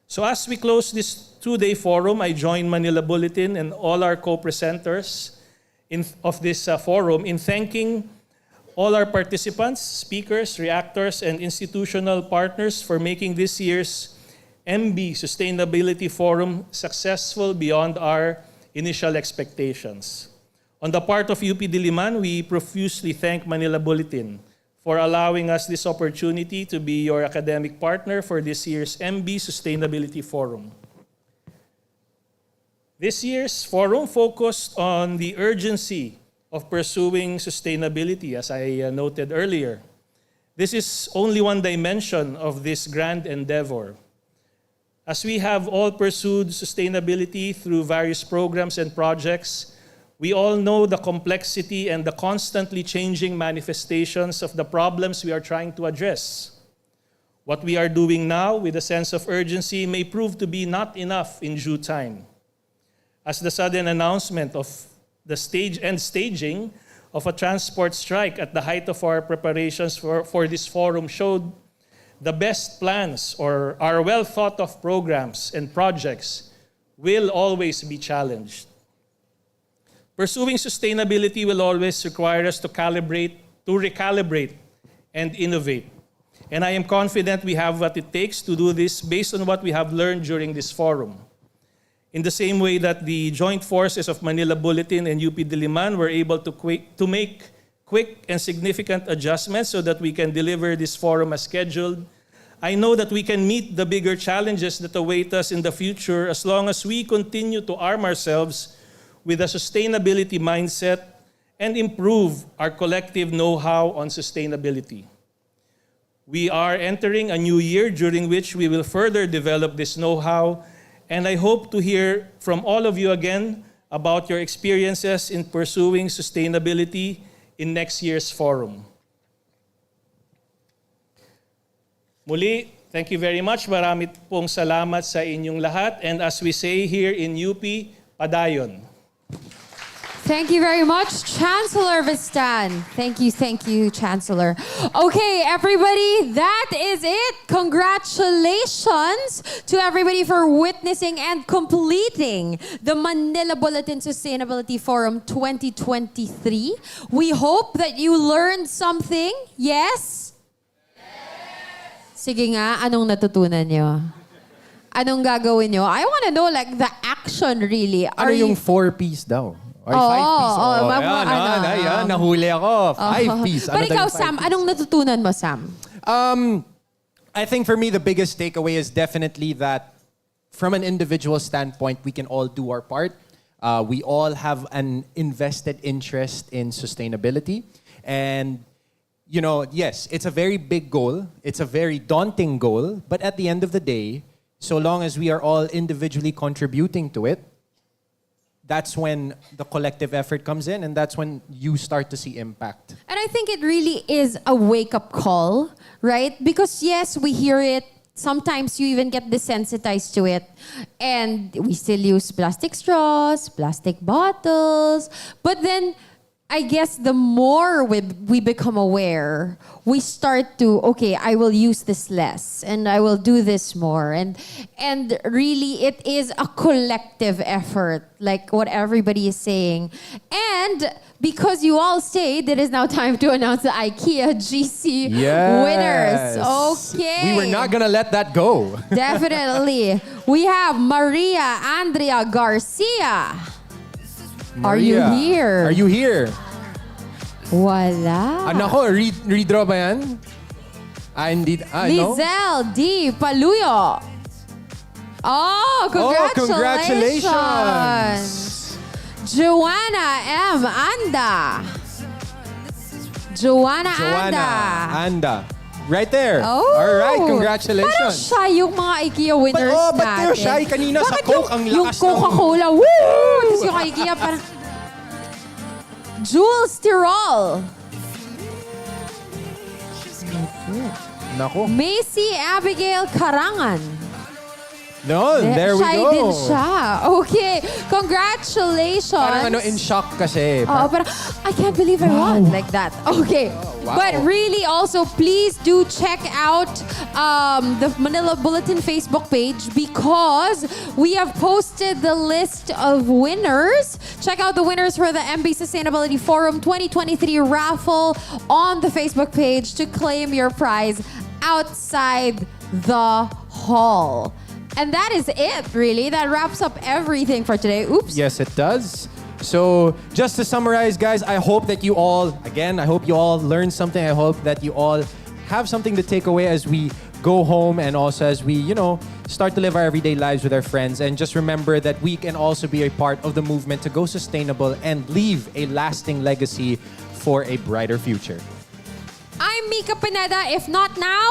So as we close this two-day forum, I join Manila Bulletin and all our co-presenters of this forum in thanking all our participants, speakers, reactors, and institutional partners for making this year's MB Sustainability Forum successful beyond our initial expectations. On the part of UP Diliman, we profusely thank Manila Bulletin for allowing us this opportunity to be your academic partner for this year's MB Sustainability Forum. This year's forum focused on the urgency of pursuing sustainability, as I noted earlier. This is only one dimension of this grand endeavor. As we have all pursued sustainability through various programs and projects, we all know the complexity and the constantly changing manifestations of the problems we are trying to address. What we are doing now with a sense of urgency may prove to be not enough in due time. As the sudden announcement of the staging of a transport strike at the height of our preparations for this forum showed, the best plans or our well thought of programs and projects will always be challenged. Pursuing sustainability will always require us to recalibrate, and innovate. And I am confident we have what it takes to do this based on what we have learned during this forum. In the same way that the joint forces of Manila Bulletin and UP Diliman were able to make quick and significant adjustments so that we can deliver this forum as scheduled. I know that we can meet the bigger challenges that await us in the future as long as we continue to arm ourselves with a sustainability mindset and improve our collective know-how on sustainability. We are entering a new year during which we will further develop this know-how, and I hope to hear from all of you again about your experiences in pursuing sustainability in next year's forum. Muli, thank you very much. Marami pong salamat sa inyong lahat. And as we say here in UP, padayon. Thank you very much, Chancellor Vistan. Thank you, Chancellor. Okay, everybody, that is it. Congratulations to everybody for witnessing and completing the Manila Bulletin Sustainability Forum 2023. We hope that you learned something. Yes? Sige nga, anong natutunan nyo? Anong gagawin nyo? I want to know like the action really. Ano yung 4 Ps daw? Or 5 Ps? Ayan, nahuli ako. 5 Ps. But ikaw, Sam, anong natutunan mo, Sam? I think for me, the biggest takeaway is definitely that from an individual standpoint, we can all do our part. We all have an invested interest in sustainability. And you know, yes, it's a very big goal. It's a very daunting goal. But at the end of the day, so long as we are all individually contributing to it, that's when the collective effort comes in and that's when you start to see impact. And I think it really is a wake-up call, right? Because yes, we hear it. Sometimes you even get desensitized to it. And we still use plastic straws, plastic bottles. But then I guess the more we become aware, we start to, okay, I will use this less and I will do this more. And really, it is a collective effort, like what everybody is saying. And because you all stayed, it is now time to announce the IKEA GC winners. Okay. We were not going to let that go. Definitely. We have Maria Andrea Garcia. Are you here? Are you here? Wala. Nako, redraw ba yan? Hindi. No? Lizelle D. Paluyo. Oh, congratulations. Joanna M. Anda. Joanna Anda. Right there. Oh. All right, congratulations. Parang shy yung mga IKEA winners natin. Ba't kayo shy? Kanina sa Coke, ang yung lakas Coca-Cola, woo! Tapos yung IKEA parang... Jules Tirol. Nako. Macy Abigail Karangan. No, there we Shy go. din siya. Okay, congratulations. Parang in shock kasi. Parang, I can't believe I won like that. Okay. Wow. But really also, please do check out the Manila Bulletin Facebook page because we have posted the list of winners. Check out the winners for the MB Sustainability Forum 2023 raffle on the Facebook page to claim your prize outside the hall. And that is it, really. That wraps up everything for today. Oops. Yes, it does. So, just to summarize, guys, I hope that you all, again, I hope you all learned something. I hope that you all have something to take away as we go home and also as we, start to live our everyday lives with our friends. And just remember that we can also be a part of the movement to go sustainable and leave a lasting legacy for a brighter future. I'm Mika Pineda. If not now?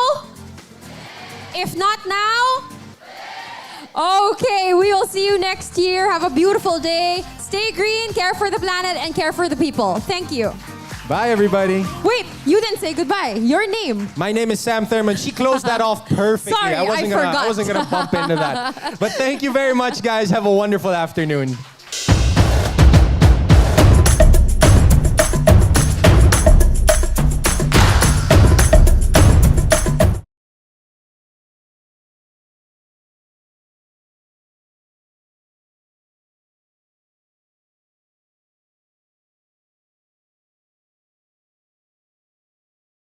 Okay, we will see you next year. Have a beautiful day. Stay green, care for the planet, and care for the people. Thank you. Bye, everybody. Wait, you didn't say goodbye. Your name. My name is Sam Thurman. She closed that off perfectly. Sorry, I forgot. I wasn't gonna bump into that. But thank you very much, guys. Have a wonderful afternoon.